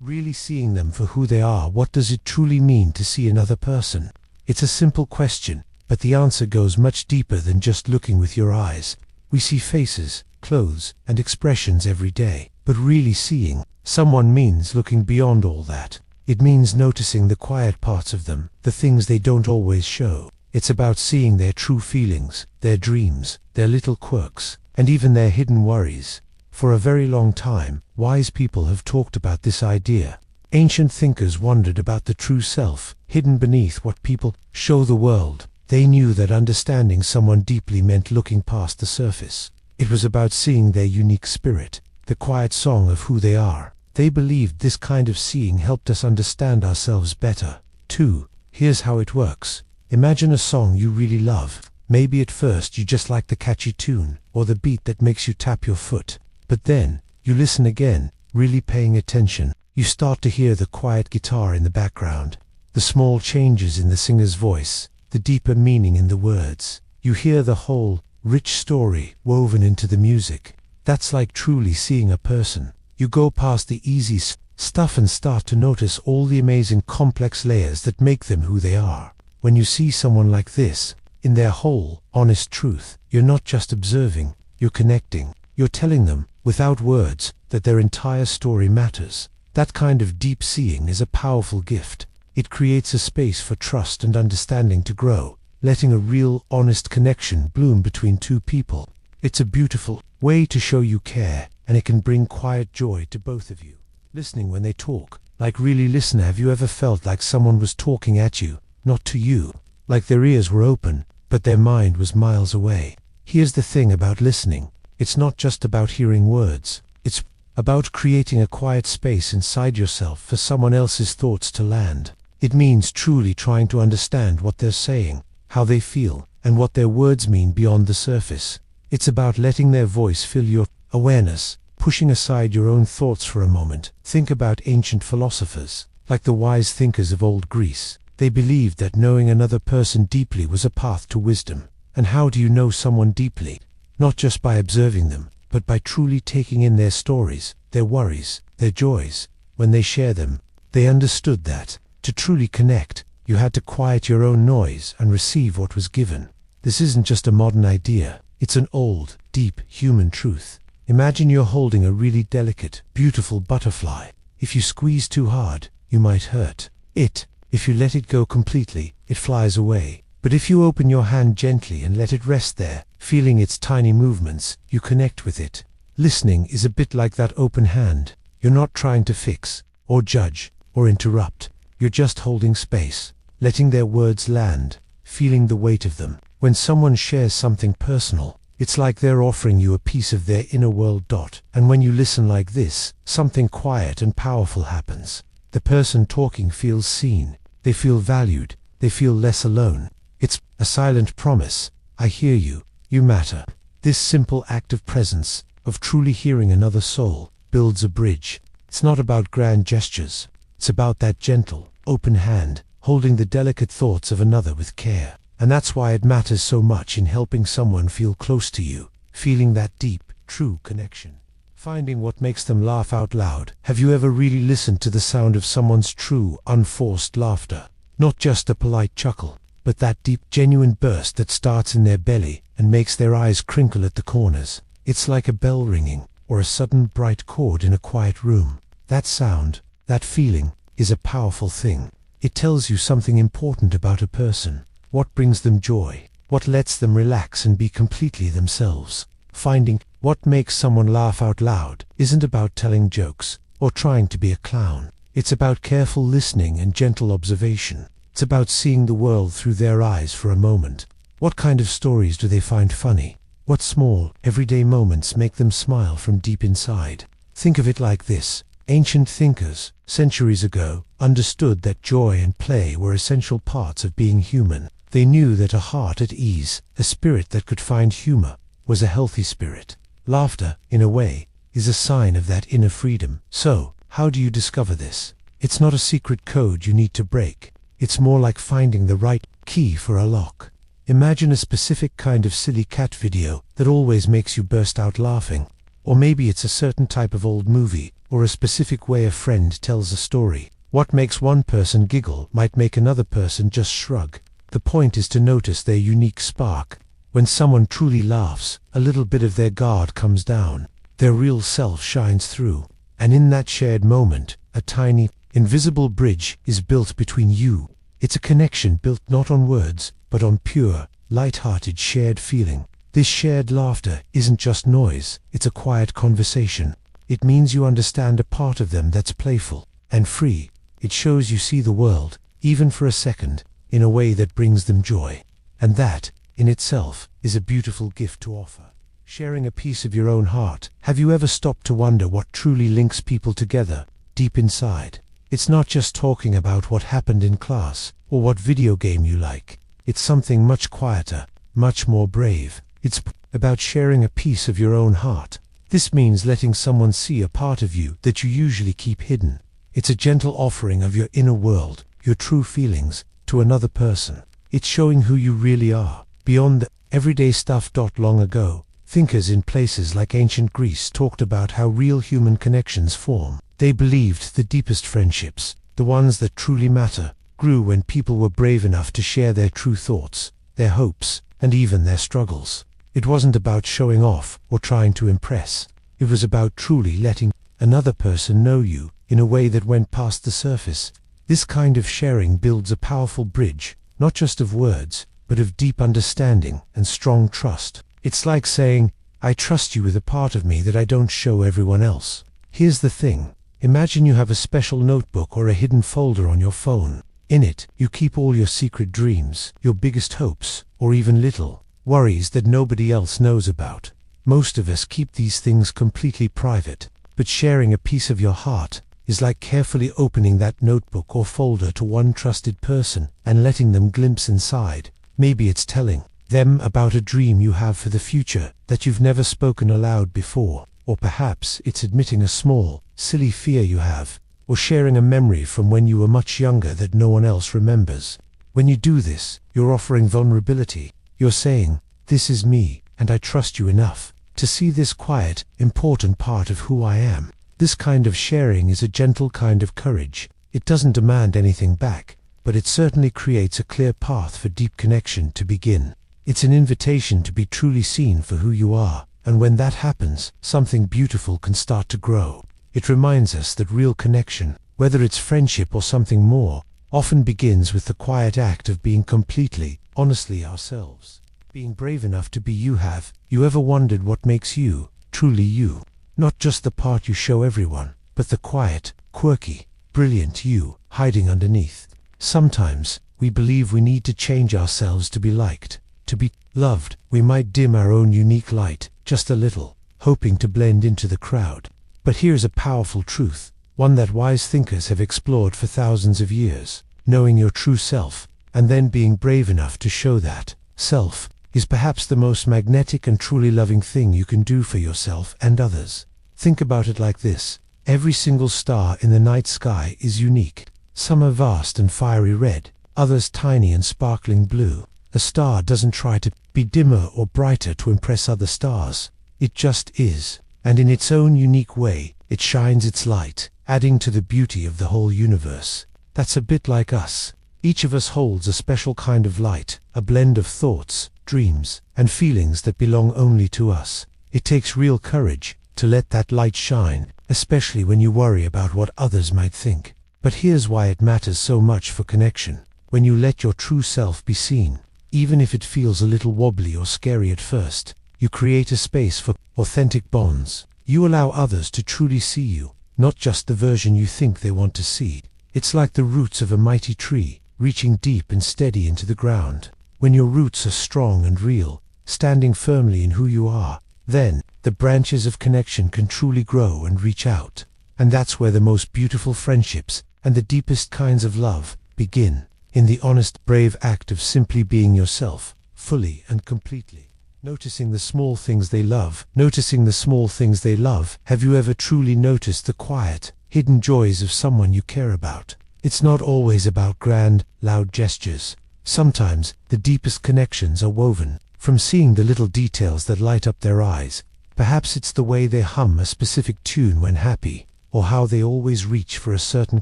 Really seeing them for who they are. What does it truly mean to see another person? It's a simple question, but the answer goes much deeper than just looking with your eyes. We see faces, clothes, and expressions every day, but really seeing someone means looking beyond all that. It means noticing the quiet parts of them, the things they don't always show. It's about seeing their true feelings, their dreams, their little quirks, and even their hidden worries. For a very long time, wise people have talked about this idea. Ancient thinkers wondered about the true self, hidden beneath what people show the world. They knew that understanding someone deeply meant looking past the surface. It was about seeing their unique spirit, the quiet song of who they are. They believed this kind of seeing helped us understand ourselves better. 2. Here's how it works. Imagine a song you really love. Maybe at first you just like the catchy tune, or the beat that makes you tap your foot. But then, you listen again, really paying attention. You start to hear the quiet guitar in the background, the small changes in the singer's voice, the deeper meaning in the words. You hear the whole, rich story woven into the music. That's like truly seeing a person. You go past the easy stuff and start to notice all the amazing complex layers that make them who they are. When you see someone like this, in their whole, honest truth, you're not just observing, you're connecting. You're telling them, without words, that their entire story matters. That kind of deep seeing is a powerful gift. It creates a space for trust and understanding to grow, letting a real, honest connection bloom between two people. It's a beautiful way to show you care, and it can bring quiet joy to both of you. Listening when they talk, like really listen. Have you ever felt like someone was talking at you, not to you? Like their ears were open, but their mind was miles away. Here's the thing about listening. It's not just about hearing words. It's about creating a quiet space inside yourself for someone else's thoughts to land. It means truly trying to understand what they're saying, how they feel, and what their words mean beyond the surface. It's about letting their voice fill your awareness, pushing aside your own thoughts for a moment. Think about ancient philosophers, like the wise thinkers of old Greece. They believed that knowing another person deeply was a path to wisdom. And how do you know someone deeply? Not just by observing them, but by truly taking in their stories, their worries, their joys. When they share them, they understood that, to truly connect, you had to quiet your own noise and receive what was given. This isn't just a modern idea, it's an old, deep human truth. Imagine you're holding a really delicate, beautiful butterfly. If you squeeze too hard, you might hurt it. If you let it go completely, it flies away. But if you open your hand gently and let it rest there, feeling its tiny movements, you connect with it. Listening is a bit like that open hand. You're not trying to fix, or judge, or interrupt. You're just holding space, letting their words land, feeling the weight of them. When someone shares something personal, it's like they're offering you a piece of their inner world. And when you listen like this, something quiet and powerful happens. The person talking feels seen, they feel valued, they feel less alone. It's a silent promise. I hear you, you matter. This simple act of presence, of truly hearing another soul, builds a bridge. It's not about grand gestures. It's about that gentle, open hand, holding the delicate thoughts of another with care. And that's why it matters so much in helping someone feel close to you, feeling that deep, true connection. Finding what makes them laugh out loud. Have you ever really listened to the sound of someone's true, unforced laughter? Not just a polite chuckle, but that deep, genuine burst that starts in their belly and makes their eyes crinkle at the corners. It's like a bell ringing, or a sudden bright chord in a quiet room. That sound, that feeling, is a powerful thing. It tells you something important about a person. What brings them joy, what lets them relax and be completely themselves. Finding what makes someone laugh out loud isn't about telling jokes or trying to be a clown. It's about careful listening and gentle observation. It's about seeing the world through their eyes for a moment. What kind of stories do they find funny? What small, everyday moments make them smile from deep inside? Think of it like this. Ancient thinkers, centuries ago, understood that joy and play were essential parts of being human. They knew that a heart at ease, a spirit that could find humor, was a healthy spirit. Laughter, in a way, is a sign of that inner freedom. So, how do you discover this? It's not a secret code you need to break. It's more like finding the right key for a lock. Imagine a specific kind of silly cat video that always makes you burst out laughing. Or maybe it's a certain type of old movie or a specific way a friend tells a story. What makes one person giggle might make another person just shrug. The point is to notice their unique spark. When someone truly laughs, a little bit of their guard comes down. Their real self shines through. And in that shared moment, a tiny, invisible bridge is built between you. It's a connection built not on words, but on pure, light-hearted shared feeling. This shared laughter isn't just noise, it's a quiet conversation. It means you understand a part of them that's playful and free. It shows you see the world, even for a second, in a way that brings them joy. And that, in itself, is a beautiful gift to offer. Sharing a piece of your own heart. Have you ever stopped to wonder what truly links people together, deep inside? It's not just talking about what happened in class, or what video game you like. It's something much quieter, much more brave. It's about sharing a piece of your own heart. This means letting someone see a part of you that you usually keep hidden. It's a gentle offering of your inner world, your true feelings, to another person. It's showing who you really are, beyond the everyday stuff. Long ago, thinkers in places like ancient Greece talked about how real human connections form. They believed the deepest friendships, the ones that truly matter, grew when people were brave enough to share their true thoughts, their hopes, and even their struggles. It wasn't about showing off or trying to impress. It was about truly letting another person know you in a way that went past the surface. This kind of sharing builds a powerful bridge, not just of words, but of deep understanding and strong trust. It's like saying, I trust you with a part of me that I don't show everyone else. Here's the thing. Imagine you have a special notebook or a hidden folder on your phone. In it, you keep all your secret dreams, your biggest hopes, or even little worries that nobody else knows about. Most of us keep these things completely private, but sharing a piece of your heart is like carefully opening that notebook or folder to one trusted person and letting them glimpse inside. Maybe it's telling them about a dream you have for the future that you've never spoken aloud before, or perhaps it's admitting a small, silly fear you have, or sharing a memory from when you were much younger that no one else remembers. When you do this, you're offering vulnerability. You're saying, this is me, and I trust you enough to see this quiet, important part of who I am. This kind of sharing is a gentle kind of courage. It doesn't demand anything back, but it certainly creates a clear path for deep connection to begin. It's an invitation to be truly seen for who you are, and when that happens, something beautiful can start to grow. It reminds us that real connection, whether it's friendship or something more, often begins with the quiet act of being completely, honestly ourselves. Being brave enough to be you. Have you ever wondered what makes you, truly you? Not just the part you show everyone, but the quiet, quirky, brilliant you, hiding underneath. Sometimes, we believe we need to change ourselves to be liked, to be loved. We might dim our own unique light, just a little, hoping to blend into the crowd. But here's a powerful truth, one that wise thinkers have explored for thousands of years. Knowing your true self, and then being brave enough to show that self, is perhaps the most magnetic and truly loving thing you can do for yourself and others. Think about it like this. Every single star in the night sky is unique. Some are vast and fiery red, others tiny and sparkling blue. A star doesn't try to be dimmer or brighter to impress other stars. It just is, and in its own unique way, it shines its light, adding to the beauty of the whole universe. That's a bit like us. Each of us holds a special kind of light, a blend of thoughts, dreams, and feelings that belong only to us. It takes real courage to let that light shine, especially when you worry about what others might think. But here's why it matters so much for connection. When you let your true self be seen, even if it feels a little wobbly or scary at first, you create a space for authentic bonds. You allow others to truly see you, not just the version you think they want to see. It's like the roots of a mighty tree, reaching deep and steady into the ground. When your roots are strong and real, standing firmly in who you are, then the branches of connection can truly grow and reach out. And that's where the most beautiful friendships and the deepest kinds of love begin, in the honest, brave act of simply being yourself, fully and completely. Noticing the small things they love. Noticing the small things they love. Have you ever truly noticed the quiet, hidden joys of someone you care about? It's not always about grand, loud gestures. Sometimes, the deepest connections are woven from seeing the little details that light up their eyes. Perhaps it's the way they hum a specific tune when happy, or how they always reach for a certain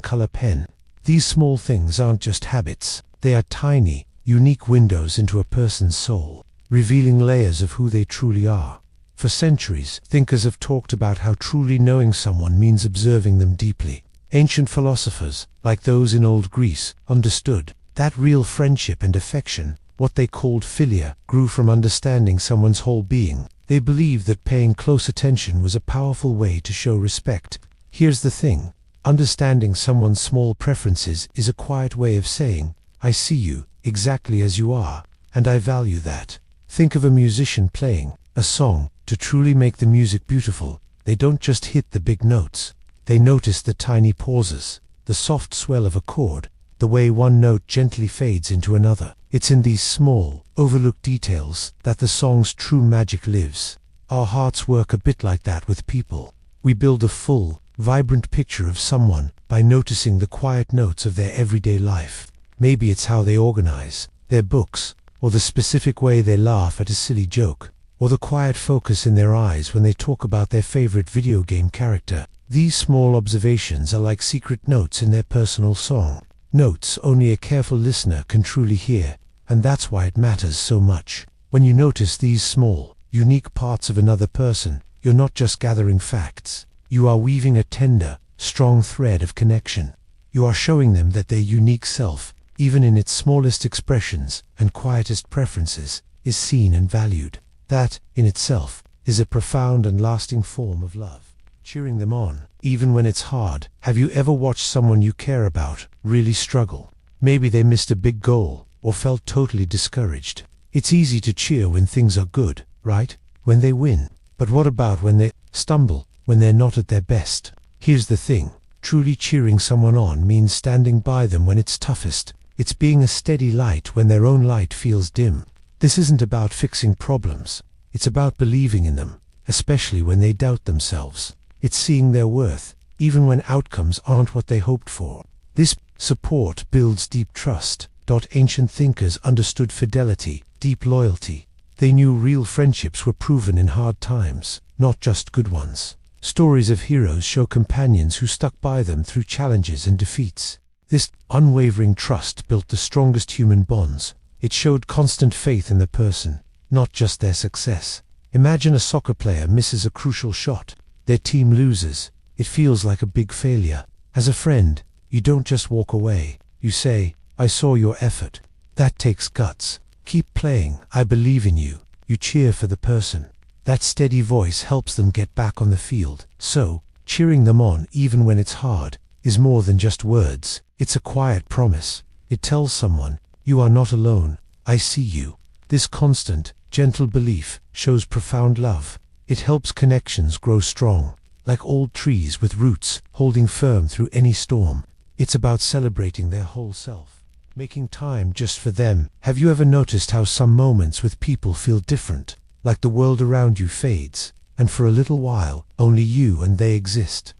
color pen. These small things aren't just habits, they are tiny, unique windows into a person's soul, revealing layers of who they truly are. For centuries, thinkers have talked about how truly knowing someone means observing them deeply. Ancient philosophers, like those in old Greece, understood that real friendship and affection, what they called philia, grew from understanding someone's whole being. They believed that paying close attention was a powerful way to show respect. Here's the thing, understanding someone's small preferences is a quiet way of saying, I see you, exactly as you are, and I value that. Think of a musician playing a song. To truly make the music beautiful, they don't just hit the big notes. They notice the tiny pauses, the soft swell of a chord, the way one note gently fades into another. It's in these small, overlooked details that the song's true magic lives. Our hearts work a bit like that with people. We build a full, vibrant picture of someone by noticing the quiet notes of their everyday life. Maybe it's how they organize their books, or the specific way they laugh at a silly joke, or the quiet focus in their eyes when they talk about their favorite video game character. These small observations are like secret notes in their personal song. Notes only a careful listener can truly hear, and that's why it matters so much. When you notice these small, unique parts of another person, you're not just gathering facts. You are weaving a tender, strong thread of connection. You are showing them that their unique self, even in its smallest expressions and quietest preferences, is seen and valued. That, in itself, is a profound and lasting form of love. Cheering them on, even when it's hard. Have you ever watched someone you care about really struggle? Maybe they missed a big goal, or felt totally discouraged. It's easy to cheer when things are good, right? When they win. But what about when they stumble, when they're not at their best? Here's the thing, truly cheering someone on means standing by them when it's toughest. It's being a steady light when their own light feels dim. This isn't about fixing problems, it's about believing in them, especially when they doubt themselves. It's seeing their worth, even when outcomes aren't what they hoped for. This support builds deep trust. Ancient thinkers understood fidelity, deep loyalty. They knew real friendships were proven in hard times, not just good ones. Stories of heroes show companions who stuck by them through challenges and defeats. This unwavering trust built the strongest human bonds. It showed constant faith in the person, not just their success. Imagine a soccer player misses a crucial shot. Their team loses. It feels like a big failure. As a friend, you don't just walk away. You say, I saw your effort. That takes guts. Keep playing. I believe in you. You cheer for the person. That steady voice helps them get back on the field. So, cheering them on even when it's hard is more than just words. It's a quiet promise. It tells someone, you are not alone, I see you. This constant, gentle belief shows profound love. It helps connections grow strong, like old trees with roots holding firm through any storm. It's about celebrating their whole self, making time just for them. Have you ever noticed how some moments with people feel different, like the world around you fades, and for a little while, only you and they exist?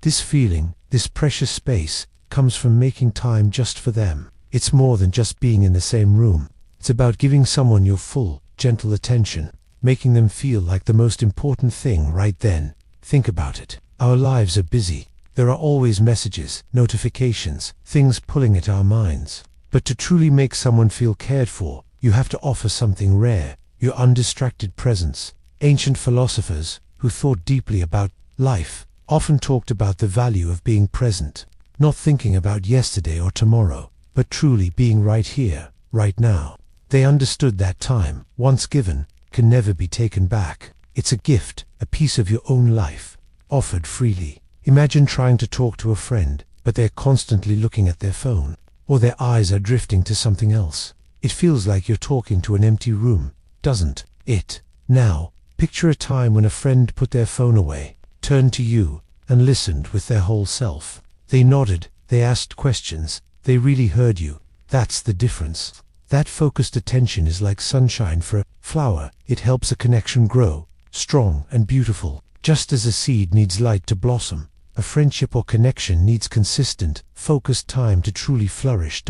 This feeling, this precious space, comes from making time just for them. It's more than just being in the same room. It's about giving someone your full, gentle attention, making them feel like the most important thing right then. Think about it. Our lives are busy. There are always messages, notifications, things pulling at our minds. But to truly make someone feel cared for, you have to offer something rare, your undistracted presence. Ancient philosophers, who thought deeply about life, often talked about the value of being present, not thinking about yesterday or tomorrow, but truly being right here, right now. They understood that time, once given, can never be taken back. It's a gift, a piece of your own life, offered freely. Imagine trying to talk to a friend, but they're constantly looking at their phone, or their eyes are drifting to something else. It feels like you're talking to an empty room, doesn't it? Now, picture a time when a friend put their phone away, turned to you, and listened with their whole self. They nodded, they asked questions, they really heard you. That's the difference. That focused attention is like sunshine for a flower. It helps a connection grow, strong and beautiful. Just as a seed needs light to blossom, a friendship or connection needs consistent, focused time to truly flourish.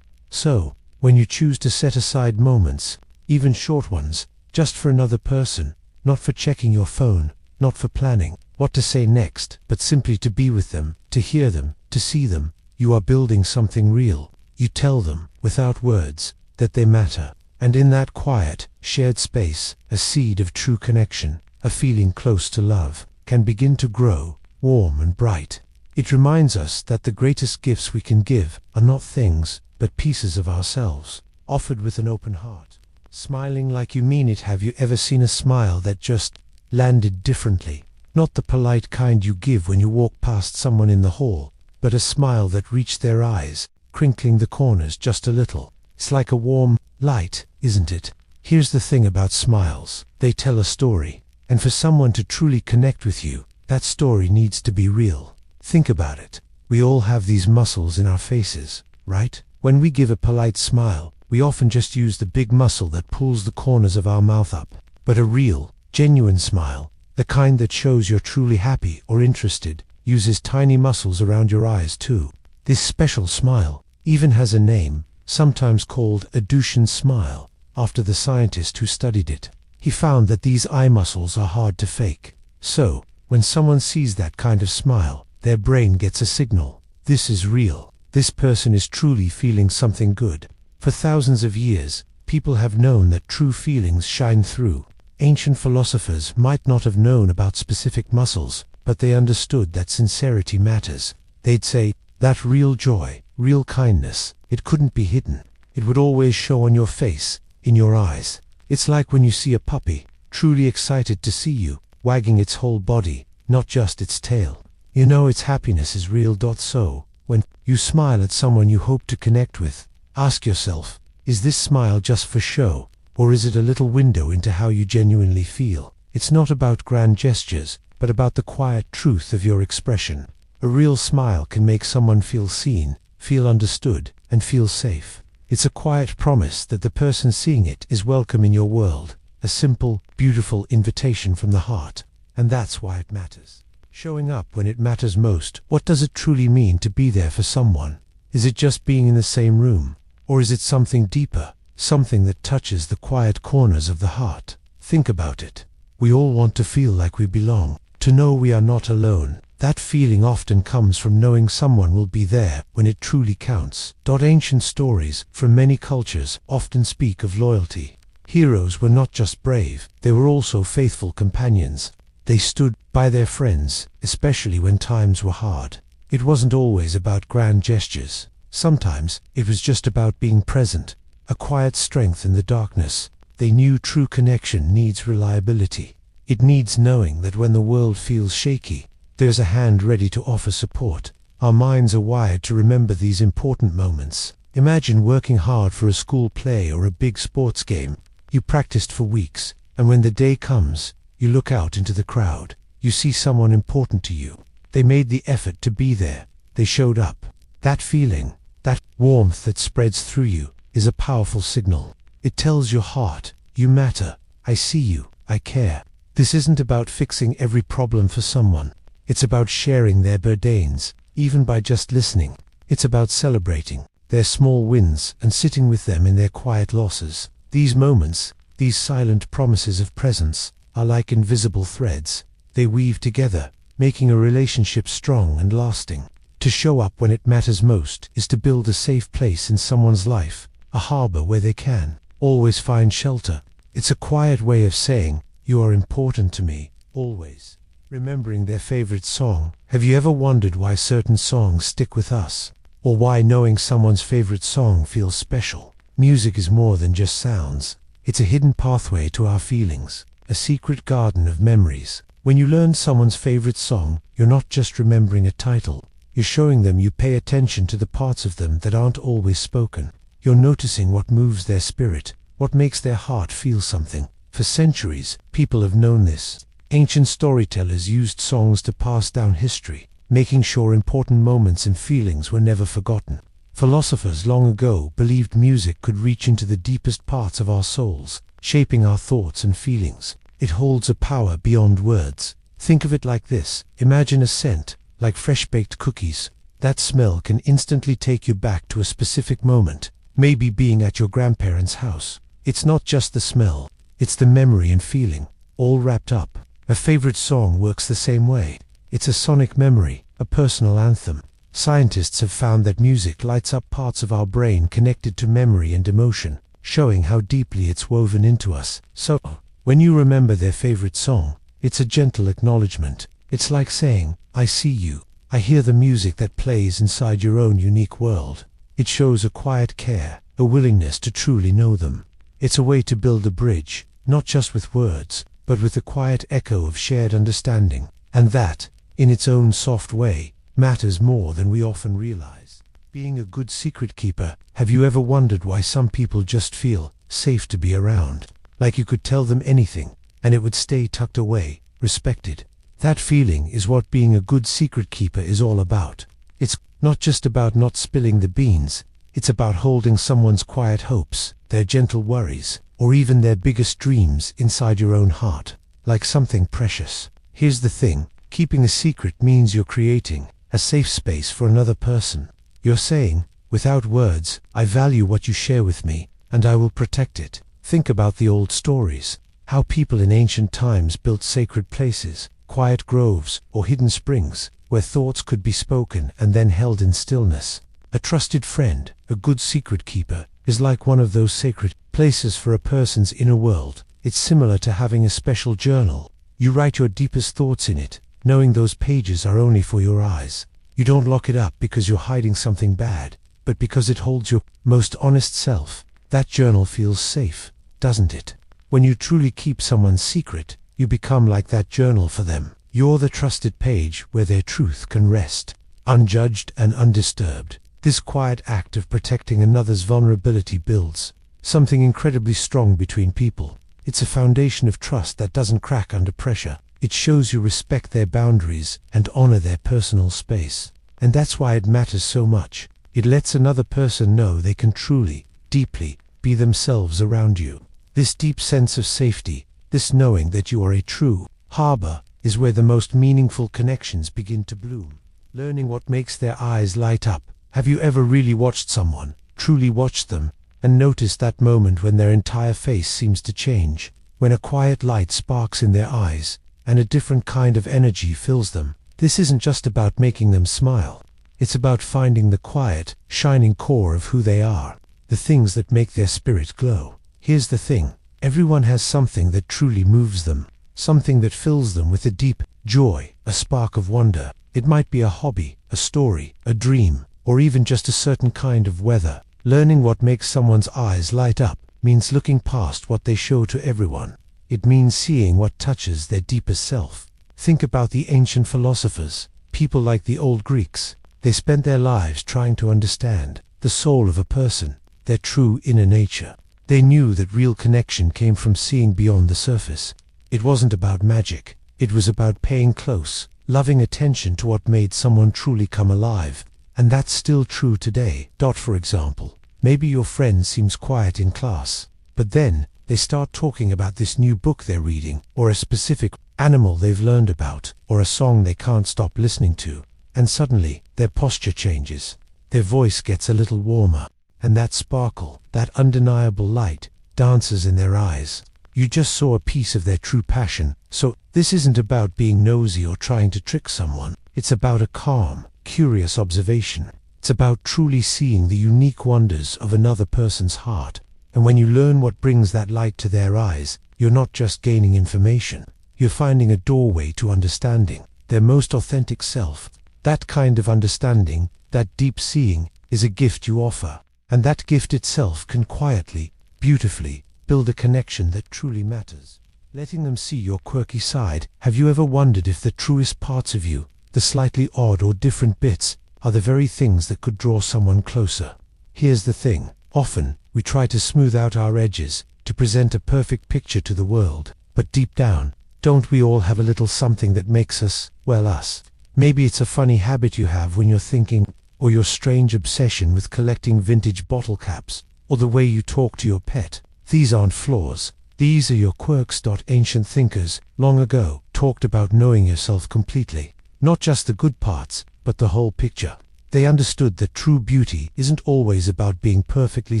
So, when you choose to set aside moments, even short ones, just for another person, not for checking your phone, not for planning what to say next, but simply to be with them, to hear them, to see them. You are building something real. You tell them, without words, that they matter. And in that quiet, shared space, a seed of true connection, a feeling close to love, can begin to grow, warm and bright. It reminds us that the greatest gifts we can give are not things, but pieces of ourselves, offered with an open heart. Smiling like you mean it. Have you ever seen a smile that just landed differently? Not the polite kind you give when you walk past someone in the hall, but a smile that reached their eyes, crinkling the corners just a little. It's like a warm light, isn't it? Here's the thing about smiles. They tell a story. And for someone to truly connect with you, that story needs to be real. Think about it. We all have these muscles in our faces, right? When we give a polite smile, we often just use the big muscle that pulls the corners of our mouth up. But a real, genuine smile, the kind that shows you're truly happy or interested, uses tiny muscles around your eyes too. This special smile even has a name, sometimes called a Duchenne smile, after the scientist who studied it. He found that these eye muscles are hard to fake. So, when someone sees that kind of smile, their brain gets a signal. This is real. This person is truly feeling something good. For thousands of years, people have known that true feelings shine through. Ancient philosophers might not have known about specific muscles, but they understood that sincerity matters. They'd say, that real joy, real kindness, it couldn't be hidden. It would always show on your face, in your eyes. It's like when you see a puppy, truly excited to see you, wagging its whole body, not just its tail. You know its happiness is real. So, when you smile at someone you hope to connect with, ask yourself, is this smile just for show, or is it a little window into how you genuinely feel? It's not about grand gestures, but about the quiet truth of your expression. A real smile can make someone feel seen, feel understood, and feel safe. It's a quiet promise that the person seeing it is welcome in your world, a simple, beautiful invitation from the heart. And that's why it matters. Showing up when it matters most. What does it truly mean to be there for someone? Is it just being in the same room? Or is it something deeper, something that touches the quiet corners of the heart? Think about it. We all want to feel like we belong, to know we are not alone. That feeling often comes from knowing someone will be there when it truly counts. Ancient stories from many cultures often speak of loyalty. Heroes were not just brave, they were also faithful companions. They stood by their friends, especially when times were hard. It wasn't always about grand gestures. Sometimes it was just about being present, a quiet strength in the darkness. They knew true connection needs reliability. It needs knowing that when the world feels shaky, there's a hand ready to offer support. Our minds are wired to remember these important moments. Imagine working hard for a school play or a big sports game. You practiced for weeks, and when the day comes, you look out into the crowd. You see someone important to you. They made the effort to be there. They showed up. That feeling, that warmth that spreads through you, is a powerful signal. It tells your heart, you matter, I see you, I care. This isn't about fixing every problem for someone. It's about sharing their burdens, even by just listening. It's about celebrating their small wins and sitting with them in their quiet losses. These moments, these silent promises of presence, are like invisible threads. They weave together, making a relationship strong and lasting. To show up when it matters most is to build a safe place in someone's life, a harbor where they can always find shelter. It's a quiet way of saying, you are important to me, always. Remembering their favorite song. Have you ever wondered why certain songs stick with us? Or why knowing someone's favorite song feels special? Music is more than just sounds. It's a hidden pathway to our feelings, a secret garden of memories. When you learn someone's favorite song, you're not just remembering a title. You're showing them you pay attention to the parts of them that aren't always spoken. You're noticing what moves their spirit, what makes their heart feel something. For centuries, people have known this. Ancient storytellers used songs to pass down history, making sure important moments and feelings were never forgotten. Philosophers long ago believed music could reach into the deepest parts of our souls, shaping our thoughts and feelings. It holds a power beyond words. Think of it like this. Imagine a scent, like fresh-baked cookies. That smell can instantly take you back to a specific moment, maybe being at your grandparents' house. It's not just the smell, it's the memory and feeling, all wrapped up. A favorite song works the same way. It's a sonic memory, a personal anthem. Scientists have found that music lights up parts of our brain connected to memory and emotion, showing how deeply it's woven into us. So, when you remember their favorite song, it's a gentle acknowledgement. It's like saying, I see you. I hear the music that plays inside your own unique world. It shows a quiet care, a willingness to truly know them. It's a way to build a bridge, not just with words, but with the quiet echo of shared understanding. And that, in its own soft way, matters more than we often realize. Being a good secret keeper, have you ever wondered why some people just feel safe to be around? Like you could tell them anything, and it would stay tucked away, respected. That feeling is what being a good secret keeper is all about. It's not just about not spilling the beans, it's about holding someone's quiet hopes, their gentle worries, or even their biggest dreams inside your own heart, like something precious. Here's the thing, keeping a secret means you're creating a safe space for another person. You're saying, without words, I value what you share with me, and I will protect it. Think about the old stories, how people in ancient times built sacred places, quiet groves, or hidden springs, where thoughts could be spoken and then held in stillness. A trusted friend, a good secret keeper, is like one of those sacred places for a person's inner world. It's similar to having a special journal. You write your deepest thoughts in it, knowing those pages are only for your eyes. You don't lock it up because you're hiding something bad, but because it holds your most honest self. That journal feels safe, doesn't it? When you truly keep someone's secret, you become like that journal for them. You're the trusted page where their truth can rest, unjudged and undisturbed. This quiet act of protecting another's vulnerability builds something incredibly strong between people. It's a foundation of trust that doesn't crack under pressure. It shows you respect their boundaries and honor their personal space. And that's why it matters so much. It lets another person know they can truly, deeply, be themselves around you. This deep sense of safety, this knowing that you are a true harbor, is where the most meaningful connections begin to bloom. Learning what makes their eyes light up. Have you ever really watched someone, truly watched them, and noticed that moment when their entire face seems to change? When a quiet light sparks in their eyes, and a different kind of energy fills them. This isn't just about making them smile. It's about finding the quiet, shining core of who they are, the things that make their spirit glow. Here's the thing. Everyone has something that truly moves them, something that fills them with a deep joy, a spark of wonder. It might be a hobby, a story, a dream, or even just a certain kind of weather. Learning what makes someone's eyes light up means looking past what they show to everyone. It means seeing what touches their deepest self. Think about the ancient philosophers, people like the old Greeks. They spent their lives trying to understand the soul of a person, their true inner nature. They knew that real connection came from seeing beyond the surface. It wasn't about magic. It was about paying close, loving attention to what made someone truly come alive. And that's still true today. For example, maybe your friend seems quiet in class, but then they start talking about this new book they're reading, or a specific animal they've learned about, or a song they can't stop listening to. And suddenly, their posture changes. Their voice gets a little warmer, and that sparkle, that undeniable light, dances in their eyes. You just saw a piece of their true passion. So, this isn't about being nosy or trying to trick someone. It's about a calm, curious observation. It's about truly seeing the unique wonders of another person's heart. And when you learn what brings that light to their eyes, you're not just gaining information. You're finding a doorway to understanding their most authentic self. That kind of understanding, that deep seeing, is a gift you offer. And that gift itself can quietly, beautifully, build a connection that truly matters. Letting them see your quirky side. Have you ever wondered if the truest parts of you, the slightly odd or different bits, are the very things that could draw someone closer? Here's the thing. Often, we try to smooth out our edges, to present a perfect picture to the world. But deep down, don't we all have a little something that makes us, well, us? Maybe it's a funny habit you have when you're thinking, or your strange obsession with collecting vintage bottle caps, or the way you talk to your pet. These aren't flaws. These are your quirks. Ancient thinkers, long ago, talked about knowing yourself completely. Not just the good parts, but the whole picture. They understood that true beauty isn't always about being perfectly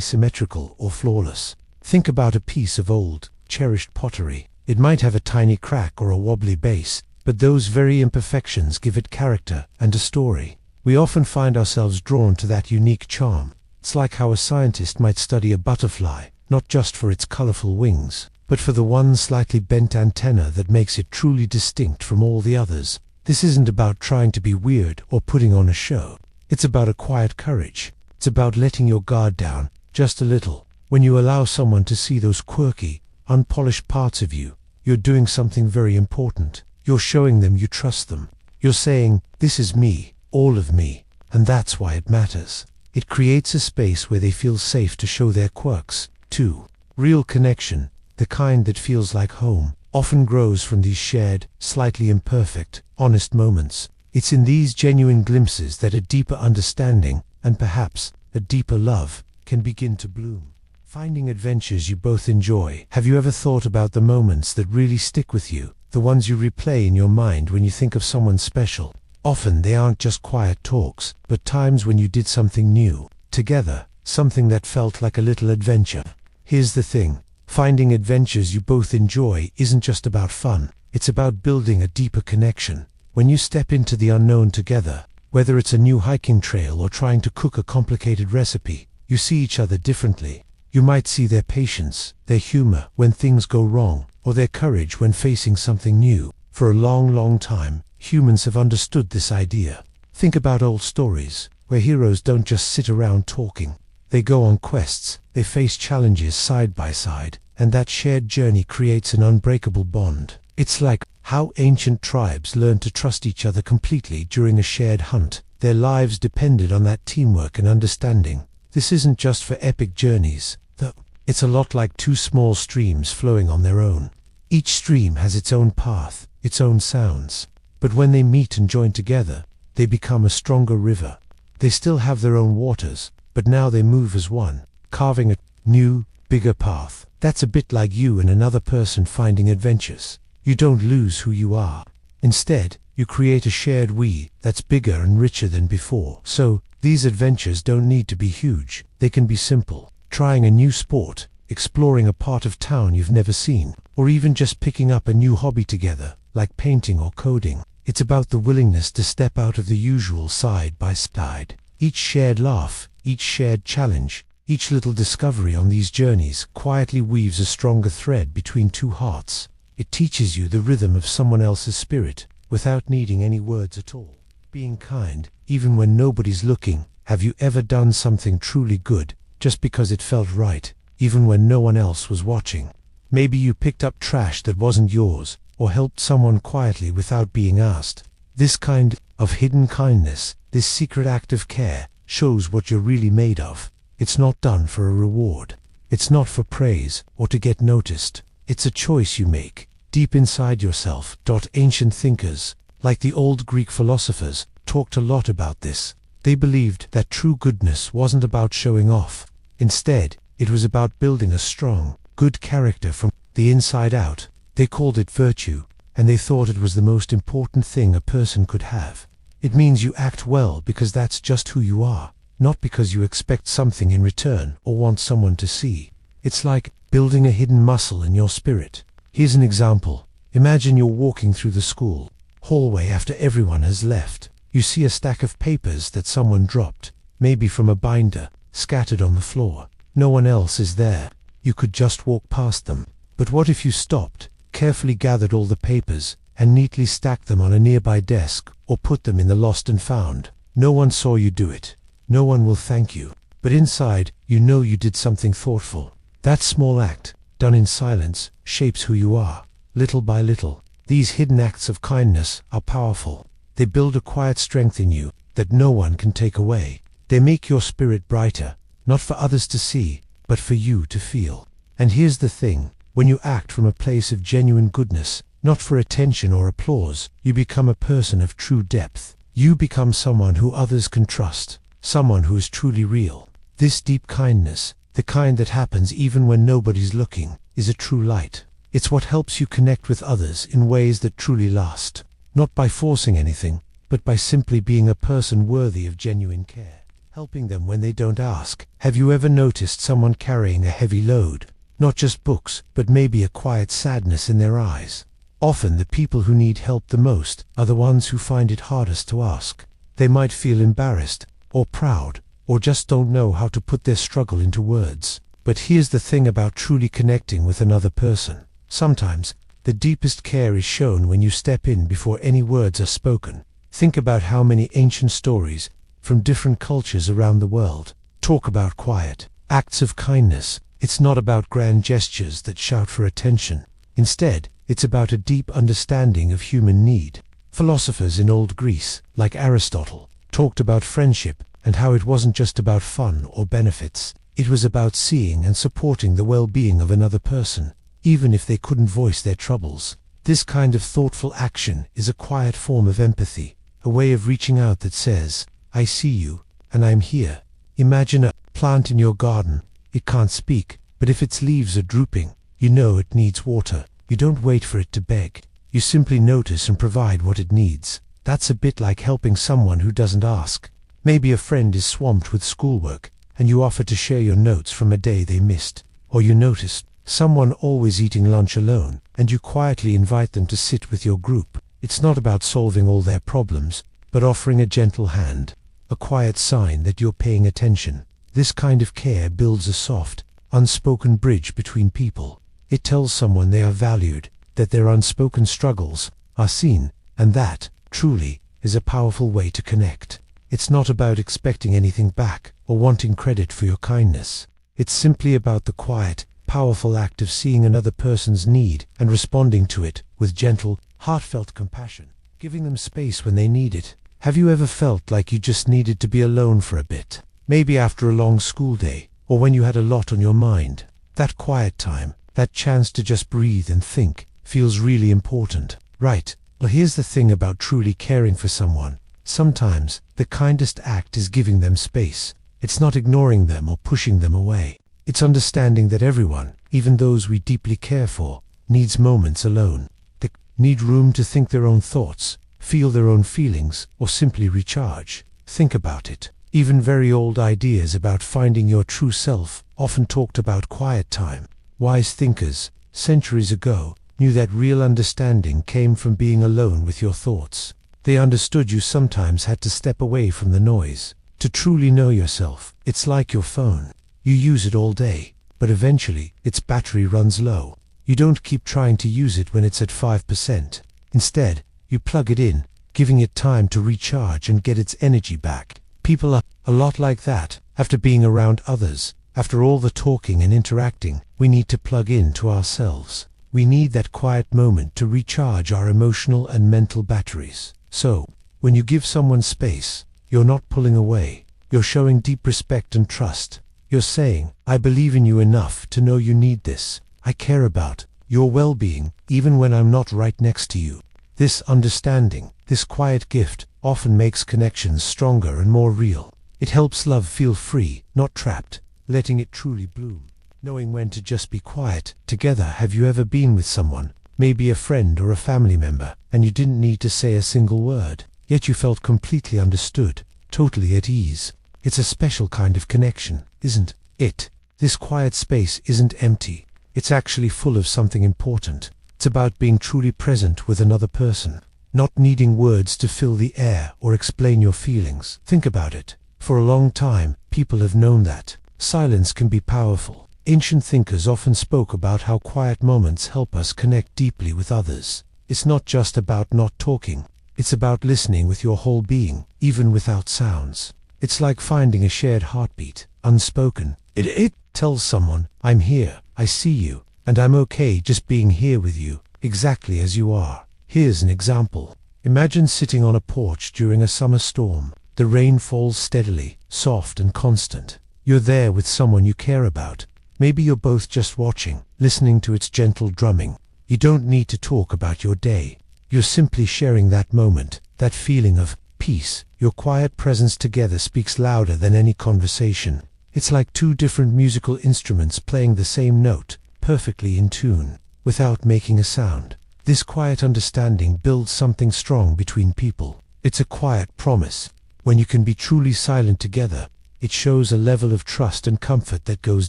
symmetrical or flawless. Think about a piece of old, cherished pottery. It might have a tiny crack or a wobbly base, but those very imperfections give it character and a story. We often find ourselves drawn to that unique charm. It's like how a scientist might study a butterfly, not just for its colorful wings, but for the one slightly bent antenna that makes it truly distinct from all the others. This isn't about trying to be weird or putting on a show. It's about a quiet courage. It's about letting your guard down just a little. When you allow someone to see those quirky, unpolished parts of you, you're doing something very important. You're showing them you trust them. You're saying, "This is me, all of me," and that's why it matters. It creates a space where they feel safe to show their quirks, too. Real connection, the kind that feels like home, often grows from these shared, slightly imperfect, honest moments. It's in these genuine glimpses that a deeper understanding, and perhaps a deeper love, can begin to bloom. Finding adventures you both enjoy. Have you ever thought about the moments that really stick with you, the ones you replay in your mind when you think of someone special? Often they aren't just quiet talks, but times when you did something new, together, something that felt like a little adventure. Here's the thing, finding adventures you both enjoy isn't just about fun, it's about building a deeper connection. When you step into the unknown together, whether it's a new hiking trail or trying to cook a complicated recipe, you see each other differently. You might see their patience, their humor when things go wrong, or their courage when facing something new. For a long, long time, humans have understood this idea. Think about old stories, where heroes don't just sit around talking. They go on quests, they face challenges side by side, and that shared journey creates an unbreakable bond. It's like how ancient tribes learned to trust each other completely during a shared hunt. Their lives depended on that teamwork and understanding. This isn't just for epic journeys, though. It's a lot like two small streams flowing on their own. Each stream has its own path, its own sounds. But when they meet and join together, they become a stronger river. They still have their own waters, but now they move as one, carving a new, bigger path. That's a bit like you and another person finding adventures. You don't lose who you are. Instead, you create a shared we that's bigger and richer than before. So, these adventures don't need to be huge. They can be simple. Trying a new sport, exploring a part of town you've never seen, or even just picking up a new hobby together, like painting or coding. It's about the willingness to step out of the usual side by side. Each shared laugh, each shared challenge, each little discovery on these journeys quietly weaves a stronger thread between two hearts. It teaches you the rhythm of someone else's spirit, without needing any words at all. Being kind, even when nobody's looking. Have you ever done something truly good, just because it felt right, even when no one else was watching? Maybe you picked up trash that wasn't yours, or helped someone quietly without being asked. This kind of hidden kindness, this secret act of care, shows what you're really made of. It's not done for a reward. It's not for praise or to get noticed. It's a choice you make, deep inside yourself. Ancient thinkers, like the old Greek philosophers, talked a lot about this. They believed that true goodness wasn't about showing off. Instead, it was about building a strong, good character from the inside out. They called it virtue, and they thought it was the most important thing a person could have. It means you act well because that's just who you are, not because you expect something in return or want someone to see. It's like building a hidden muscle in your spirit. Here's an example. Imagine you're walking through the school hallway after everyone has left. You see a stack of papers that someone dropped, maybe from a binder, scattered on the floor. No one else is there. You could just walk past them. But what if you stopped, carefully gathered all the papers, and neatly stacked them on a nearby desk, or put them in the lost and found? No one saw you do it. No one will thank you. But inside, you know you did something thoughtful. That small act, done in silence, shapes who you are. Little by little, these hidden acts of kindness are powerful. They build a quiet strength in you that no one can take away. They make your spirit brighter, not for others to see, but for you to feel. And here's the thing, when you act from a place of genuine goodness, not for attention or applause, you become a person of true depth. You become someone who others can trust, someone who is truly real. This deep kindness, the kind that happens even when nobody's looking, is a true light. It's what helps you connect with others in ways that truly last. Not by forcing anything, but by simply being a person worthy of genuine care. Helping them when they don't ask. Have you ever noticed someone carrying a heavy load? Not just books, but maybe a quiet sadness in their eyes. Often the people who need help the most are the ones who find it hardest to ask. They might feel embarrassed, or proud, or just don't know how to put their struggle into words. But here's the thing about truly connecting with another person. Sometimes, the deepest care is shown when you step in before any words are spoken. Think about how many ancient stories, from different cultures around the world, talk about quiet acts of kindness. It's not about grand gestures that shout for attention. Instead, it's about a deep understanding of human need. Philosophers in old Greece, like Aristotle, talked about friendship and how it wasn't just about fun or benefits. It was about seeing and supporting the well-being of another person, even if they couldn't voice their troubles. This kind of thoughtful action is a quiet form of empathy, a way of reaching out that says, I see you, and I'm here. Imagine a plant in your garden. It can't speak, but if its leaves are drooping, you know it needs water. You don't wait for it to beg. You simply notice and provide what it needs. That's a bit like helping someone who doesn't ask. Maybe a friend is swamped with schoolwork, and you offer to share your notes from a day they missed. Or you notice someone always eating lunch alone, and you quietly invite them to sit with your group. It's not about solving all their problems, but offering a gentle hand, a quiet sign that you're paying attention. This kind of care builds a soft, unspoken bridge between people. It tells someone they are valued, that their unspoken struggles are seen, and that, truly, is a powerful way to connect. It's not about expecting anything back or wanting credit for your kindness. It's simply about the quiet, powerful act of seeing another person's need and responding to it with gentle, heartfelt compassion, giving them space when they need it. Have you ever felt like you just needed to be alone for a bit? Maybe after a long school day, or when you had a lot on your mind. That quiet time, that chance to just breathe and think, feels really important, right? Well, here's the thing about truly caring for someone. Sometimes, the kindest act is giving them space. It's not ignoring them or pushing them away. It's understanding that everyone, even those we deeply care for, needs moments alone. They need room to think their own thoughts, feel their own feelings, or simply recharge. Think about it. Even very old ideas about finding your true self often talked about quiet time. Wise thinkers, centuries ago, knew that real understanding came from being alone with your thoughts. They understood you sometimes had to step away from the noise. To truly know yourself, it's like your phone. You use it all day, but eventually, its battery runs low. You don't keep trying to use it when it's at 5%. Instead, you plug it in, giving it time to recharge and get its energy back. People are a lot like that. After being around others, after all the talking and interacting, we need to plug in to ourselves. We need that quiet moment to recharge our emotional and mental batteries. So, when you give someone space, you're not pulling away. You're showing deep respect and trust. You're saying, I believe in you enough to know you need this. I care about your well-being, even when I'm not right next to you. This understanding, this quiet gift, often makes connections stronger and more real. It helps love feel free, not trapped, letting it truly bloom. Knowing when to just be quiet together. Have you ever been with someone, maybe a friend or a family member, and you didn't need to say a single word, yet you felt completely understood, totally at ease? It's a special kind of connection, isn't it? This quiet space isn't empty. It's actually full of something important. It's about being truly present with another person, not needing words to fill the air or explain your feelings. Think about it. For a long time, people have known that silence can be powerful. Ancient thinkers often spoke about how quiet moments help us connect deeply with others. It's not just about not talking. It's about listening with your whole being, even without sounds. It's like finding a shared heartbeat, unspoken. It tells someone, I'm here, I see you, and I'm okay just being here with you, exactly as you are. Here's an example. Imagine sitting on a porch during a summer storm. The rain falls steadily, soft and constant. You're there with someone you care about. Maybe you're both just watching, listening to its gentle drumming. You don't need to talk about your day. You're simply sharing that moment, that feeling of peace. Your quiet presence together speaks louder than any conversation. It's like two different musical instruments playing the same note, perfectly in tune, without making a sound. This quiet understanding builds something strong between people. It's a quiet promise. When you can be truly silent together, it shows a level of trust and comfort that goes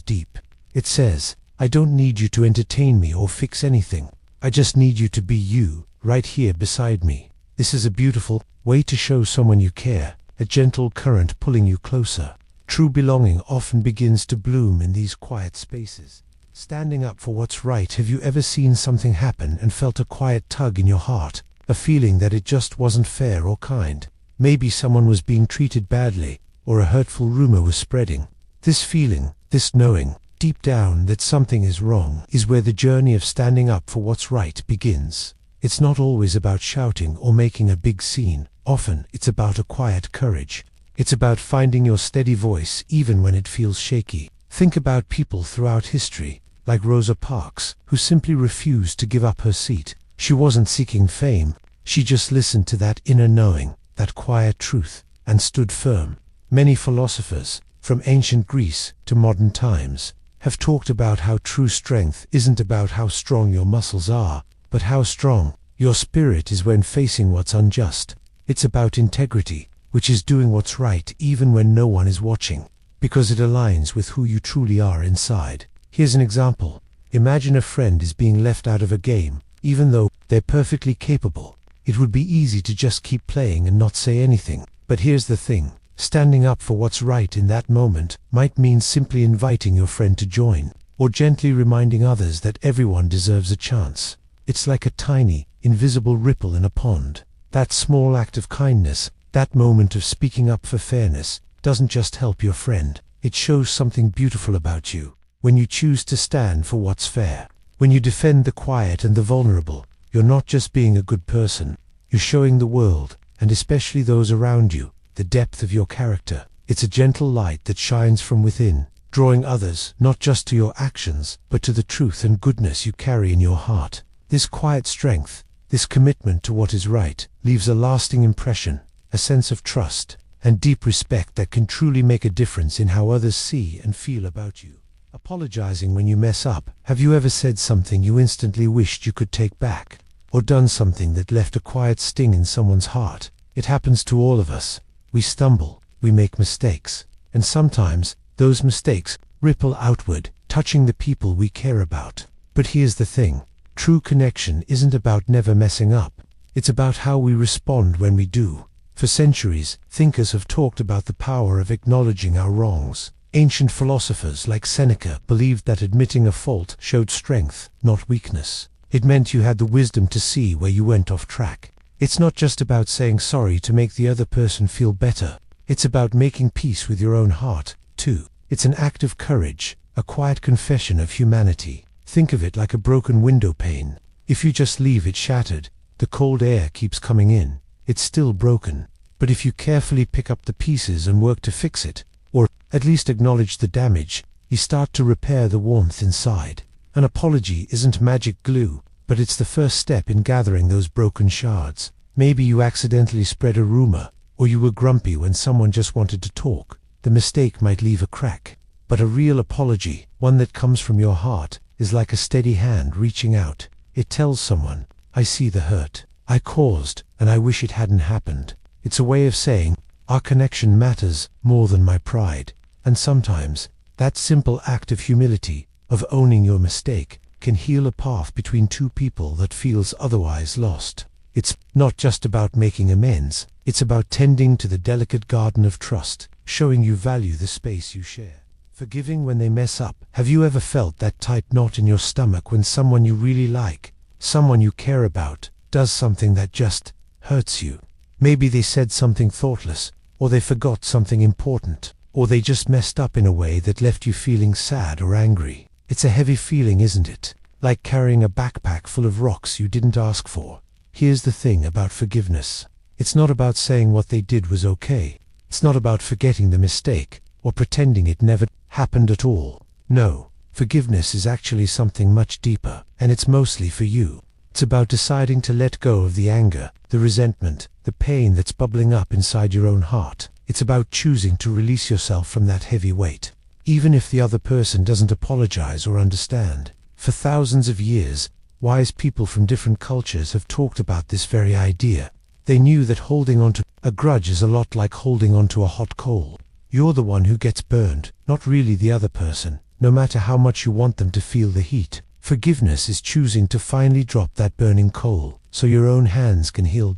deep. It says, I don't need you to entertain me or fix anything. I just need you to be you, right here beside me. This is a beautiful way to show someone you care, a gentle current pulling you closer. True belonging often begins to bloom in these quiet spaces. Standing up for what's right. Have you ever seen something happen and felt a quiet tug in your heart? A feeling that it just wasn't fair or kind. Maybe someone was being treated badly, or a hurtful rumor was spreading. This feeling, this knowing, deep down that something is wrong, is where the journey of standing up for what's right begins. It's not always about shouting or making a big scene. Often, it's about a quiet courage. It's about finding your steady voice even when it feels shaky. Think about people throughout history, like Rosa Parks, who simply refused to give up her seat. She wasn't seeking fame. She just listened to that inner knowing, that quiet truth, and stood firm. Many philosophers, from ancient Greece to modern times, have talked about how true strength isn't about how strong your muscles are, but how strong your spirit is when facing what's unjust. It's about integrity, which is doing what's right even when no one is watching, because it aligns with who you truly are inside. Here's an example. Imagine a friend is being left out of a game, even though they're perfectly capable. It would be easy to just keep playing and not say anything. But here's the thing. Standing up for what's right in that moment might mean simply inviting your friend to join, or gently reminding others that everyone deserves a chance. It's like a tiny, invisible ripple in a pond. That small act of kindness, that moment of speaking up for fairness, doesn't just help your friend. It shows something beautiful about you. When you choose to stand for what's fair, when you defend the quiet and the vulnerable, you're not just being a good person. You're showing the world, and especially those around you, the depth of your character. It's a gentle light that shines from within, drawing others not just to your actions, but to the truth and goodness you carry in your heart. This quiet strength, this commitment to what is right, leaves a lasting impression, a sense of trust, and deep respect that can truly make a difference in how others see and feel about you. Apologizing when you mess up. Have you ever said something you instantly wished you could take back? Or done something that left a quiet sting in someone's heart? It happens to all of us. We stumble, we make mistakes, and sometimes those mistakes ripple outward, touching the people we care about. But here's the thing. True connection isn't about never messing up. It's about how we respond when we do. For centuries, thinkers have talked about the power of acknowledging our wrongs. Ancient philosophers like Seneca believed that admitting a fault showed strength, not weakness. It meant you had the wisdom to see where you went off track. It's not just about saying sorry to make the other person feel better. It's about making peace with your own heart, too. It's an act of courage, a quiet confession of humanity. Think of it like a broken window pane. If you just leave it shattered, the cold air keeps coming in. It's still broken. But if you carefully pick up the pieces and work to fix it, or at least acknowledge the damage, you start to repair the warmth inside. An apology isn't magic glue, but it's the first step in gathering those broken shards. Maybe you accidentally spread a rumor, or you were grumpy when someone just wanted to talk. The mistake might leave a crack. But a real apology, one that comes from your heart, is like a steady hand reaching out. It tells someone, I see the hurt I caused, and I wish it hadn't happened. It's a way of saying, our connection matters more than my pride. And sometimes, that simple act of humility, of owning your mistake, can heal a path between two people that feels otherwise lost. It's not just about making amends, it's about tending to the delicate garden of trust, showing you value the space you share. Forgiving when they mess up. Have you ever felt that tight knot in your stomach when someone you really like, someone you care about, does something that just hurts you? Maybe they said something thoughtless, or they forgot something important, or they just messed up in a way that left you feeling sad or angry. It's a heavy feeling, isn't it? Like carrying a backpack full of rocks you didn't ask for. Here's the thing about forgiveness. It's not about saying what they did was okay. It's not about forgetting the mistake, or pretending it never happened at all. No, forgiveness is actually something much deeper, and it's mostly for you. It's about deciding to let go of the anger, the resentment, the pain that's bubbling up inside your own heart. It's about choosing to release yourself from that heavy weight, even if the other person doesn't apologize or understand. For thousands of years, wise people from different cultures have talked about this very idea. They knew that holding on to a grudge is a lot like holding on to a hot coal. You're the one who gets burned, not really the other person. no matter how much you want them to feel the heat. Forgiveness is choosing to finally drop that burning coal, so your own hands can heal.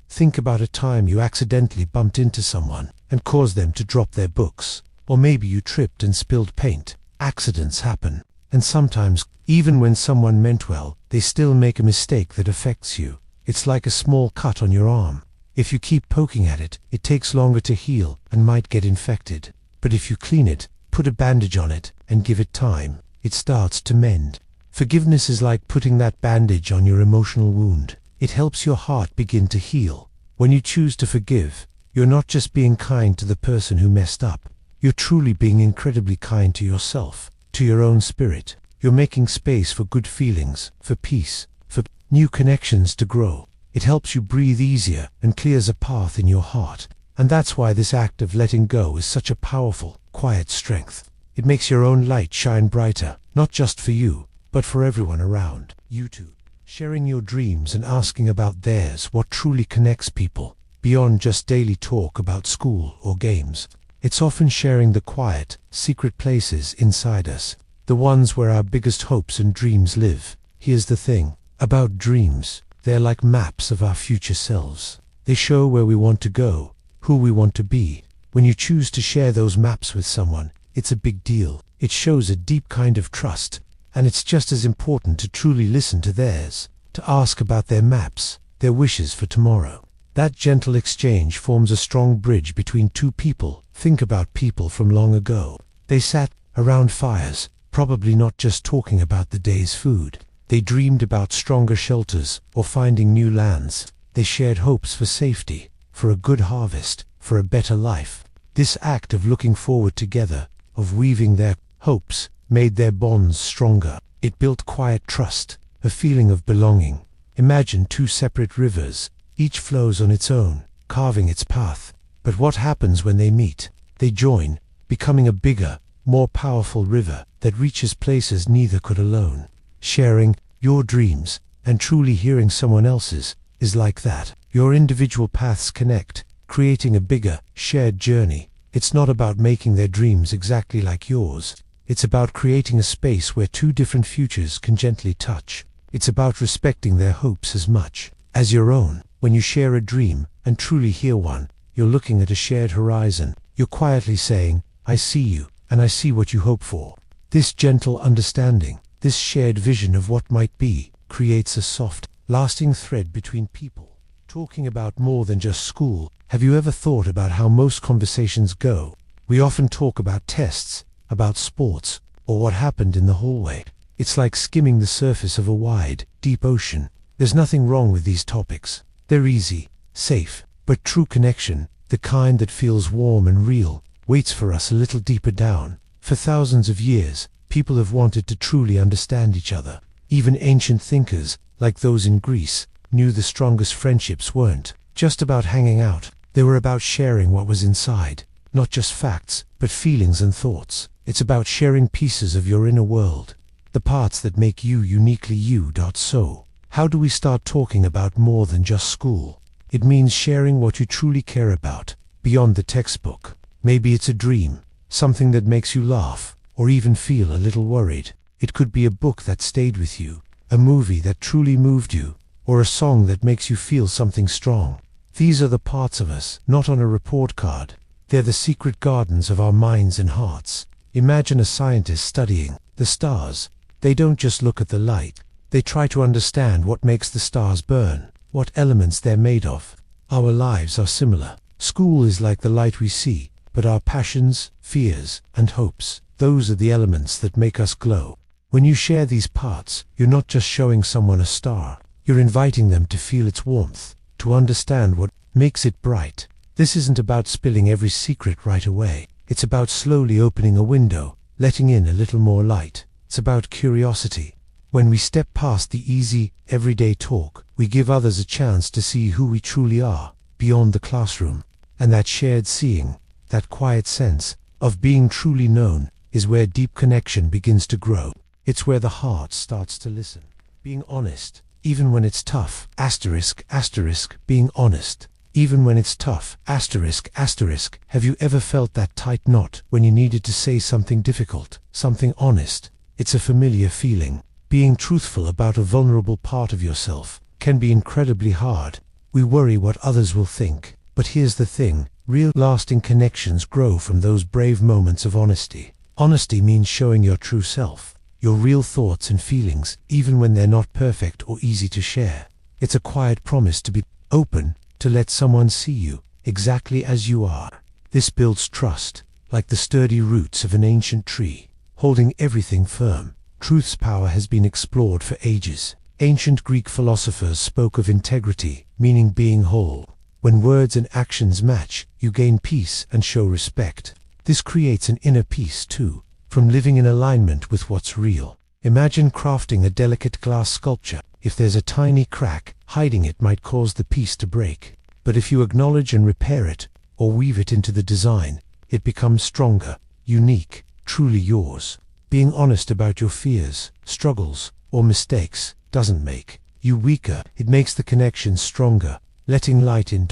Think about a time you accidentally bumped into someone and caused them to drop their books. Or maybe you tripped and spilled paint. Accidents happen. And sometimes, even when someone meant well, they still make a mistake that affects you. It's like a small cut on your arm. If you keep poking at it, it takes longer to heal and might get infected. But if you clean it, put a bandage on it, and give it time, it starts to mend. Forgiveness is like putting that bandage on your emotional wound. It helps your heart begin to heal. When you choose to forgive, you're not just being kind to the person who messed up. You're truly being incredibly kind to yourself, to your own spirit. You're making space for good feelings, for peace, for new connections to grow. It helps you breathe easier and clears a path in your heart. And that's why this act of letting go is such a powerful, quiet strength. It makes your own light shine brighter, not just for you, but for everyone around you too. Sharing your dreams and asking about theirs, what truly connects people, beyond just daily talk about school or games. It's often sharing the quiet, secret places inside us, the ones where our biggest hopes and dreams live. Here's the thing about dreams. They're like maps of our future selves. They show where we want to go, who we want to be. When you choose to share those maps with someone, it's a big deal. It shows a deep kind of trust. And it's just as important to truly listen to theirs, to ask about their maps, their wishes for tomorrow. That gentle exchange forms a strong bridge between two people. Think about people from long ago. They sat around fires, probably not just talking about the day's food. They dreamed about stronger shelters or finding new lands. They shared hopes for safety, for a good harvest, for a better life. This act of looking forward together, of weaving their hopes, made their bonds stronger. It built quiet trust, a feeling of belonging. Imagine two separate rivers, each flows on its own, carving its path. But what happens when they meet? They join, becoming a bigger, more powerful river that reaches places neither could alone. Sharing your dreams and truly hearing someone else's is like that. Your individual paths connect, creating a bigger, shared journey. It's not about making their dreams exactly like yours. It's about creating a space where two different futures can gently touch. It's about respecting their hopes as much as your own. When you share a dream and truly hear one, you're looking at a shared horizon. You're quietly saying, I see you, and I see what you hope for. This gentle understanding, this shared vision of what might be, creates a soft, lasting thread between people. Talking about more than just school. Have you ever thought about how most conversations go? We often talk about tests, about sports, or what happened in the hallway. It's like skimming the surface of a wide, deep ocean. There's nothing wrong with these topics. They're easy, safe, but true connection, the kind that feels warm and real, waits for us a little deeper down. For thousands of years, people have wanted to truly understand each other. Even ancient thinkers, like those in Greece, knew the strongest friendships weren't just about hanging out. They were about sharing what was inside, not just facts, but feelings and thoughts. It's about sharing pieces of your inner world, the parts that make you uniquely you. So, how do we start talking about more than just school? It means sharing what you truly care about, beyond the textbook. Maybe it's a dream, something that makes you laugh, or even feel a little worried. It could be a book that stayed with you, a movie that truly moved you, or a song that makes you feel something strong. These are the parts of us, not on a report card. They're the secret gardens of our minds and hearts. Imagine a scientist studying the stars. They don't just look at the light. They try to understand what makes the stars burn, what elements they're made of. Our lives are similar. School is like the light we see, but our passions, fears, and hopes, those are the elements that make us glow. When you share these parts, you're not just showing someone a star. You're inviting them to feel its warmth, to understand what makes it bright. This isn't about spilling every secret right away. It's about slowly opening a window, letting in a little more light. It's about curiosity. When we step past the easy, everyday talk, we give others a chance to see who we truly are, beyond the classroom. And that shared seeing, that quiet sense of being truly known, is where deep connection begins to grow. It's where the heart starts to listen. Being honest, even when it's tough. Asterisk, being honest. even when it's tough. Asterisk. Have you ever felt that tight knot when you needed to say something difficult, something honest? It's a familiar feeling. Being truthful about a vulnerable part of yourself can be incredibly hard. We worry what others will think. But here's the thing, real lasting connections grow from those brave moments of honesty. Honesty means showing your true self, your real thoughts and feelings, even when they're not perfect or easy to share. It's a quiet promise to be open, to let someone see you exactly as you are. This builds trust, like the sturdy roots of an ancient tree, holding everything firm. Truth's power has been explored for ages. Ancient Greek philosophers spoke of integrity, meaning being whole. When words and actions match, you gain peace and show respect. This creates an inner peace too, from living in alignment with what's real. Imagine crafting a delicate glass sculpture. If there's a tiny crack, hiding it might cause the piece to break. But if you acknowledge and repair it, or weave it into the design, it becomes stronger, unique, truly yours. Being honest about your fears, struggles, or mistakes doesn't make you weaker, it makes the connection stronger, letting light in.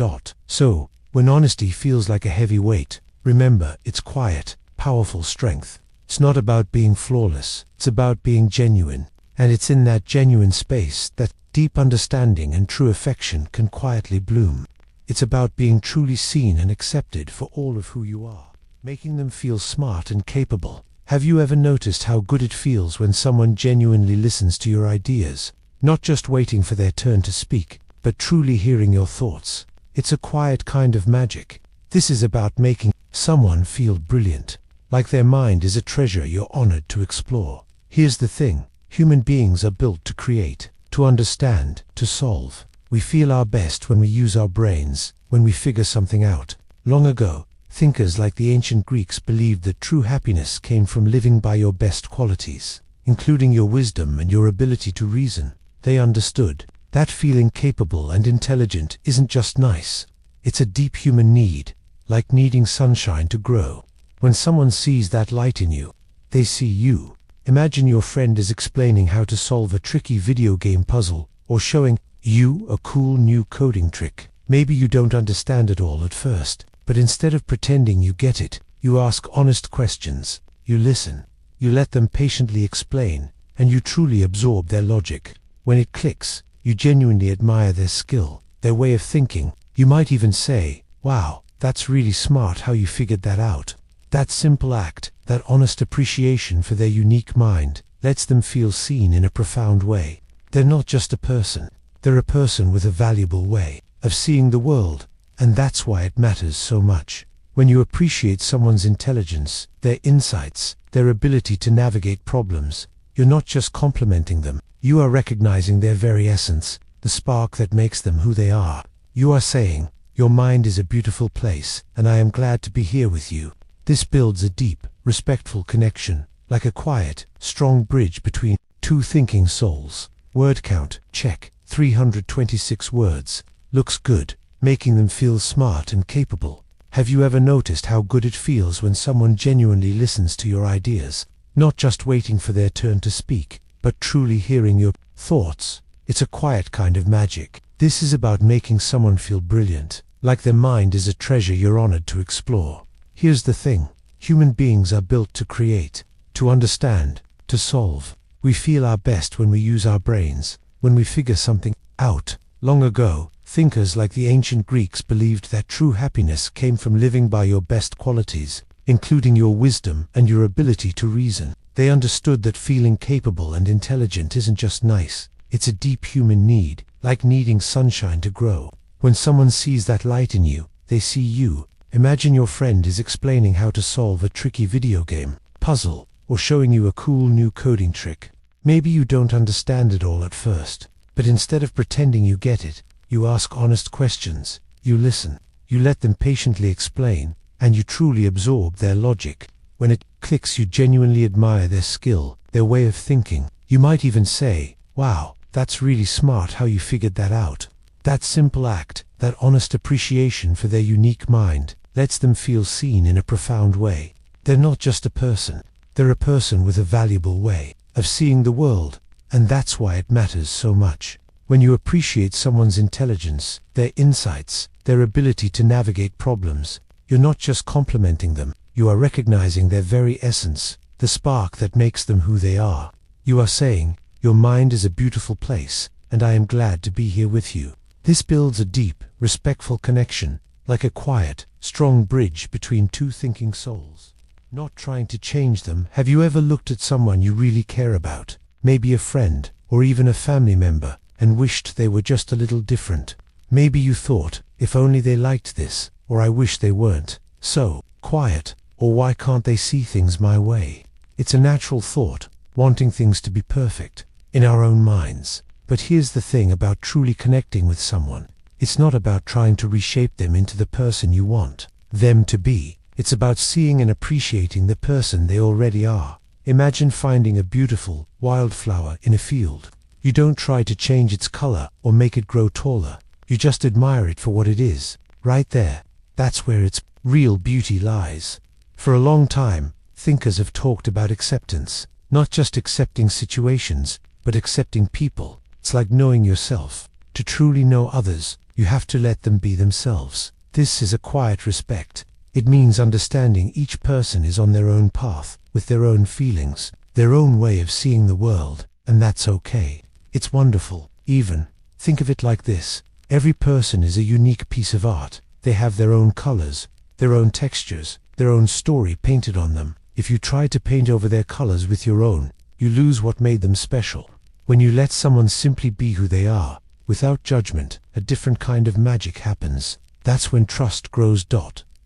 So, when honesty feels like a heavy weight, remember, it's quiet, powerful strength. It's not about being flawless, it's about being genuine. And it's in that genuine space that deep understanding and true affection can quietly bloom. It's about being truly seen and accepted for all of who you are, making them feel smart and capable. Have you ever noticed how good it feels when someone genuinely listens to your ideas, not just waiting for their turn to speak, but truly hearing your thoughts? It's a quiet kind of magic. This is about making someone feel brilliant, like their mind is a treasure you're honored to explore. Here's the thing. Human beings are built to create, to understand, to solve. We feel our best when we use our brains, when we figure something out. Long ago, thinkers like the ancient Greeks believed that true happiness came from living by your best qualities, including your wisdom and your ability to reason. They understood that feeling capable and intelligent isn't just nice. It's a deep human need, like needing sunshine to grow. When someone sees that light in you, they see you. Imagine your friend is explaining how to solve a tricky video game puzzle, or showing you a cool new coding trick. Maybe you don't understand it all at first, but instead of pretending you get it, you ask honest questions, you listen, you let them patiently explain, and you truly absorb their logic. When it clicks, you genuinely admire their skill, their way of thinking. You might even say, "Wow, that's really smart how you figured that out." That simple act, that honest appreciation for their unique mind, lets them feel seen in a profound way. They're not just a person, they're a person with a valuable way of seeing the world, and that's why it matters so much. When you appreciate someone's intelligence, their insights, their ability to navigate problems, you're not just complimenting them, you are recognizing their very essence, the spark that makes them who they are. You are saying, "Your mind is a beautiful place, and I am glad to be here with you." This builds a deep, respectful connection, like a quiet, strong bridge between two thinking souls. Word count, check, 326 words. Looks good, making them feel smart and capable. Have you ever noticed how good it feels when someone genuinely listens to your ideas, not just waiting for their turn to speak, but truly hearing your thoughts? It's a quiet kind of magic. This is about making someone feel brilliant, like their mind is a treasure you're honored to explore. Here's the thing, human beings are built to create, to understand, to solve. We feel our best when we use our brains, when we figure something out. Long ago, thinkers like the ancient Greeks believed that true happiness came from living by your best qualities, including your wisdom and your ability to reason. They understood that feeling capable and intelligent isn't just nice, it's a deep human need, like needing sunshine to grow. When someone sees that light in you, they see you. Imagine your friend is explaining how to solve a tricky video game puzzle, or showing you a cool new coding trick. Maybe you don't understand it all at first, but instead of pretending you get it, you ask honest questions, you listen, you let them patiently explain, and you truly absorb their logic. When it clicks, you genuinely admire their skill, their way of thinking. You might even say, "Wow, that's really smart how you figured that out." That simple act, that honest appreciation for their unique mind, lets them feel seen in a profound way. They're not just a person, they're a person with a valuable way of seeing the world, and that's why it matters so much. When you appreciate someone's intelligence, their insights, their ability to navigate problems, you're not just complimenting them, you are recognizing their very essence, the spark that makes them who they are. You are saying, "Your mind is a beautiful place, and I am glad to be here with you." This builds a deep, respectful connection, like a quiet, strong bridge between two thinking souls. Not trying to change them. Have you ever looked at someone you really care about, maybe a friend, or even a family member, and wished they were just a little different? Maybe you thought, if only they liked this, or I wish they weren't so quiet, or why can't they see things my way? It's a natural thought, wanting things to be perfect, in our own minds. But here's the thing about truly connecting with someone. It's not about trying to reshape them into the person you want them to be. It's about seeing and appreciating the person they already are. Imagine finding a beautiful wildflower in a field. You don't try to change its color or make it grow taller. You just admire it for what it is. Right there. That's where its real beauty lies. For a long time, thinkers have talked about acceptance. Not just accepting situations, but accepting people. It's like knowing yourself. To truly know others, you have to let them be themselves. This is a quiet respect. It means understanding each person is on their own path, with their own feelings, their own way of seeing the world, and that's okay. It's wonderful, even. Think of it like this. Every person is a unique piece of art. They have their own colors, their own textures, their own story painted on them. If you try to paint over their colors with your own, you lose what made them special. When you let someone simply be who they are, without judgment, a different kind of magic happens. That's when trust grows.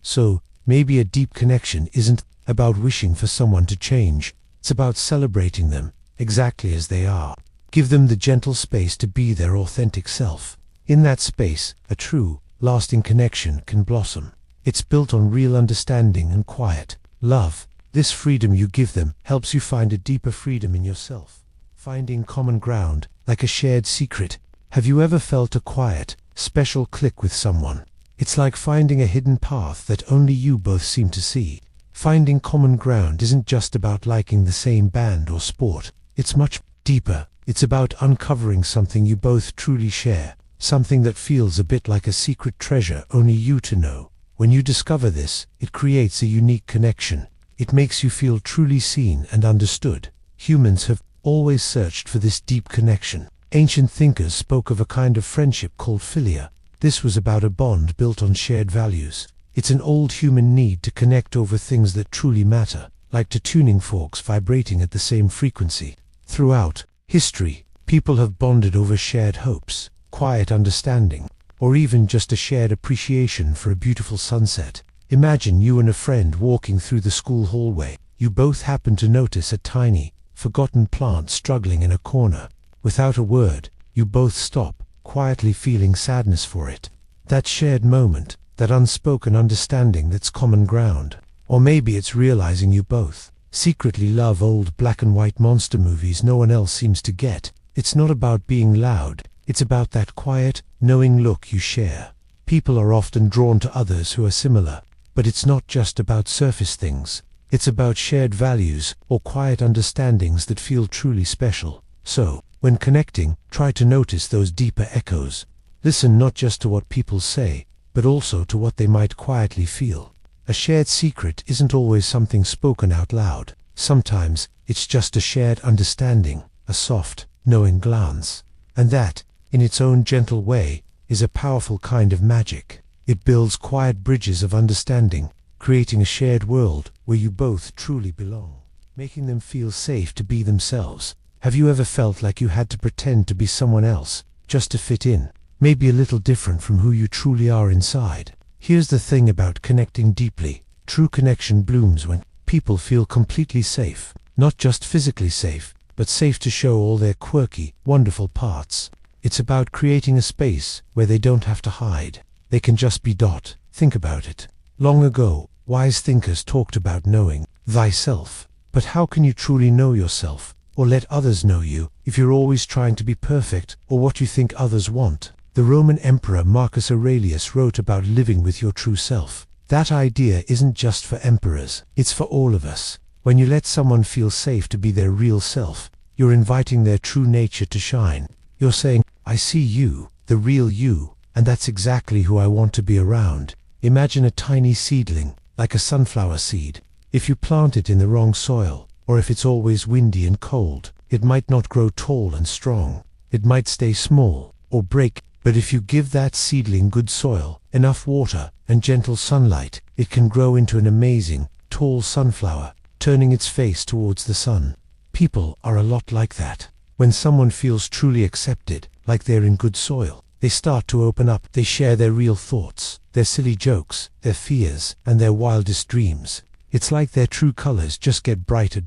So, maybe a deep connection isn't about wishing for someone to change. It's about celebrating them, exactly as they are. Give them the gentle space to be their authentic self. In that space, a true, lasting connection can blossom. It's built on real understanding and quiet love. This freedom you give them helps you find a deeper freedom in yourself. Finding common ground, like a shared secret. Have you ever felt a quiet, special click with someone? It's like finding a hidden path that only you both seem to see. Finding common ground isn't just about liking the same band or sport. It's much deeper. It's about uncovering something you both truly share, something that feels a bit like a secret treasure only you to know. When you discover this, it creates a unique connection. It makes you feel truly seen and understood. Humans have always searched for this deep connection. Ancient thinkers spoke of a kind of friendship called philia. This was about a bond built on shared values. It's an old human need to connect over things that truly matter, like two tuning forks vibrating at the same frequency. Throughout history, people have bonded over shared hopes, quiet understanding, or even just a shared appreciation for a beautiful sunset. Imagine you and a friend walking through the school hallway. You both happen to notice a tiny, forgotten plant struggling in a corner. Without a word, you both stop, quietly feeling sadness for it. That shared moment, that unspoken understanding, that's common ground. Or maybe it's realizing you both secretly love old black and white monster movies no one else seems to get. It's not about being loud. It's about that quiet, knowing look you share. People are often drawn to others who are similar, but it's not just about surface things. It's about shared values or quiet understandings that feel truly special. So, when connecting, try to notice those deeper echoes. Listen not just to what people say, but also to what they might quietly feel. A shared secret isn't always something spoken out loud. Sometimes, it's just a shared understanding, a soft, knowing glance. And that, in its own gentle way, is a powerful kind of magic. It builds quiet bridges of understanding, creating a shared world where you both truly belong, making them feel safe to be themselves. Have you ever felt like you had to pretend to be someone else, just to fit in? Maybe a little different from who you truly are inside. Here's the thing about connecting deeply. True connection blooms when people feel completely safe. Not just physically safe, but safe to show all their quirky, wonderful parts. It's about creating a space where they don't have to hide. They can just be. Think about it. Long ago, wise thinkers talked about knowing thyself. But how can you truly know yourself, or let others know you, if you're always trying to be perfect, or what you think others want? The Roman Emperor Marcus Aurelius wrote about living with your true self. That idea isn't just for emperors, it's for all of us. When you let someone feel safe to be their real self, you're inviting their true nature to shine. You're saying, I see you, the real you, and that's exactly who I want to be around. Imagine a tiny seedling, like a sunflower seed. If you plant it in the wrong soil, or if it's always windy and cold, it might not grow tall and strong. It might stay small, or break, but if you give that seedling good soil, enough water, and gentle sunlight, it can grow into an amazing, tall sunflower, turning its face towards the sun. People are a lot like that. When someone feels truly accepted, like they're in good soil, they start to open up. They share their real thoughts, their silly jokes, their fears, and their wildest dreams. It's like their true colors just get brighter.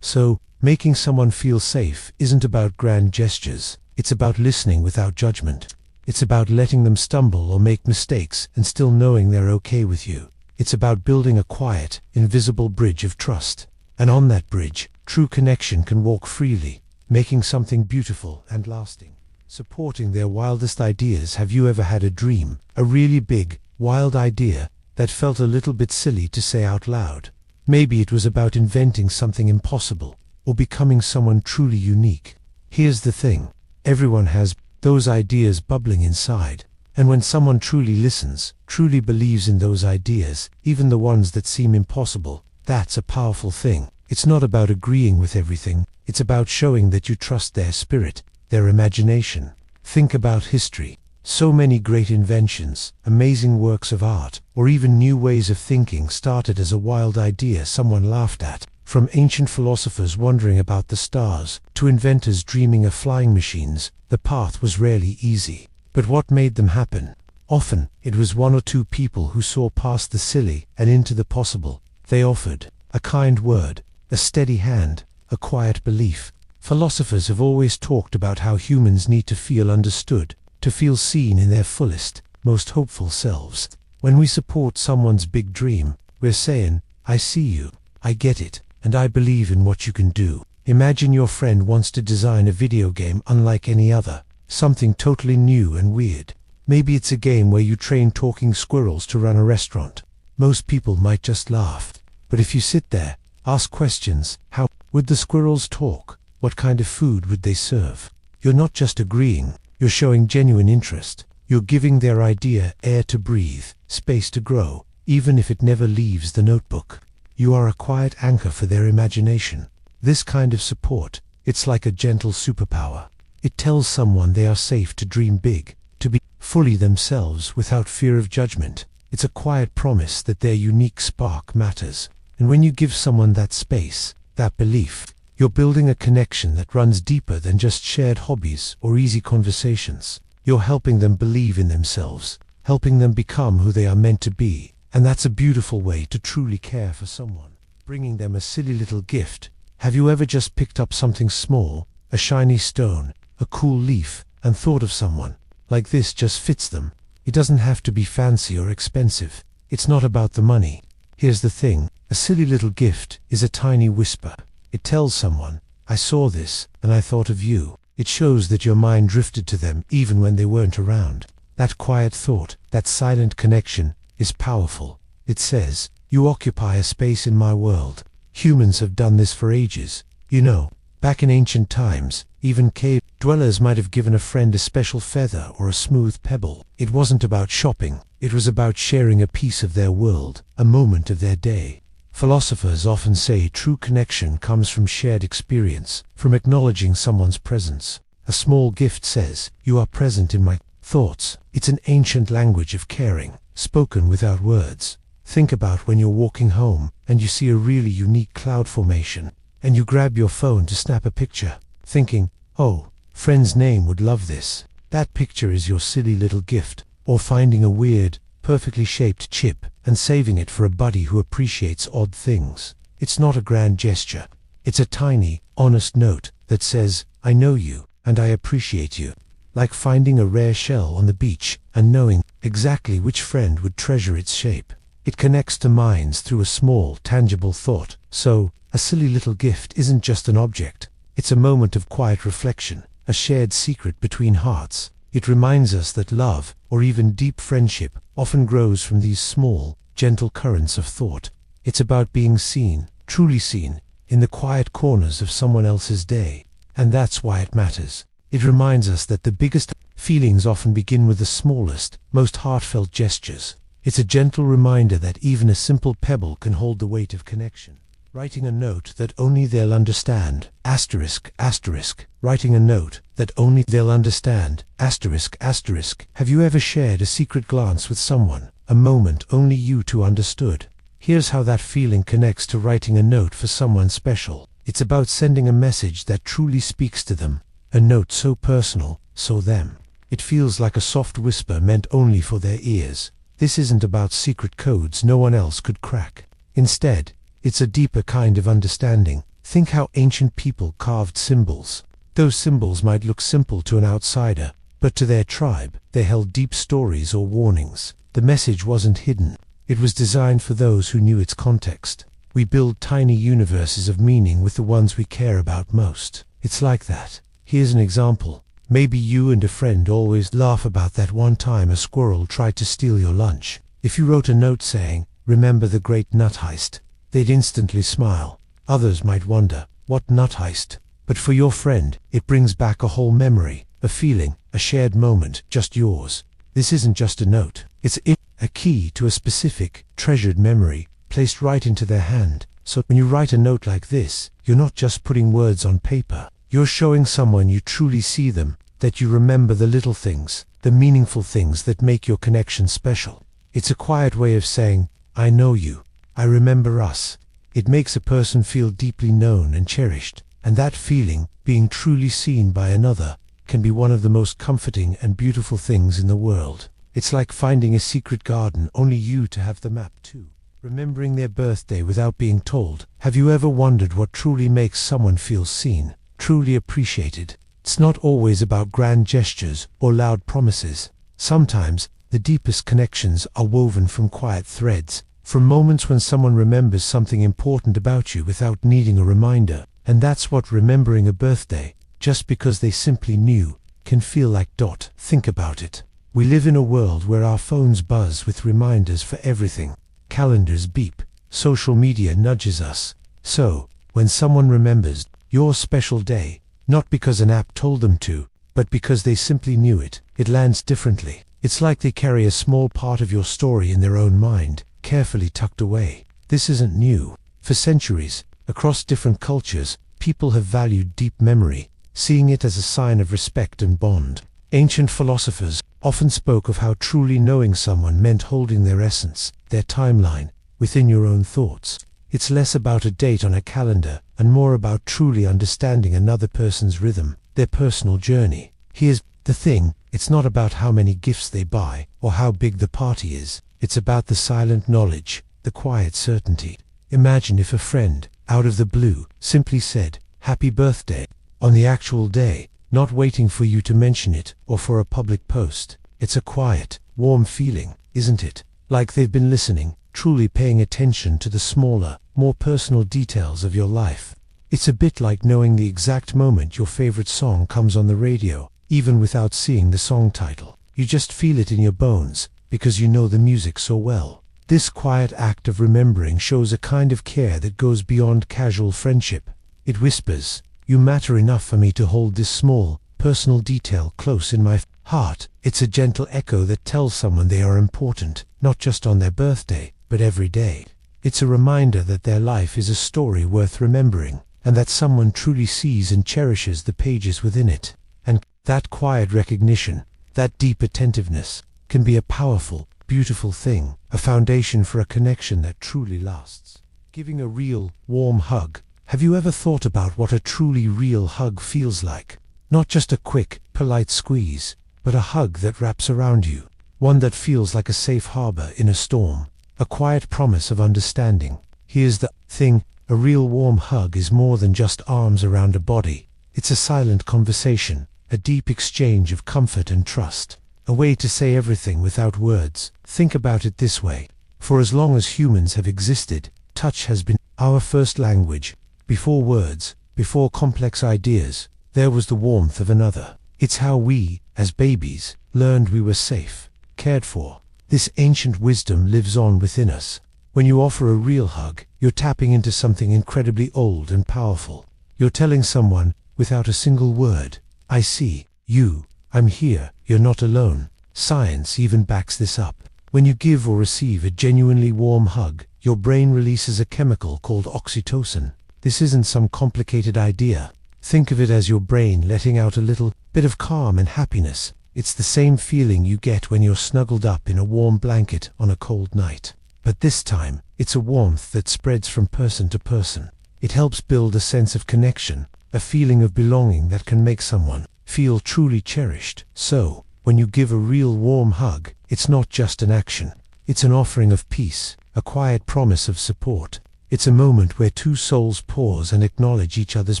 So, making someone feel safe isn't about grand gestures. It's about listening without judgment. It's about letting them stumble or make mistakes and still knowing they're okay with you. It's about building a quiet, invisible bridge of trust. And on that bridge, true connection can walk freely, making something beautiful and lasting, supporting their wildest ideas. Have you ever had a dream, a really big, wild idea that felt a little bit silly to say out loud? Maybe it was about inventing something impossible, or becoming someone truly unique. Here's the thing, everyone has those ideas bubbling inside, and when someone truly listens, truly believes in those ideas, even the ones that seem impossible, that's a powerful thing. It's not about agreeing with everything, it's about showing that you trust their spirit, their imagination. Think about history. So many great inventions, amazing works of art, or even new ways of thinking started as a wild idea someone laughed at. From ancient philosophers wondering about the stars, to inventors dreaming of flying machines, the path was rarely easy. But what made them happen? Often, it was one or two people who saw past the silly and into the possible. They offered a kind word, a steady hand, a quiet belief. Philosophers have always talked about how humans need to feel understood, to feel seen in their fullest, most hopeful selves. When we support someone's big dream, we're saying, I see you, I get it, and I believe in what you can do. Imagine your friend wants to design a video game unlike any other, something totally new and weird. Maybe it's a game where you train talking squirrels to run a restaurant. Most people might just laugh. But if you sit there, ask questions, how would the squirrels talk? What kind of food would they serve? You're not just agreeing, you're showing genuine interest. You're giving their idea air to breathe, space to grow, even if it never leaves the notebook. You are a quiet anchor for their imagination. This kind of support, it's like a gentle superpower. It tells someone they are safe to dream big, to be fully themselves without fear of judgment. It's a quiet promise that their unique spark matters. And when you give someone that space, that belief, you're building a connection that runs deeper than just shared hobbies or easy conversations. You're helping them believe in themselves, helping them become who they are meant to be. And that's a beautiful way to truly care for someone. Bringing them a silly little gift. Have you ever just picked up something small, a shiny stone, a cool leaf, and thought of someone like this just fits them? It doesn't have to be fancy or expensive. It's not about the money. Here's the thing, a silly little gift is a tiny whisper. It tells someone, I saw this, and I thought of you. It shows that your mind drifted to them even when they weren't around. That quiet thought, that silent connection, is powerful. It says, you occupy a space in my world. Humans have done this for ages. You know, back in ancient times, even cave dwellers might have given a friend a special feather or a smooth pebble. It wasn't about shopping, it was about sharing a piece of their world, a moment of their day. Philosophers often say true connection comes from shared experience, from acknowledging someone's presence. A small gift says, you are present in my thoughts. It's an ancient language of caring, spoken without words. Think about when you're walking home and you see a really unique cloud formation, and you grab your phone to snap a picture, thinking, oh, friend's name would love this. That picture is your silly little gift, or finding a weird, perfectly shaped chip and saving it for a buddy who appreciates odd things. It's not a grand gesture. It's a tiny, honest note that says, I know you, and I appreciate you. Like finding a rare shell on the beach and knowing exactly which friend would treasure its shape. It connects to minds through a small, tangible thought. So, a silly little gift isn't just an object. It's a moment of quiet reflection, a shared secret between hearts. It reminds us that love, or even deep friendship, often grows from these small, gentle currents of thought. It's about being seen, truly seen, in the quiet corners of someone else's day. And that's why it matters. It reminds us that the biggest feelings often begin with the smallest, most heartfelt gestures. It's a gentle reminder that even a simple pebble can hold the weight of connection. Writing a note that only they'll understand, asterisk, asterisk. Writing a note that only they'll understand, asterisk, asterisk. Have you ever shared a secret glance with someone, a moment only you two understood? Here's how that feeling connects to writing a note for someone special. It's about sending a message that truly speaks to them, a note so personal, so them. It feels like a soft whisper meant only for their ears. This isn't about secret codes no one else could crack. Instead, it's a deeper kind of understanding. Think how ancient people carved symbols. Those symbols might look simple to an outsider, but to their tribe, they held deep stories or warnings. The message wasn't hidden. It was designed for those who knew its context. We build tiny universes of meaning with the ones we care about most. It's like that. Here's an example. Maybe you and a friend always laugh about that one time a squirrel tried to steal your lunch. If you wrote a note saying, "Remember the great nut heist," they'd instantly smile. Others might wonder, what nut heist? But for your friend, it brings back a whole memory, a feeling, a shared moment, just yours. This isn't just a note. It's a key to a specific, treasured memory, placed right into their hand. So when you write a note like this, you're not just putting words on paper. You're showing someone you truly see them, that you remember the little things, the meaningful things that make your connection special. It's a quiet way of saying, "I know you. I remember us." It makes a person feel deeply known and cherished, and that feeling, being truly seen by another, can be one of the most comforting and beautiful things in the world. It's like finding a secret garden only you to have the map to. Remembering their birthday without being told. Have you ever wondered what truly makes someone feel seen, truly appreciated? It's not always about grand gestures or loud promises. Sometimes, the deepest connections are woven from quiet threads, from moments when someone remembers something important about you without needing a reminder. And that's what remembering a birthday, just because they simply knew, can feel like. Think about it. We live in a world where our phones buzz with reminders for everything. Calendars beep. Social media nudges us. So, when someone remembers your special day, not because an app told them to, but because they simply knew it, it lands differently. It's like they carry a small part of your story in their own mind, carefully tucked away. This isn't new. For centuries, across different cultures, people have valued deep memory, seeing it as a sign of respect and bond. Ancient philosophers often spoke of how truly knowing someone meant holding their essence, their timeline, within your own thoughts. It's less about a date on a calendar and more about truly understanding another person's rhythm, their personal journey. Here's the thing, it's not about how many gifts they buy or how big the party is. It's about the silent knowledge, the quiet certainty. Imagine if a friend, out of the blue, simply said, "Happy birthday," on the actual day, not waiting for you to mention it or for a public post. It's a quiet, warm feeling, isn't it? Like they've been listening, truly paying attention to the smaller, more personal details of your life. It's a bit like knowing the exact moment your favorite song comes on the radio, even without seeing the song title. You just feel it in your bones, because you know the music so well. This quiet act of remembering shows a kind of care that goes beyond casual friendship. It whispers, "You matter enough for me to hold this small, personal detail close in my heart." It's a gentle echo that tells someone they are important, not just on their birthday, but every day. It's a reminder that their life is a story worth remembering, and that someone truly sees and cherishes the pages within it. And that quiet recognition, that deep attentiveness, can be a powerful, beautiful thing, a foundation for a connection that truly lasts. Giving a real, warm hug. Have you ever thought about what a truly real hug feels like? Not just a quick, polite squeeze, but a hug that wraps around you. One that feels like a safe harbor in a storm. A quiet promise of understanding. Here's the thing, a real warm hug is more than just arms around a body. It's a silent conversation, a deep exchange of comfort and trust. A way to say everything without words. Think about it this way. For as long as humans have existed, touch has been our first language. Before words, before complex ideas, there was the warmth of another. It's how we, as babies, learned we were safe, cared for. This ancient wisdom lives on within us. When you offer a real hug, you're tapping into something incredibly old and powerful. You're telling someone, without a single word, I see you. I'm here. You're not alone. Science even backs this up. When you give or receive a genuinely warm hug, your brain releases a chemical called oxytocin. This isn't some complicated idea. Think of it as your brain letting out a little bit of calm and happiness. It's the same feeling you get when you're snuggled up in a warm blanket on a cold night. But this time, it's a warmth that spreads from person to person. It helps build a sense of connection, a feeling of belonging that can make someone feel truly cherished. So, when you give a real warm hug, it's not just an action. It's an offering of peace, a quiet promise of support. It's a moment where two souls pause and acknowledge each other's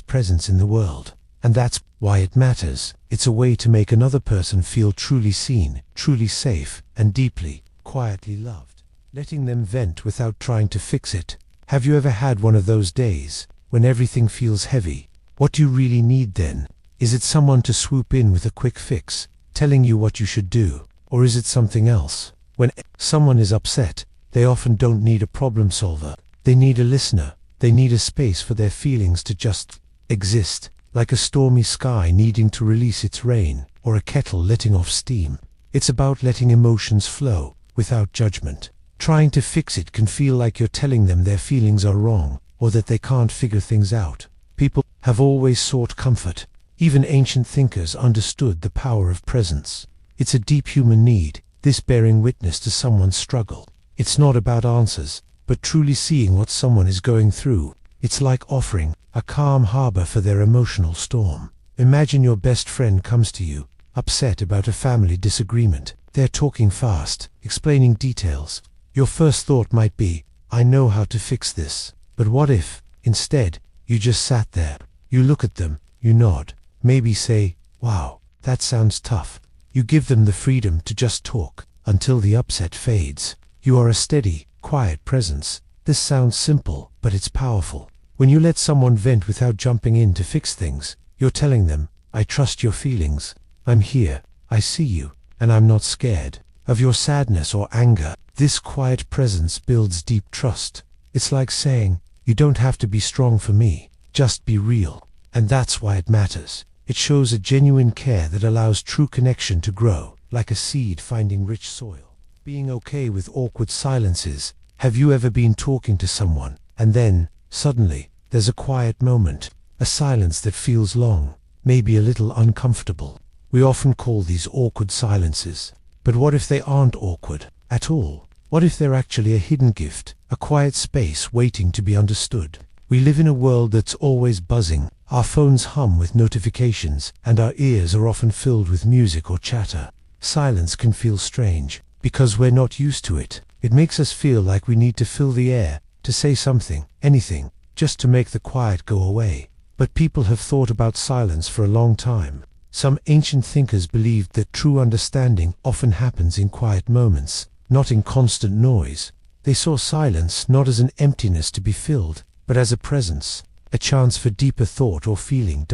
presence in the world. And that's why it matters. It's a way to make another person feel truly seen, truly safe, and deeply, quietly loved. Letting them vent without trying to fix it. Have you ever had one of those days when everything feels heavy? What do you really need then? Is it someone to swoop in with a quick fix, telling you what you should do? Or is it something else? When someone is upset, they often don't need a problem solver. They need a listener. They need a space for their feelings to just exist, like a stormy sky needing to release its rain, or a kettle letting off steam. It's about letting emotions flow, without judgment. Trying to fix it can feel like you're telling them their feelings are wrong, or that they can't figure things out. People have always sought comfort. Even ancient thinkers understood the power of presence. It's a deep human need, this bearing witness to someone's struggle. It's not about answers, but truly seeing what someone is going through. It's like offering a calm harbor for their emotional storm. Imagine your best friend comes to you, upset about a family disagreement. They're talking fast, explaining details. Your first thought might be, I know how to fix this. But what if, instead, you just sat there? You look at them, you nod, maybe say, wow, that sounds tough. You give them the freedom to just talk, until the upset fades. You are a steady, quiet presence. This sounds simple, but it's powerful. When you let someone vent without jumping in to fix things, you're telling them, I trust your feelings. I'm here, I see you, and I'm not scared of your sadness or anger. This quiet presence builds deep trust. It's like saying, you don't have to be strong for me, just be real. And that's why it matters. It shows a genuine care that allows true connection to grow, like a seed finding rich soil. Being okay with awkward silences. Have you ever been talking to someone, and then, suddenly, there's a quiet moment, a silence that feels long, maybe a little uncomfortable? We often call these awkward silences. But what if they aren't awkward at all? What if they're actually a hidden gift, a quiet space waiting to be understood? We live in a world that's always buzzing. Our phones hum with notifications, and our ears are often filled with music or chatter. Silence can feel strange, because we're not used to it. It makes us feel like we need to fill the air, to say something, anything, just to make the quiet go away. But people have thought about silence for a long time. Some ancient thinkers believed that true understanding often happens in quiet moments, not in constant noise. They saw silence not as an emptiness to be filled, but as a presence, a chance for deeper thought or feeling.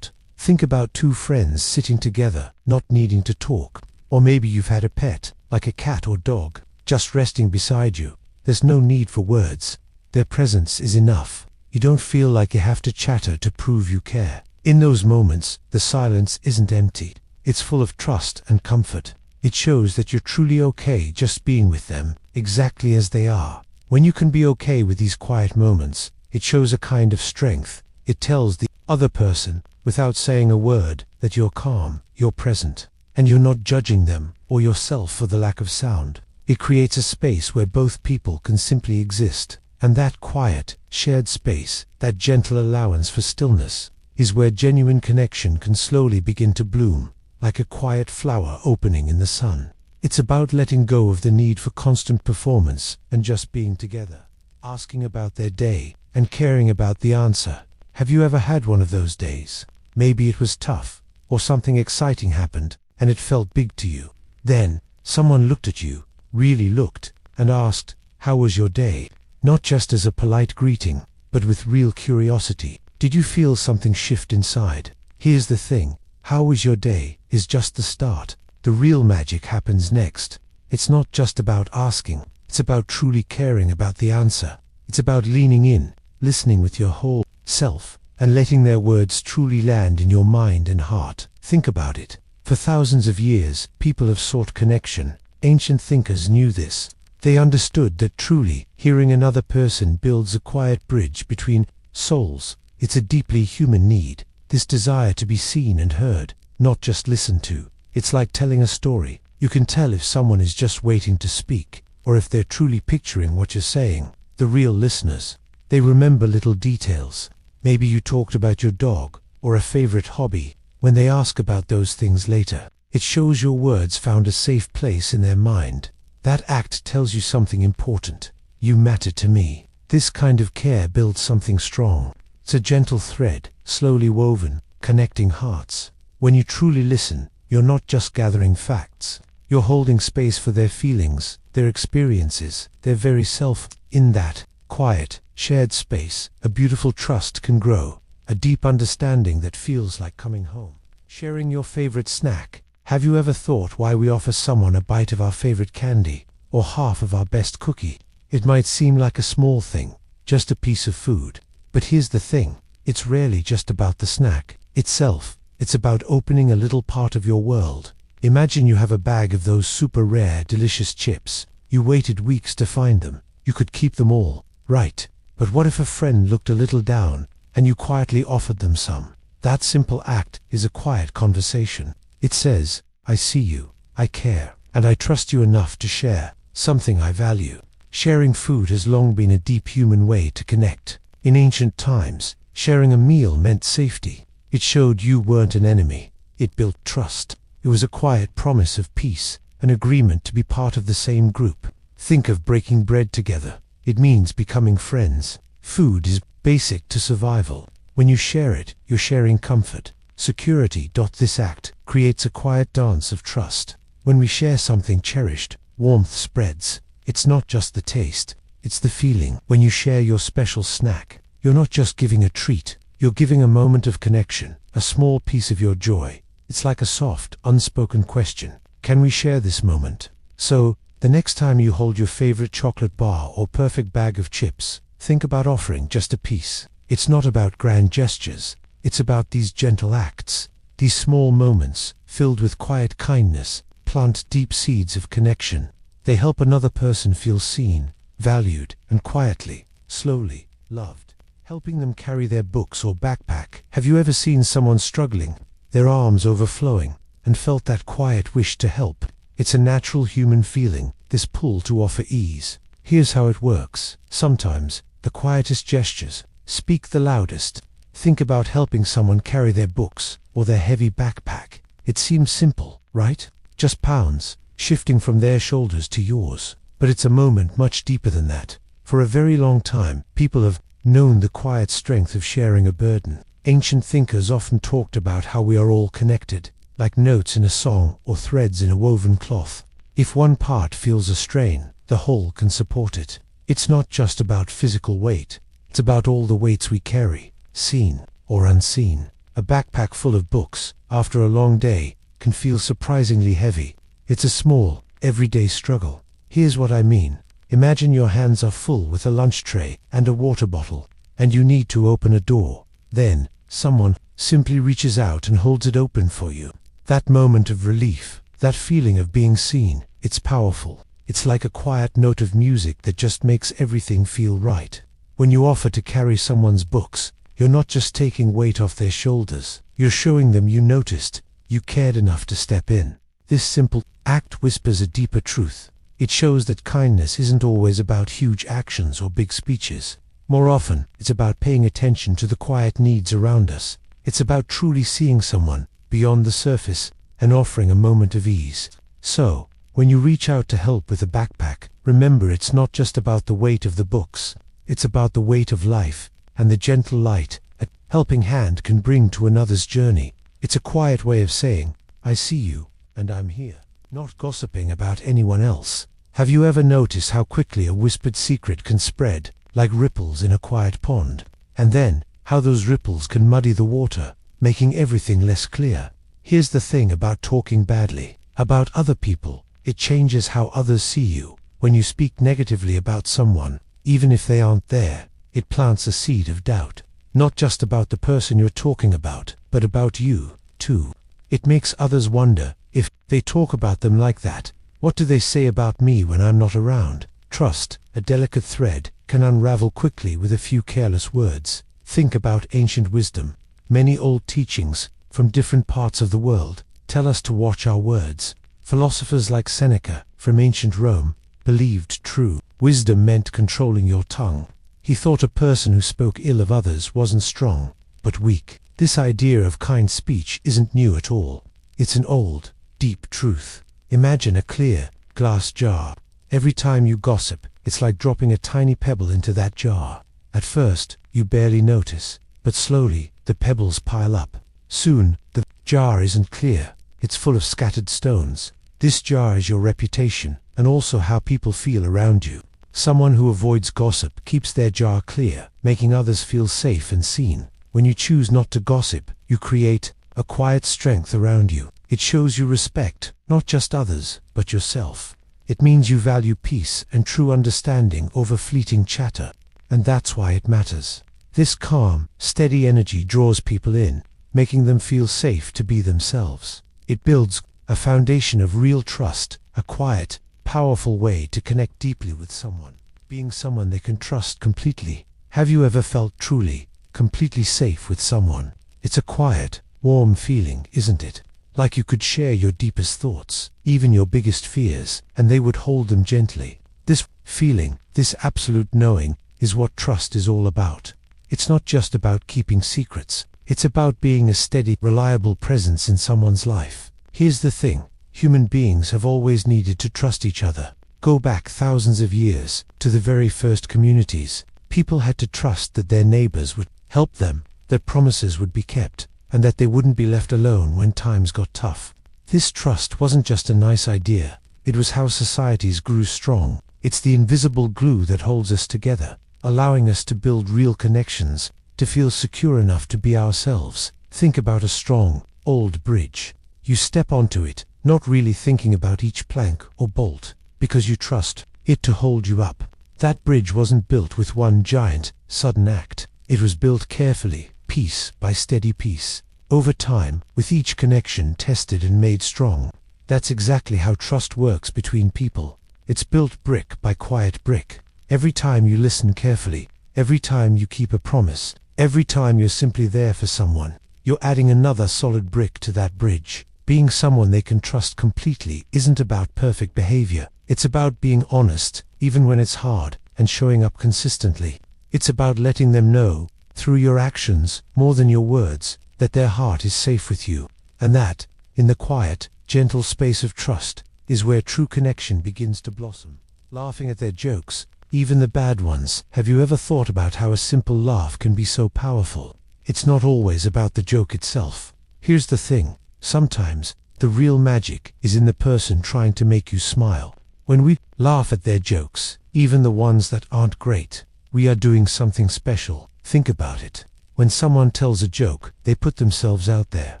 Think about two friends sitting together, not needing to talk. Or maybe you've had a pet, like a cat or dog, just resting beside you. There's no need for words. Their presence is enough. You don't feel like you have to chatter to prove you care. In those moments, the silence isn't empty. It's full of trust and comfort. It shows that you're truly okay just being with them, exactly as they are. When you can be okay with these quiet moments, it shows a kind of strength. It tells the other person, without saying a word, that you're calm, you're present, and you're not judging them or yourself for the lack of sound. It creates a space where both people can simply exist. And that quiet, shared space, that gentle allowance for stillness, is where genuine connection can slowly begin to bloom, like a quiet flower opening in the sun. It's about letting go of the need for constant performance and just being together, asking about their day and caring about the answer. Have you ever had one of those days? Maybe it was tough, or something exciting happened, and it felt big to you. Then, someone looked at you, really looked, and asked, how was your day? Not just as a polite greeting, but with real curiosity. Did you feel something shift inside? Here's the thing, how was your day is just the start. The real magic happens next. It's not just about asking, it's about truly caring about the answer. It's about leaning in, listening with your whole self, and letting their words truly land in your mind and heart. Think about it. For thousands of years, people have sought connection. Ancient thinkers knew this. They understood that truly hearing another person builds a quiet bridge between souls. It's a deeply human need, this desire to be seen and heard, not just listened to. It's like telling a story. You can tell if someone is just waiting to speak, or if they're truly picturing what you're saying. The real listeners, they remember little details. Maybe you talked about your dog, or a favorite hobby. When they ask about those things later, it shows your words found a safe place in their mind. That act tells you something important. You matter to me. This kind of care builds something strong. It's a gentle thread, slowly woven, connecting hearts. When you truly listen, you're not just gathering facts. You're holding space for their feelings, their experiences, their very self. In that quiet, shared space, a beautiful trust can grow, a deep understanding that feels like coming home. Sharing your favorite snack. Have you ever thought why we offer someone a bite of our favorite candy, or half of our best cookie? It might seem like a small thing, just a piece of food. But here's the thing, it's rarely just about the snack itself. It's about opening a little part of your world. Imagine you have a bag of those super rare, delicious chips. You waited weeks to find them. You could keep them all, right? But what if a friend looked a little down, and you quietly offered them some? That simple act is a quiet conversation. It says, I see you, I care, and I trust you enough to share something I value. Sharing food has long been a deep human way to connect. In ancient times, sharing a meal meant safety. It showed you weren't an enemy. It built trust. It was a quiet promise of peace, an agreement to be part of the same group. Think of breaking bread together. It means becoming friends. Food is basic to survival. When you share it, you're sharing comfort, security. This act creates a quiet dance of trust. When we share something cherished, warmth spreads. It's not just the taste, it's the feeling. When you share your special snack, you're not just giving a treat, you're giving a moment of connection, a small piece of your joy. It's like a soft, unspoken question. Can we share this moment? So, the next time you hold your favorite chocolate bar or perfect bag of chips, think about offering just a piece. It's not about grand gestures. It's about these gentle acts. These small moments, filled with quiet kindness, plant deep seeds of connection. They help another person feel seen, valued, and quietly, slowly, loved. Helping them carry their books or backpack. Have you ever seen someone struggling, their arms overflowing, and felt that quiet wish to help? It's a natural human feeling, this pull to offer ease. Here's how it works. Sometimes, the quietest gestures speak the loudest. Think about helping someone carry their books, or their heavy backpack. It seems simple, right? Just pounds, shifting from their shoulders to yours. But it's a moment much deeper than that. For a very long time, people have known the quiet strength of sharing a burden. Ancient thinkers often talked about how we are all connected, like notes in a song or threads in a woven cloth. If one part feels a strain, the whole can support it. It's not just about physical weight. It's about all the weights we carry, seen or unseen. A backpack full of books, after a long day, can feel surprisingly heavy. It's a small, everyday struggle. Here's what I mean. Imagine your hands are full with a lunch tray and a water bottle, and you need to open a door. Then, someone simply reaches out and holds it open for you. That moment of relief, that feeling of being seen, it's powerful. It's like a quiet note of music that just makes everything feel right. When you offer to carry someone's books, you're not just taking weight off their shoulders. You're showing them you noticed, you cared enough to step in. This simple act whispers a deeper truth. It shows that kindness isn't always about huge actions or big speeches. More often, it's about paying attention to the quiet needs around us. It's about truly seeing someone beyond the surface and offering a moment of ease. So, when you reach out to help with a backpack, remember it's not just about the weight of the books. It's about the weight of life and the gentle light a helping hand can bring to another's journey. It's a quiet way of saying, I see you, and I'm here. Not gossiping about anyone else. Have you ever noticed how quickly a whispered secret can spread, like ripples in a quiet pond? And then, how those ripples can muddy the water, making everything less clear. Here's the thing about talking badly about other people. It changes how others see you. When you speak negatively about someone, even if they aren't there, it plants a seed of doubt. not just about the person you're talking about, but about you, too. It makes others wonder, if they talk about them like that, what do they say about me when I'm not around? Trust, a delicate thread, can unravel quickly with a few careless words. Think about ancient wisdom. Many old teachings, from different parts of the world, tell us to watch our words. Philosophers like Seneca, from ancient Rome, believed true wisdom meant controlling your tongue. He thought a person who spoke ill of others wasn't strong, but weak. This idea of kind speech isn't new at all. It's an old, deep truth. Imagine a clear, glass jar. Every time you gossip, it's like dropping a tiny pebble into that jar. At first, you barely notice, but slowly, the pebbles pile up. Soon, the jar isn't clear. It's full of scattered stones. This jar is your reputation, and also how people feel around you. Someone who avoids gossip keeps their jar clear, making others feel safe and seen. When you choose not to gossip, you create a quiet strength around you. It shows you respect, not just others, but yourself. It means you value peace and true understanding over fleeting chatter. And that's why it matters. This calm, steady energy draws people in, making them feel safe to be themselves. It builds a foundation of real trust, a quiet, powerful way to connect deeply with someone, being someone they can trust completely. Have you ever felt truly, completely safe with someone? It's a quiet, warm feeling, isn't it? Like you could share your deepest thoughts, even your biggest fears, and they would hold them gently. This feeling, this absolute knowing, is what trust is all about. It's not just about keeping secrets. It's about being a steady, reliable presence in someone's life. Here's the thing. Human beings have always needed to trust each other. Go back thousands of years, to the very first communities. People had to trust that their neighbors would help them, that promises would be kept, and that they wouldn't be left alone when times got tough. This trust wasn't just a nice idea. It was how societies grew strong. It's the invisible glue that holds us together, allowing us to build real connections, to feel secure enough to be ourselves. Think about a strong, old bridge. You step onto it, not really thinking about each plank or bolt, because you trust it to hold you up. That bridge wasn't built with one giant, sudden act. It was built carefully, piece by steady piece, over time, with each connection tested and made strong. That's exactly how trust works between people. It's built brick by quiet brick. Every time you listen carefully, every time you keep a promise, every time you're simply there for someone, you're adding another solid brick to that bridge. Being someone they can trust completely isn't about perfect behavior. It's about being honest, even when it's hard, and showing up consistently. It's about letting them know, through your actions, more than your words, that their heart is safe with you. And that, in the quiet, gentle space of trust, is where true connection begins to blossom. Laughing at their jokes, even the bad ones. Have you ever thought about how a simple laugh can be so powerful? It's not always about the joke itself. Here's the thing. Sometimes, the real magic is in the person trying to make you smile. When we laugh at their jokes, even the ones that aren't great, we are doing something special. Think about it. When someone tells a joke, they put themselves out there.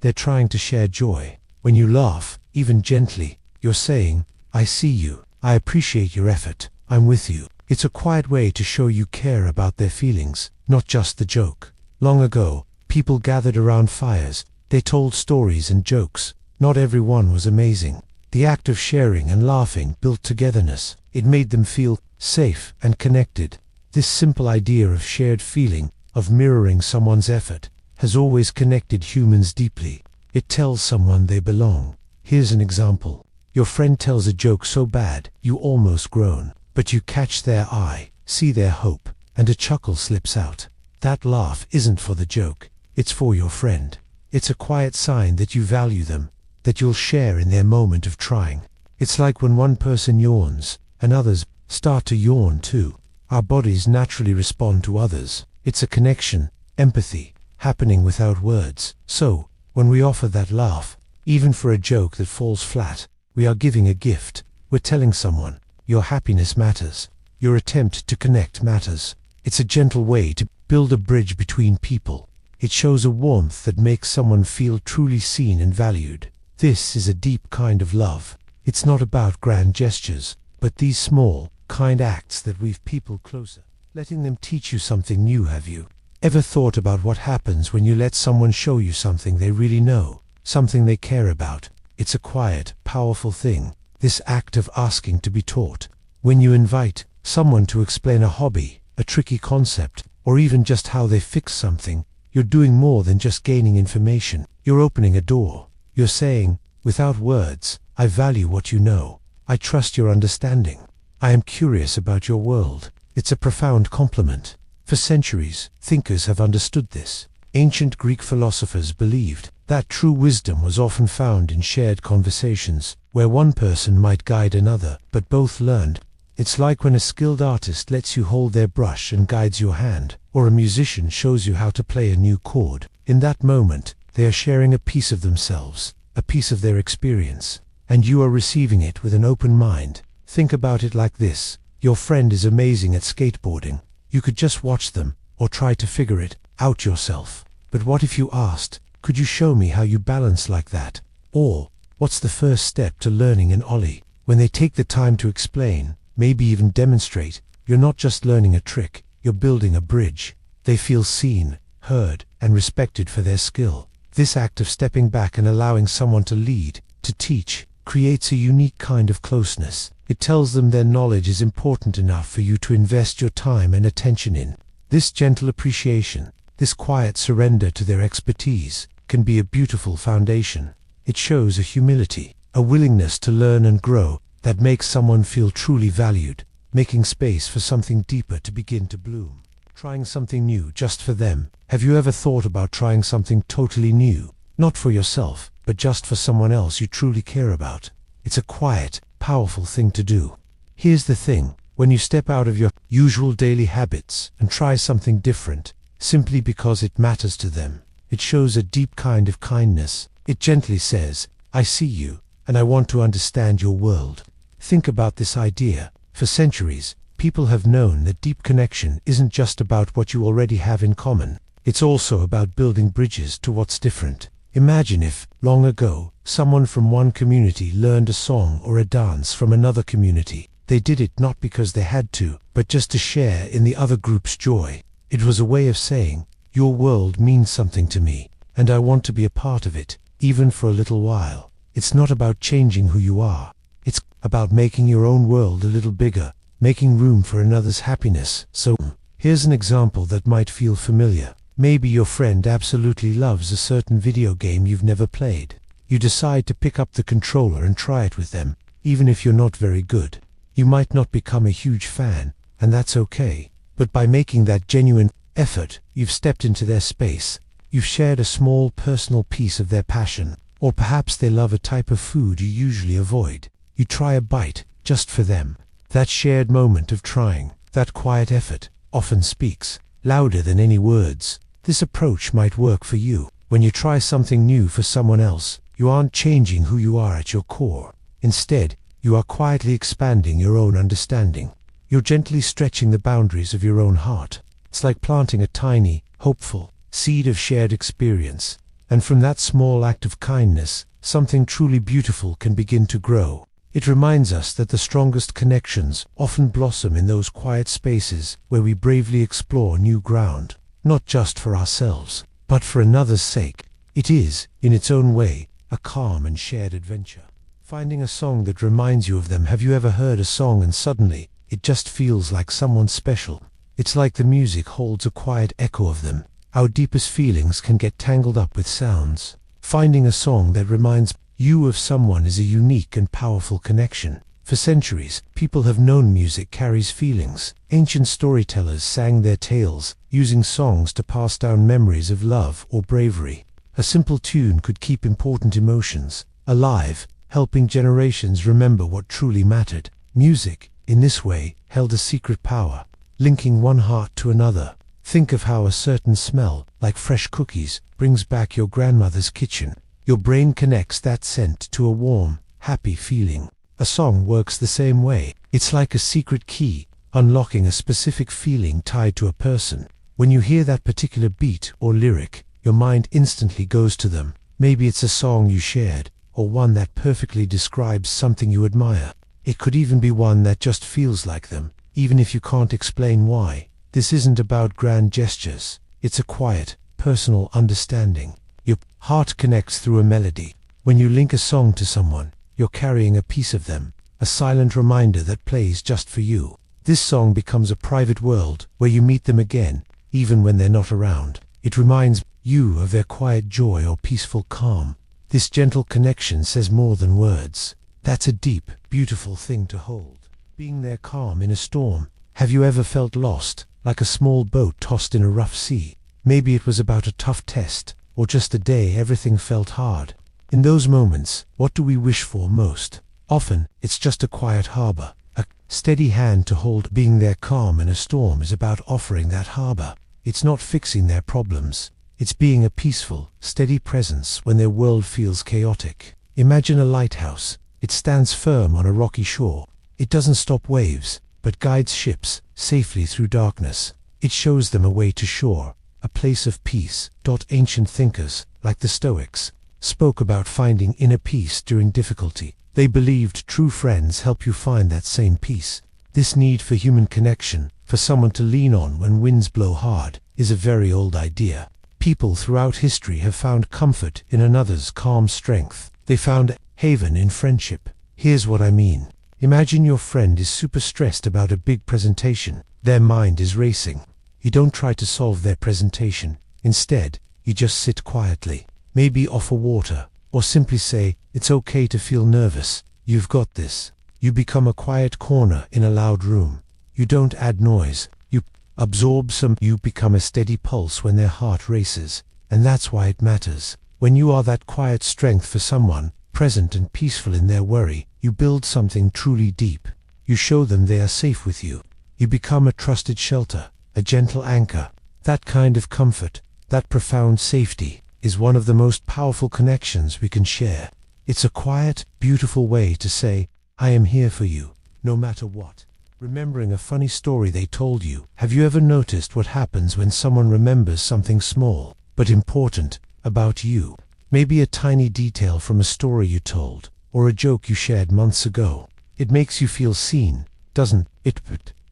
They're trying to share joy. When you laugh, even gently, you're saying, I see you, I appreciate your effort, I'm with you. It's a quiet way to show you care about their feelings, not just the joke. Long ago, people gathered around fires. They told stories and jokes. Not everyone was amazing. The act of sharing and laughing built togetherness. It made them feel safe and connected. This simple idea of shared feeling, of mirroring someone's effort, has always connected humans deeply. It tells someone they belong. Here's an example. Your friend tells a joke so bad, you almost groan. But you catch their eye, see their hope, and a chuckle slips out. That laugh isn't for the joke. It's for your friend. It's a quiet sign that you value them, that you'll share in their moment of trying. It's like when one person yawns, and others start to yawn too. Our bodies naturally respond to others. It's a connection, empathy, happening without words. So, when we offer that laugh, even for a joke that falls flat, we are giving a gift. We're telling someone, your happiness matters. Your attempt to connect matters. It's a gentle way to build a bridge between people. It shows a warmth that makes someone feel truly seen and valued. This is a deep kind of love. It's not about grand gestures, but these small, kind acts that weave people closer. Letting them teach you something new. Have you Ever thought about what happens when you let someone show you something they really know, something they care about? It's a quiet, powerful thing, this act of asking to be taught. When you invite someone to explain a hobby, a tricky concept, or even just how they fix something, you're doing more than just gaining information. You're opening a door. You're saying, without words, I value what you know. I trust your understanding. I am curious about your world. It's a profound compliment. For centuries, thinkers have understood this. Ancient Greek philosophers believed that true wisdom was often found in shared conversations, where one person might guide another, but both learned. It's like when a skilled artist lets you hold their brush and guides your hand, or a musician shows you how to play a new chord. In that moment, they are sharing a piece of themselves, a piece of their experience, and you are receiving it with an open mind. Think about it like this. Your friend is amazing at skateboarding. You could just watch them, or try to figure it out yourself. But what if you asked, could you show me how you balance like that? Or, what's the first step to learning an ollie? When they take the time to explain, maybe even demonstrate, you're not just learning a trick, you're building a bridge. They feel seen, heard, and respected for their skill. This act of stepping back and allowing someone to lead, to teach, creates a unique kind of closeness. It tells them their knowledge is important enough for you to invest your time and attention in. This gentle appreciation, this quiet surrender to their expertise, can be a beautiful foundation. It shows a humility, a willingness to learn and grow, that makes someone feel truly valued, making space for something deeper to begin to bloom. Trying something new just for them. Have you ever thought about trying something totally new? Not for yourself, but just for someone else you truly care about. It's a quiet, powerful thing to do. Here's the thing, when you step out of your usual daily habits and try something different, simply because it matters to them, it shows a deep kind of kindness. It gently says, I see you, and I want to understand your world. Think about this idea. For centuries, people have known that deep connection isn't just about what you already have in common. It's also about building bridges to what's different. Imagine if, long ago, someone from one community learned a song or a dance from another community. They did it not because they had to, but just to share in the other group's joy. It was a way of saying, your world means something to me, and I want to be a part of it, even for a little while. It's not about changing who you are. It's about making your own world a little bigger, making room for another's happiness. So, here's an example that might feel familiar. Maybe your friend absolutely loves a certain video game you've never played. You decide to pick up the controller and try it with them, even if you're not very good. You might not become a huge fan, and that's okay. But by making that genuine effort, you've stepped into their space. You've shared a small personal piece of their passion. Or perhaps they love a type of food you usually avoid. You try a bite, just for them. That shared moment of trying, that quiet effort, often speaks louder than any words. This approach might work for you. When you try something new for someone else, you aren't changing who you are at your core. Instead, you are quietly expanding your own understanding. You're gently stretching the boundaries of your own heart. It's like planting a tiny, hopeful seed of shared experience. And from that small act of kindness, something truly beautiful can begin to grow. It reminds us that the strongest connections often blossom in those quiet spaces where we bravely explore new ground, not just for ourselves, but for another's sake. It is, in its own way, a calm and shared adventure. Finding a song that reminds you of them. Have you ever heard a song and suddenly, it just feels like someone special? It's like the music holds a quiet echo of them. Our deepest feelings can get tangled up with sounds. Finding a song that reminds you of someone is a unique and powerful connection. For centuries, people have known music carries feelings. Ancient storytellers sang their tales, using songs to pass down memories of love or bravery. A simple tune could keep important emotions alive, helping generations remember what truly mattered. Music, in this way, held a secret power, linking one heart to another. Think of how a certain smell, like fresh cookies, brings back your grandmother's kitchen. Your brain connects that scent to a warm, happy feeling. A song works the same way. It's like a secret key, unlocking a specific feeling tied to a person. When you hear that particular beat or lyric, your mind instantly goes to them. Maybe it's a song you shared, or one that perfectly describes something you admire. It could even be one that just feels like them, even if you can't explain why. This isn't about grand gestures. It's a quiet, personal understanding. Your heart connects through a melody. When you link a song to someone, you're carrying a piece of them, a silent reminder that plays just for you. This song becomes a private world where you meet them again, even when they're not around. It reminds you of their quiet joy or peaceful calm. This gentle connection says more than words. That's a deep, beautiful thing to hold. Being there calm in a storm. Have you ever felt lost, like a small boat tossed in a rough sea? Maybe it was about a tough test, or just a day everything felt hard. In those moments, what do we wish for most? Often, it's just a quiet harbor, a steady hand to hold. Being there calm in a storm is about offering that harbor. It's not fixing their problems. It's being a peaceful, steady presence when their world feels chaotic. Imagine a lighthouse. It stands firm on a rocky shore. It doesn't stop waves, but guides ships safely through darkness. It shows them a way to shore, a place of peace. Ancient thinkers, like the Stoics, spoke about finding inner peace during difficulty. They believed true friends help you find that same peace. This need for human connection, for someone to lean on when winds blow hard, is a very old idea. People throughout history have found comfort in another's calm strength. They found haven in friendship. Here's what I mean. Imagine your friend is super stressed about a big presentation. Their mind is racing. You don't try to solve their presentation. Instead, you just sit quietly. Maybe offer water, or simply say, "It's okay to feel nervous. You've got this." You become a quiet corner in a loud room. You don't add noise. You absorb some. You become a steady pulse when their heart races. And that's why it matters. When you are that quiet strength for someone, present and peaceful in their worry, you build something truly deep. You show them they are safe with you. You become a trusted shelter, a gentle anchor. That kind of comfort, that profound safety, is one of the most powerful connections we can share. It's a quiet, beautiful way to say, "I am here for you, no matter what." Remembering a funny story they told you. Have you ever noticed what happens when someone remembers something small, but important, about you? Maybe a tiny detail from a story you told, or a joke you shared months ago. It makes you feel seen, doesn't it?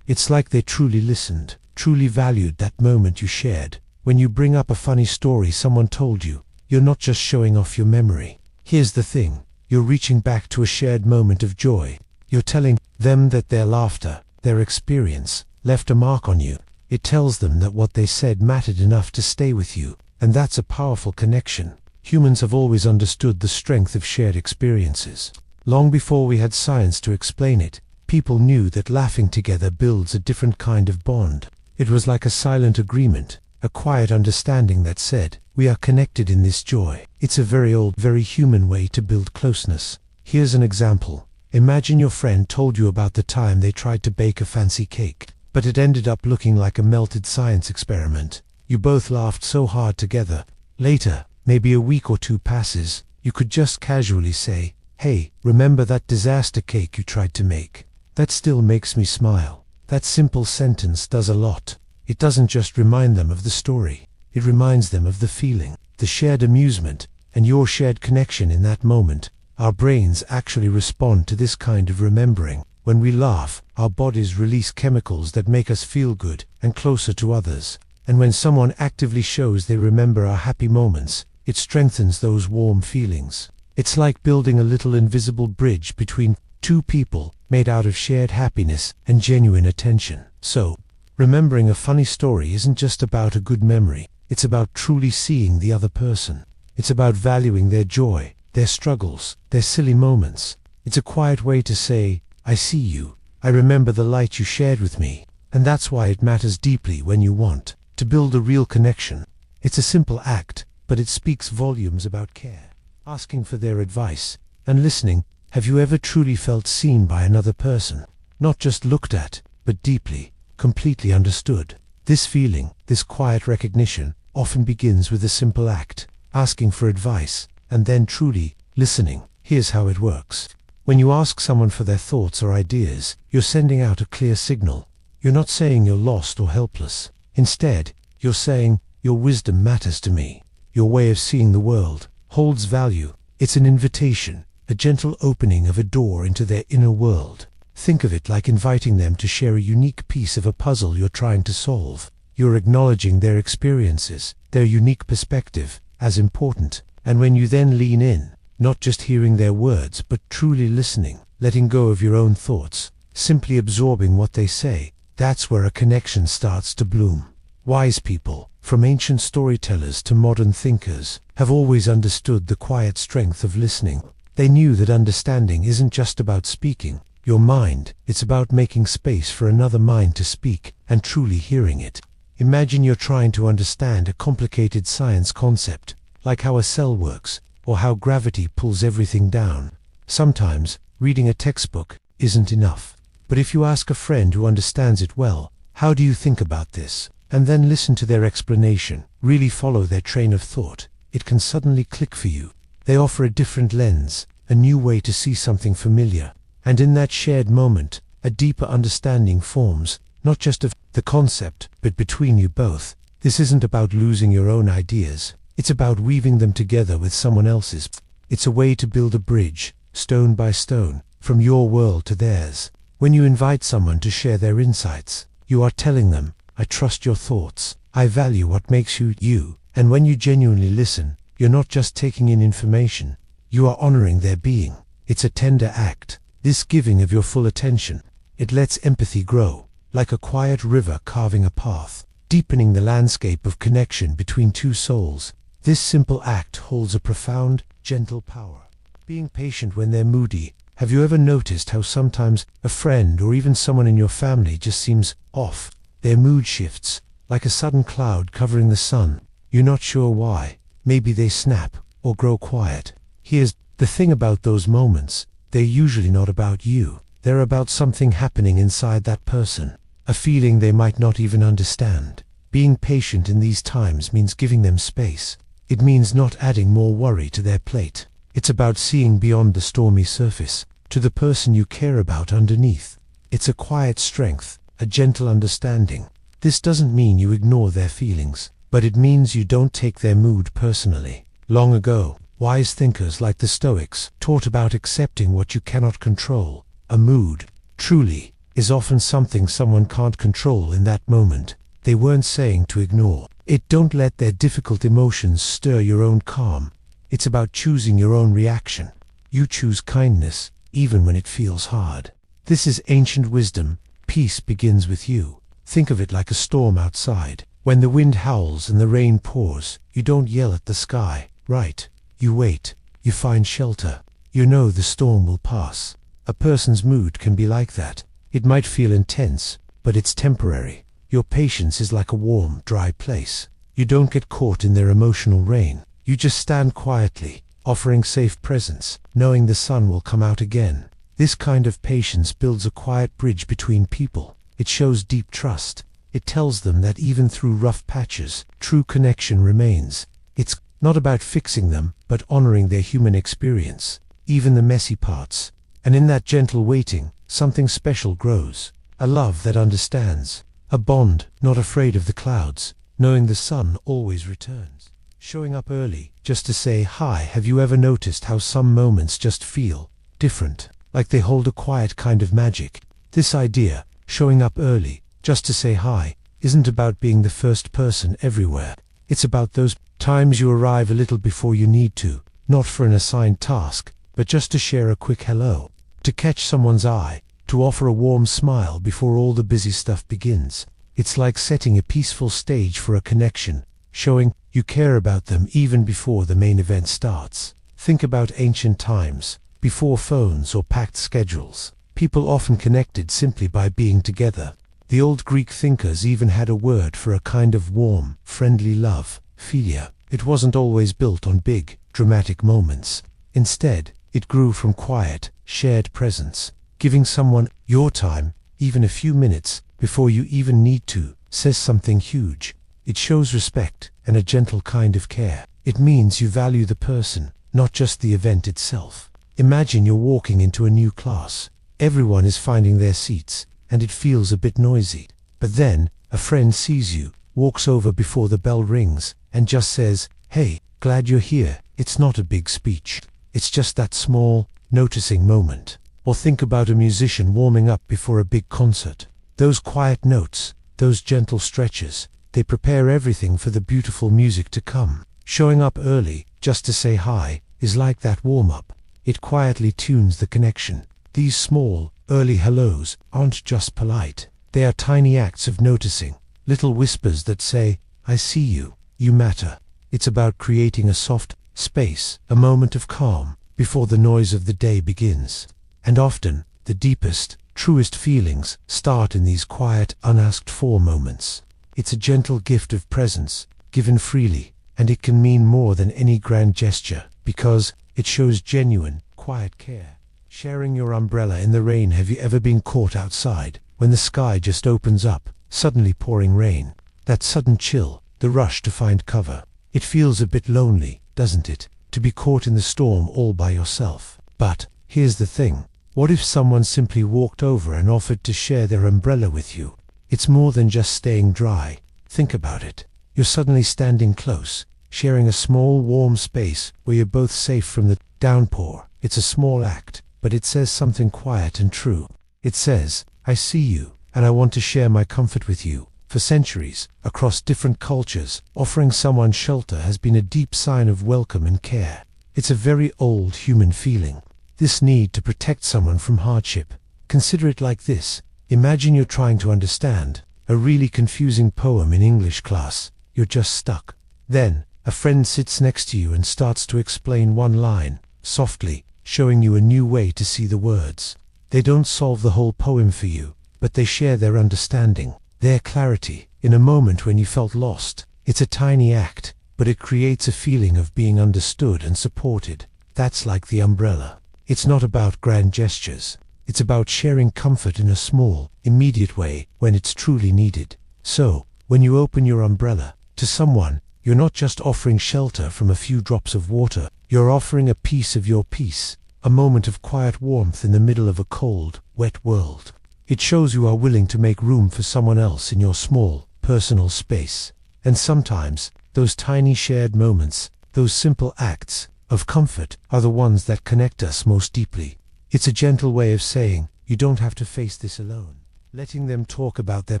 It's like they truly listened, truly valued that moment you shared. When you bring up a funny story someone told you, you're not just showing off your memory. Here's the thing, you're reaching back to a shared moment of joy. You're telling them that their laughter, their experience, left a mark on you. It tells them that what they said mattered enough to stay with you, and that's a powerful connection. Humans have always understood the strength of shared experiences. Long before we had science to explain it, people knew that laughing together builds a different kind of bond. It was like a silent agreement, a quiet understanding that said, "We are connected in this joy." It's a very old, very human way to build closeness. Here's an example. Imagine your friend told you about the time they tried to bake a fancy cake, but it ended up looking like a melted science experiment. You both laughed so hard together. Later, maybe a week or two passes, you could just casually say, "Hey, remember that disaster cake you tried to make? That still makes me smile." That simple sentence does a lot. It doesn't just remind them of the story. It reminds them of the feeling, the shared amusement, and your shared connection in that moment. Our brains actually respond to this kind of remembering. When we laugh, our bodies release chemicals that make us feel good and closer to others. And when someone actively shows they remember our happy moments, it strengthens those warm feelings. It's like building a little invisible bridge between two people, made out of shared happiness and genuine attention. So, remembering a funny story isn't just about a good memory. It's about truly seeing the other person. It's about valuing their joy, their struggles, their silly moments. It's a quiet way to say, "I see you. I remember the light you shared with me." And that's why it matters deeply when you want to build a real connection. It's a simple act, but it speaks volumes about care. Asking for their advice and listening. Have you ever truly felt seen by another person? Not just looked at, but deeply, completely understood. This feeling, this quiet recognition, often begins with a simple act, asking for advice, and then truly listening. Here's how it works. When you ask someone for their thoughts or ideas, you're sending out a clear signal. You're not saying you're lost or helpless. Instead, you're saying, "Your wisdom matters to me. Your way of seeing the world holds value." It's an invitation, a gentle opening of a door into their inner world. Think of it like inviting them to share a unique piece of a puzzle you're trying to solve. You're acknowledging their experiences, their unique perspective, as important. And when you then lean in, not just hearing their words, but truly listening, letting go of your own thoughts, simply absorbing what they say, that's where a connection starts to bloom. Wise people, from ancient storytellers to modern thinkers, have always understood the quiet strength of listening. They knew that understanding isn't just about speaking your mind, it's about making space for another mind to speak and truly hearing it. Imagine you're trying to understand a complicated science concept, like how a cell works, or how gravity pulls everything down. Sometimes, reading a textbook isn't enough. But if you ask a friend who understands it well, "How do you think about this?" and then listen to their explanation, really follow their train of thought, it can suddenly click for you. They offer a different lens, a new way to see something familiar. And in that shared moment, a deeper understanding forms, not just of the concept, but between you both. This isn't about losing your own ideas. It's about weaving them together with someone else's. It's a way to build a bridge, stone by stone, from your world to theirs. When you invite someone to share their insights, you are telling them, "I trust your thoughts. I value what makes you, you." And when you genuinely listen, you're not just taking in information. You are honoring their being. It's a tender act. This giving of your full attention, it lets empathy grow, like a quiet river carving a path, deepening the landscape of connection between two souls. This simple act holds a profound, gentle power. Being patient when they're moody. Have you ever noticed how sometimes a friend or even someone in your family just seems off? Their mood shifts, like a sudden cloud covering the sun. You're not sure why. Maybe they snap or grow quiet. Here's the thing about those moments. They're usually not about you. They're about something happening inside that person. A feeling they might not even understand. Being patient in these times means giving them space. It means not adding more worry to their plate. It's about seeing beyond the stormy surface, to the person you care about underneath. It's a quiet strength, a gentle understanding. This doesn't mean you ignore their feelings, but it means you don't take their mood personally. Long ago, wise thinkers like the Stoics taught about accepting what you cannot control. A mood, truly, is often something someone can't control in that moment. They weren't saying to ignore it. Don't let their difficult emotions stir your own calm. It's about choosing your own reaction. You choose kindness, even when it feels hard. This is ancient wisdom. Peace begins with you. Think of it like a storm outside. When the wind howls and the rain pours, you don't yell at the sky, right? You wait. You find shelter. You know the storm will pass. A person's mood can be like that. It might feel intense, but it's temporary. Your patience is like a warm, dry place. You don't get caught in their emotional rain. You just stand quietly, offering safe presence, knowing the sun will come out again. This kind of patience builds a quiet bridge between people. It shows deep trust. It tells them that even through rough patches, true connection remains. It's not about fixing them, but honoring their human experience, even the messy parts. And in that gentle waiting, something special grows. A love that understands. A bond not afraid of the clouds, knowing the sun always returns. Showing up early, just to say hi. Have you ever noticed how some moments just feel different, like they hold a quiet kind of magic? This idea, showing up early, just to say hi, isn't about being the first person everywhere. It's about those times you arrive a little before you need to, not for an assigned task, but just to share a quick hello, to catch someone's eye, to offer a warm smile before all the busy stuff begins. It's like setting a peaceful stage for a connection, showing you care about them even before the main event starts. Think about ancient times, before phones or packed schedules. People often connected simply by being together. The old Greek thinkers even had a word for a kind of warm, friendly love, philia. It wasn't always built on big, dramatic moments. Instead, it grew from quiet, shared presence. Giving someone your time, even a few minutes, before you even need to, says something huge. It shows respect and a gentle kind of care. It means you value the person, not just the event itself. Imagine you're walking into a new class. Everyone is finding their seats, and it feels a bit noisy. But then, a friend sees you, walks over before the bell rings, and just says, "Hey, glad you're here." It's not a big speech. It's just that small, noticing moment. Or think about a musician warming up before a big concert. Those quiet notes, those gentle stretches, They prepare everything for the beautiful music to come. Showing up early, just to say hi, is like that warm-up. It quietly tunes the connection. These small, early hellos aren't just polite. They are tiny acts of noticing, little whispers that say, I see you, you matter. It's about creating a soft space, a moment of calm, before the noise of the day begins. And often, the deepest, truest feelings start in these quiet, unasked-for moments. It's a gentle gift of presence, given freely, and it can mean more than any grand gesture, because it shows genuine, quiet care. Sharing your umbrella in the rain. Have you ever been caught outside, when the sky just opens up, suddenly pouring rain? That sudden chill, the rush to find cover. It feels a bit lonely, doesn't it, to be caught in the storm all by yourself? But here's the thing. What if someone simply walked over and offered to share their umbrella with you? It's more than just staying dry. Think about it. You're suddenly standing close, sharing a small warm space where you're both safe from the downpour. It's a small act, but it says something quiet and true. It says, I see you, and I want to share my comfort with you. For centuries, across different cultures, offering someone shelter has been a deep sign of welcome and care. It's a very old human feeling. This need to protect someone from hardship. Consider it like this. Imagine you're trying to understand a really confusing poem in English class. You're just stuck. Then, a friend sits next to you and starts to explain one line, softly, showing you a new way to see the words. They don't solve the whole poem for you, but they share their understanding, their clarity, in a moment when you felt lost. It's a tiny act, but it creates a feeling of being understood and supported. That's like the umbrella. It's not about grand gestures. It's about sharing comfort in a small, immediate way when it's truly needed. So, when you open your umbrella to someone, you're not just offering shelter from a few drops of water. You're offering a piece of your peace, a moment of quiet warmth in the middle of a cold, wet world. It shows you are willing to make room for someone else in your small, personal space. And sometimes, those tiny shared moments, those simple acts of comfort, are the ones that connect us most deeply. It's a gentle way of saying, you don't have to face this alone. Letting them talk about their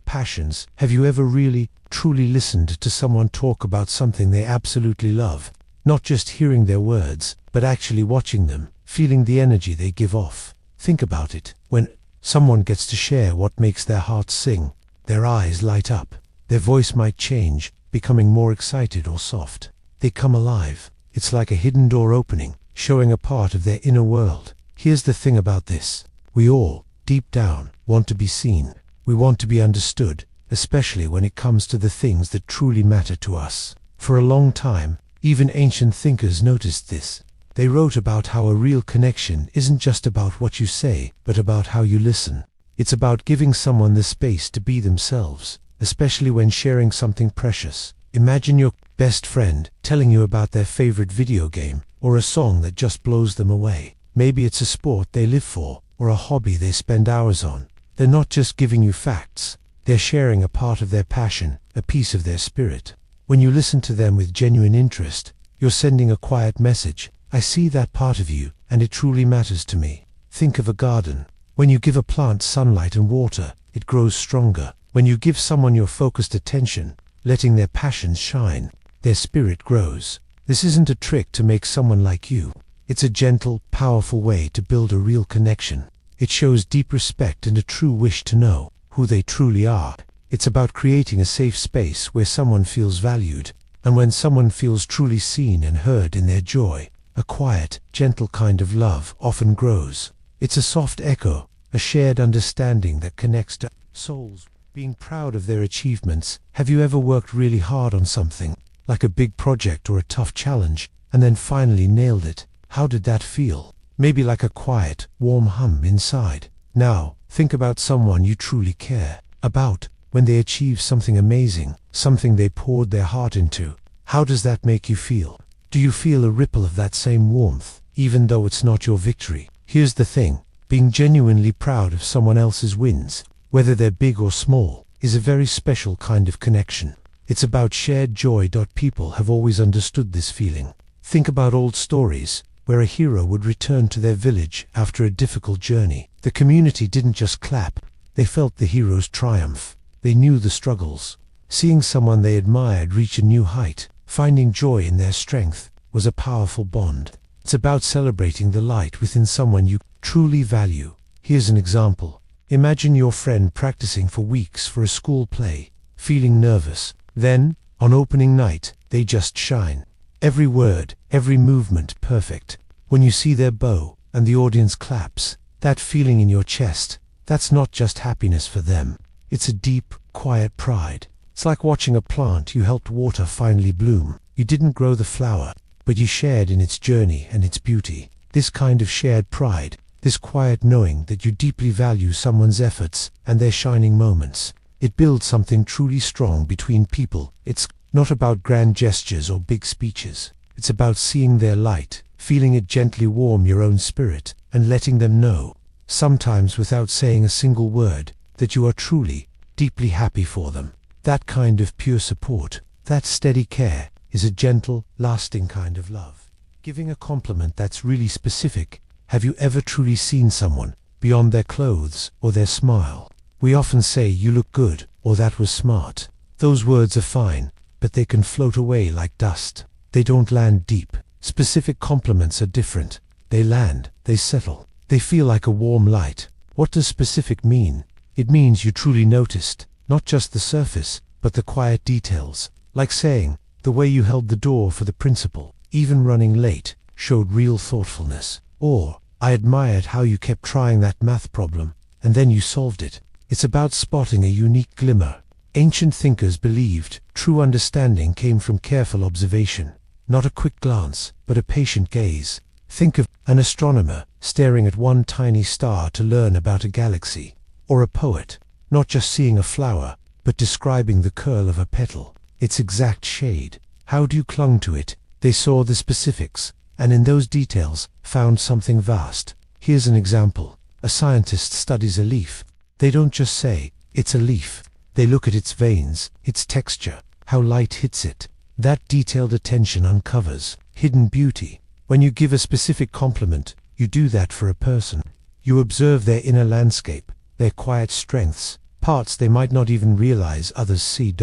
passions. Have you ever really, truly listened to someone talk about something they absolutely love? Not just hearing their words, but actually watching them, feeling the energy they give off. Think about it. When someone gets to share what makes their heart sing, their eyes light up. Their voice might change, becoming more excited or soft. They come alive. It's like a hidden door opening, showing a part of their inner world. Here's the thing about this. We all, deep down, want to be seen. We want to be understood, especially when it comes to the things that truly matter to us. For a long time, even ancient thinkers noticed this. They wrote about how a real connection isn't just about what you say, but about how you listen. It's about giving someone the space to be themselves, especially when sharing something precious. Imagine your best friend telling you about their favorite video game, or a song that just blows them away. Maybe it's a sport they live for, or a hobby they spend hours on. They're not just giving you facts. They're sharing a part of their passion, a piece of their spirit. When you listen to them with genuine interest, you're sending a quiet message. I see that part of you, and it truly matters to me. Think of a garden. When you give a plant sunlight and water, it grows stronger. When you give someone your focused attention, letting their passions shine, their spirit grows. This isn't a trick to make someone like you. It's a gentle, powerful way to build a real connection. It shows deep respect and a true wish to know who they truly are. It's about creating a safe space where someone feels valued, and when someone feels truly seen and heard in their joy, a quiet, gentle kind of love often grows. It's a soft echo, a shared understanding that connects to souls being proud of their achievements. Have you ever worked really hard on something, like a big project or a tough challenge, and then finally nailed it? How did that feel? Maybe like a quiet, warm hum inside. Now, think about someone you truly care about. When they achieve something amazing, something they poured their heart into, how does that make you feel? Do you feel a ripple of that same warmth, even though it's not your victory? Here's the thing. Being genuinely proud of someone else's wins, whether they're big or small, is a very special kind of connection. It's about shared joy. People have always understood this feeling. Think about old stories, where a hero would return to their village after a difficult journey. The community didn't just clap, they felt the hero's triumph. They knew the struggles, Seeing someone they admired reach a new height, finding joy in their strength, was a powerful bond. It's about celebrating the light within someone you truly value. Here's an example. Imagine your friend practicing for weeks for a school play, feeling nervous. Then, on opening night, they just shine. Every word, every movement perfect. When you see their bow, and the audience claps, that feeling in your chest, that's not just happiness for them. It's a deep, quiet pride. It's like watching a plant you helped water finally bloom. You didn't grow the flower, but you shared in its journey and its beauty. This kind of shared pride, this quiet knowing that you deeply value someone's efforts and their shining moments, it builds something truly strong between people. It's not about grand gestures or big speeches. It's about seeing their light, feeling it gently warm your own spirit, and letting them know, sometimes without saying a single word, that you are truly, deeply happy for them. That kind of pure support, that steady care, is a gentle, lasting kind of love. Giving a compliment that's really specific. Have you ever truly seen someone, beyond their clothes or their smile? We often say, "You look good," or "That was smart." Those words are fine, but they can float away like dust. They don't land deep. Specific compliments are different. They land, they settle, they feel like a warm light. What does specific mean? It means you truly noticed, not just the surface, but the quiet details. Like saying, "The way you held the door for the principal, even running late, showed real thoughtfulness." Or, "I admired how you kept trying that math problem, and then you solved it." It's about spotting a unique glimmer. Ancient thinkers believed true understanding came from careful observation, not a quick glance, but a patient gaze. Think of an astronomer staring at one tiny star to learn about a galaxy, or a poet, not just seeing a flower, but describing the curl of a petal, its exact shade. How do you clung to it? They saw the specifics, and in those details, found something vast. Here's an example. A scientist studies a leaf. They don't just say, "It's a leaf." They look at its veins, its texture, how light hits it. That detailed attention uncovers hidden beauty. When you give a specific compliment, you do that for a person. You observe their inner landscape, their quiet strengths, parts they might not even realize others see.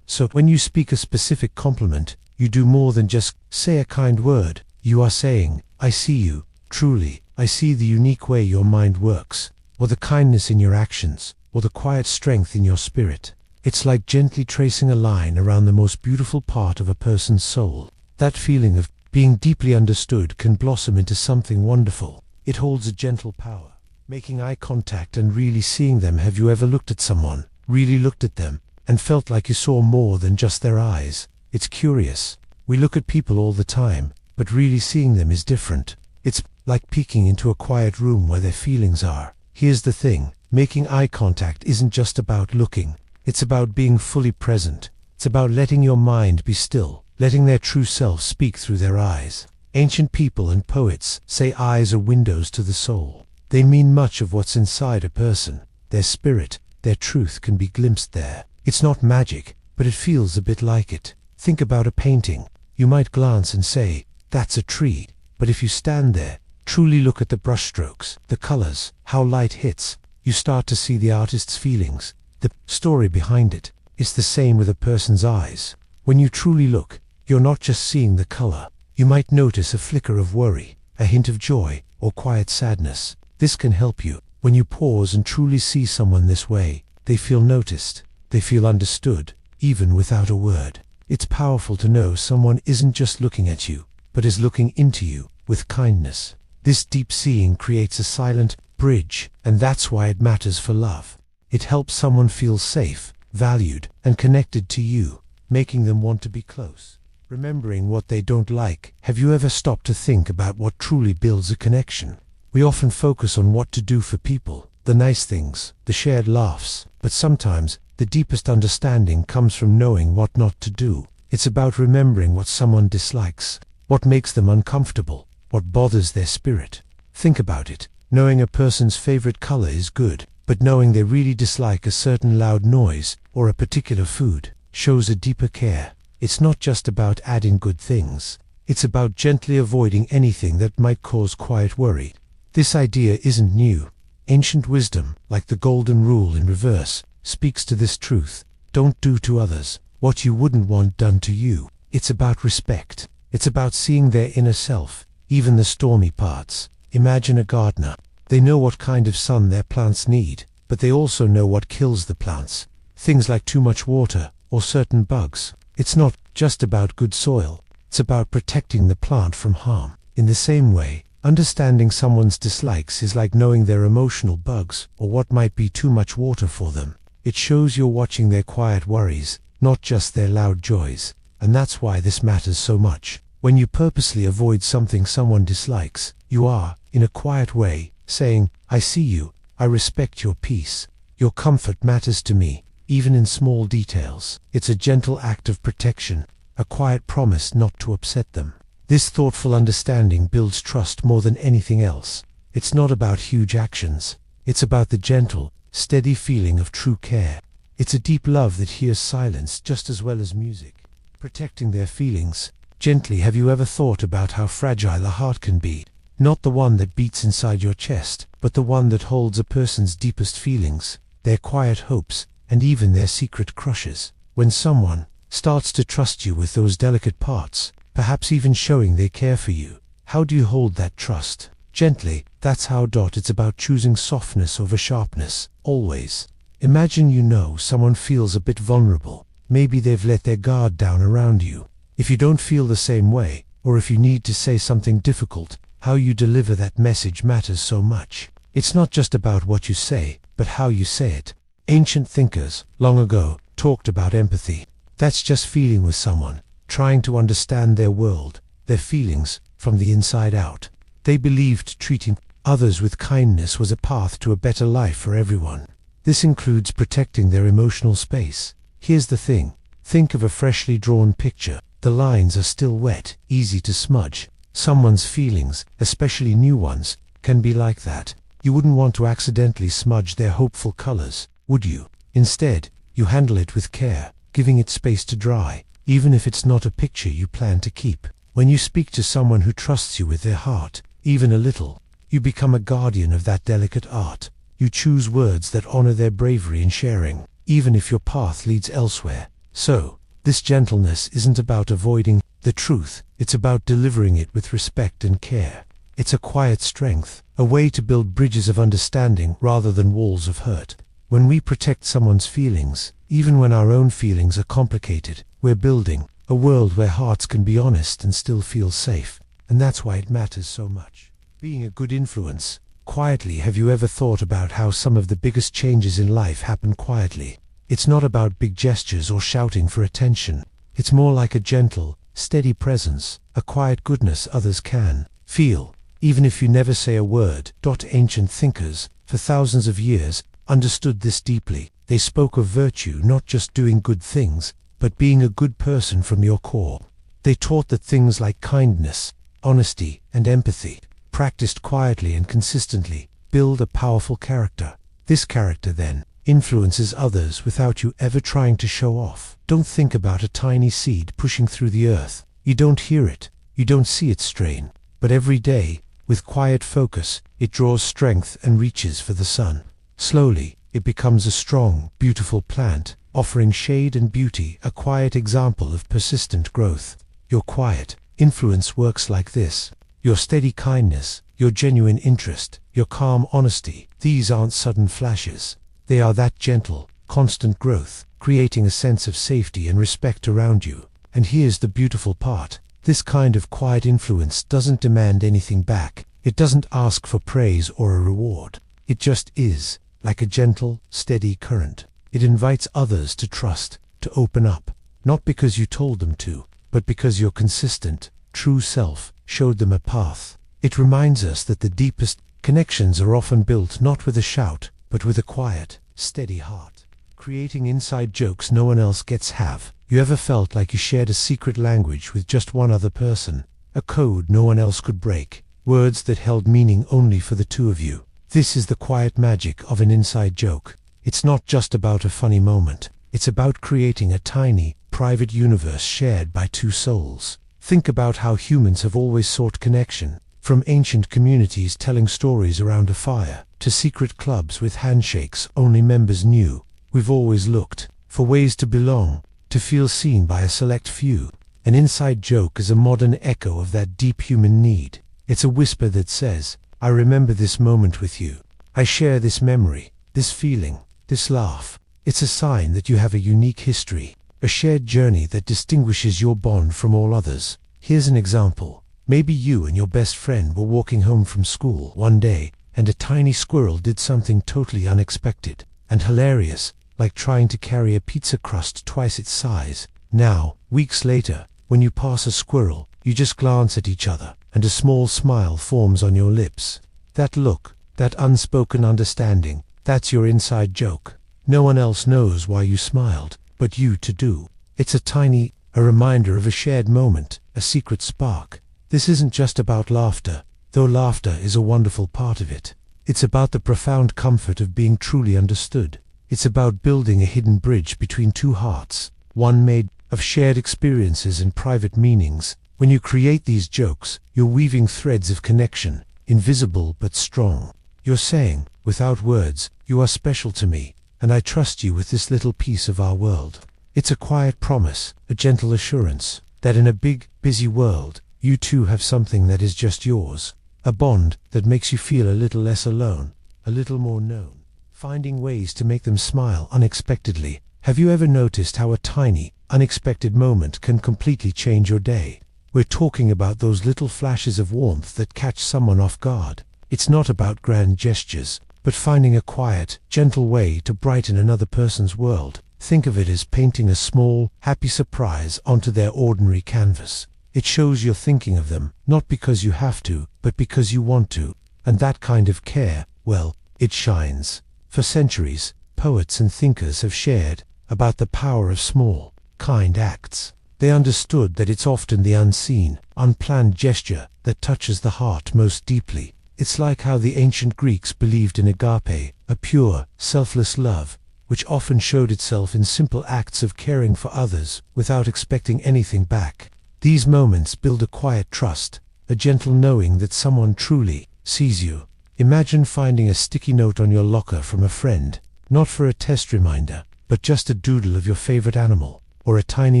So when you speak a specific compliment, you do more than just say a kind word. You are saying, "I see you, truly, I see the unique way your mind works, or the kindness in your actions, or the quiet strength in your spirit." It's like gently tracing a line around the most beautiful part of a person's soul. That feeling of being deeply understood can blossom into something wonderful. It holds a gentle power. Making eye contact and really seeing them. Have you ever looked at someone, really looked at them, and felt like you saw more than just their eyes? It's curious. We look at people all the time, but really seeing them is different. It's like peeking into a quiet room where their feelings are. Here's the thing, making eye contact isn't just about looking. It's about being fully present. It's about letting your mind be still, letting their true self speak through their eyes. Ancient people and poets say eyes are windows to the soul. They mean much of what's inside a person. Their spirit, their truth can be glimpsed there. It's not magic, but it feels a bit like it. Think about a painting. You might glance and say, "That's a tree." But if you stand there, truly look at the brushstrokes, the colors, how light hits, you start to see the artist's feelings, the story behind it. It's the same with a person's eyes. When you truly look, you're not just seeing the color. You might notice a flicker of worry, a hint of joy, or quiet sadness. This can help you. When you pause and truly see someone this way, they feel noticed. They feel understood, even without a word. It's powerful to know someone isn't just looking at you, but is looking into you with kindness. This deep seeing creates a silent bridge, and that's why it matters for love. It helps someone feel safe, valued, and connected to you, making them want to be close. Remembering what they don't like. Have you ever stopped to think about what truly builds a connection? We often focus on what to do for people, the nice things, the shared laughs, but sometimes the deepest understanding comes from knowing what not to do. It's about remembering what someone dislikes, what makes them uncomfortable, what bothers their spirit. Think about it. Knowing a person's favorite color is good, but knowing they really dislike a certain loud noise or a particular food shows a deeper care. It's not just about adding good things. It's about gently avoiding anything that might cause quiet worry. This idea isn't new. Ancient wisdom, like the golden rule in reverse, speaks to this truth. Don't do to others what you wouldn't want done to you. It's about respect. It's about seeing their inner self, even the stormy parts. Imagine a gardener. They know what kind of sun their plants need, but they also know what kills the plants. Things like too much water or certain bugs. It's not just about good soil. It's about protecting the plant from harm. In the same way, understanding someone's dislikes is like knowing their emotional bugs or what might be too much water for them. It shows you're watching their quiet worries, not just their loud joys. And that's why this matters so much. When you purposely avoid something someone dislikes, you are, in a quiet way, saying, I see you, I respect your peace. Your comfort matters to me, even in small details. It's a gentle act of protection, a quiet promise not to upset them. This thoughtful understanding builds trust more than anything else. It's not about huge actions. It's about the gentle, steady feeling of true care. It's a deep love that hears silence just as well as music. Protecting their feelings gently. Have you ever thought about how fragile a heart can be? Not the one that beats inside your chest, but the one that holds a person's deepest feelings, their quiet hopes, and even their secret crushes. When someone starts to trust you with those delicate parts, perhaps even showing they care for you, how do you hold that trust? Gently. That's how. It's about choosing softness over sharpness, always. Imagine someone feels a bit vulnerable. Maybe they've let their guard down around you. If you don't feel the same way, or if you need to say something difficult, how you deliver that message matters so much. It's not just about what you say, but how you say it. Ancient thinkers, long ago, talked about empathy. That's just feeling with someone, trying to understand their world, their feelings, from the inside out. They believed treating others with kindness was a path to a better life for everyone. This includes protecting their emotional space. Here's the thing. Think of a freshly drawn picture. The lines are still wet, easy to smudge. Someone's feelings, especially new ones, can be like that. You wouldn't want to accidentally smudge their hopeful colors, would you? Instead, you handle it with care, giving it space to dry, even if it's not a picture you plan to keep. When you speak to someone who trusts you with their heart, even a little, you become a guardian of that delicate art. You choose words that honor their bravery in sharing, even if your path leads elsewhere. So, this gentleness isn't about avoiding the truth, it's about delivering it with respect and care. It's a quiet strength, a way to build bridges of understanding rather than walls of hurt. When we protect someone's feelings, even when our own feelings are complicated, we're building a world where hearts can be honest and still feel safe. And that's why it matters so much. Being a good influence. Quietly. Have you ever thought about how some of the biggest changes in life happen quietly? It's not about big gestures or shouting for attention. It's more like a gentle, steady presence, a quiet goodness others can feel, even if you never say a word. Ancient thinkers, for thousands of years, understood this deeply. They spoke of virtue, not just doing good things, but being a good person from your core. They taught that things like kindness, honesty, and empathy, practiced quietly and consistently, build a powerful character. This character then influences others without you ever trying to show off. Don't think about a tiny seed pushing through the earth. You don't hear it, you don't see it strain, but every day, with quiet focus, it draws strength and reaches for the sun. Slowly, it becomes a strong, beautiful plant, offering shade and beauty, a quiet example of persistent growth. Your quiet influence works like this. Your steady kindness, your genuine interest, your calm honesty, these aren't sudden flashes. They are that gentle, constant growth, creating a sense of safety and respect around you. And here's the beautiful part. This kind of quiet influence doesn't demand anything back. It doesn't ask for praise or a reward. It just is, like a gentle, steady current. It invites others to trust, to open up, not because you told them to, but because your consistent, true self showed them a path. It reminds us that the deepest connections are often built not with a shout, but with a quiet, steady heart. Creating inside jokes no one else gets. Have you ever felt like you shared a secret language with just one other person? A code no one else could break, words that held meaning only for the two of you. This is the quiet magic of an inside joke. It's not just about a funny moment. It's about creating a tiny, private universe shared by two souls. Think about how humans have always sought connection, from ancient communities telling stories around a fire, to secret clubs with handshakes only members knew. We've always looked for ways to belong, to feel seen by a select few. An inside joke is a modern echo of that deep human need. It's a whisper that says, I remember this moment with you. I share this memory, this feeling, this laugh. It's a sign that you have a unique history, a shared journey that distinguishes your bond from all others. Here's an example. Maybe you and your best friend were walking home from school one day, and a tiny squirrel did something totally unexpected and hilarious, like trying to carry a pizza crust twice its size. Now, weeks later, when you pass a squirrel, you just glance at each other, and a small smile forms on your lips. That look, that unspoken understanding, that's your inside joke. No one else knows why you smiled, but you do. It's a reminder of a shared moment, a secret spark. This isn't just about laughter, though laughter is a wonderful part of it. It's about the profound comfort of being truly understood. It's about building a hidden bridge between two hearts, one made of shared experiences and private meanings. When you create these jokes, you're weaving threads of connection, invisible but strong. You're saying, without words, you are special to me, and I trust you with this little piece of our world. It's a quiet promise, a gentle assurance, that in a big, busy world, you too have something that is just yours. A bond that makes you feel a little less alone, a little more known. Finding ways to make them smile unexpectedly. Have you ever noticed how a tiny, unexpected moment can completely change your day? We're talking about those little flashes of warmth that catch someone off guard. It's not about grand gestures, but finding a quiet, gentle way to brighten another person's world. Think of it as painting a small, happy surprise onto their ordinary canvas. It shows you're thinking of them, not because you have to, but because you want to. And that kind of care, well, it shines. For centuries, poets and thinkers have shared about the power of small, kind acts. They understood that it's often the unseen, unplanned gesture that touches the heart most deeply. It's like how the ancient Greeks believed in agape, a pure, selfless love, which often showed itself in simple acts of caring for others without expecting anything back. These moments build a quiet trust, a gentle knowing that someone truly sees you. Imagine finding a sticky note on your locker from a friend, not for a test reminder, but just a doodle of your favorite animal, or a tiny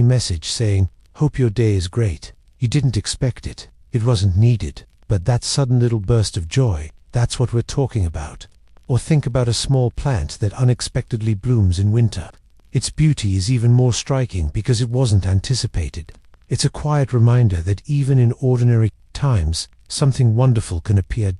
message saying, "Hope your day is great." You didn't expect it, it wasn't needed, but that sudden little burst of joy, that's what we're talking about. Or think about a small plant that unexpectedly blooms in winter. Its beauty is even more striking because it wasn't anticipated. It's a quiet reminder that even in ordinary times, something wonderful can appear.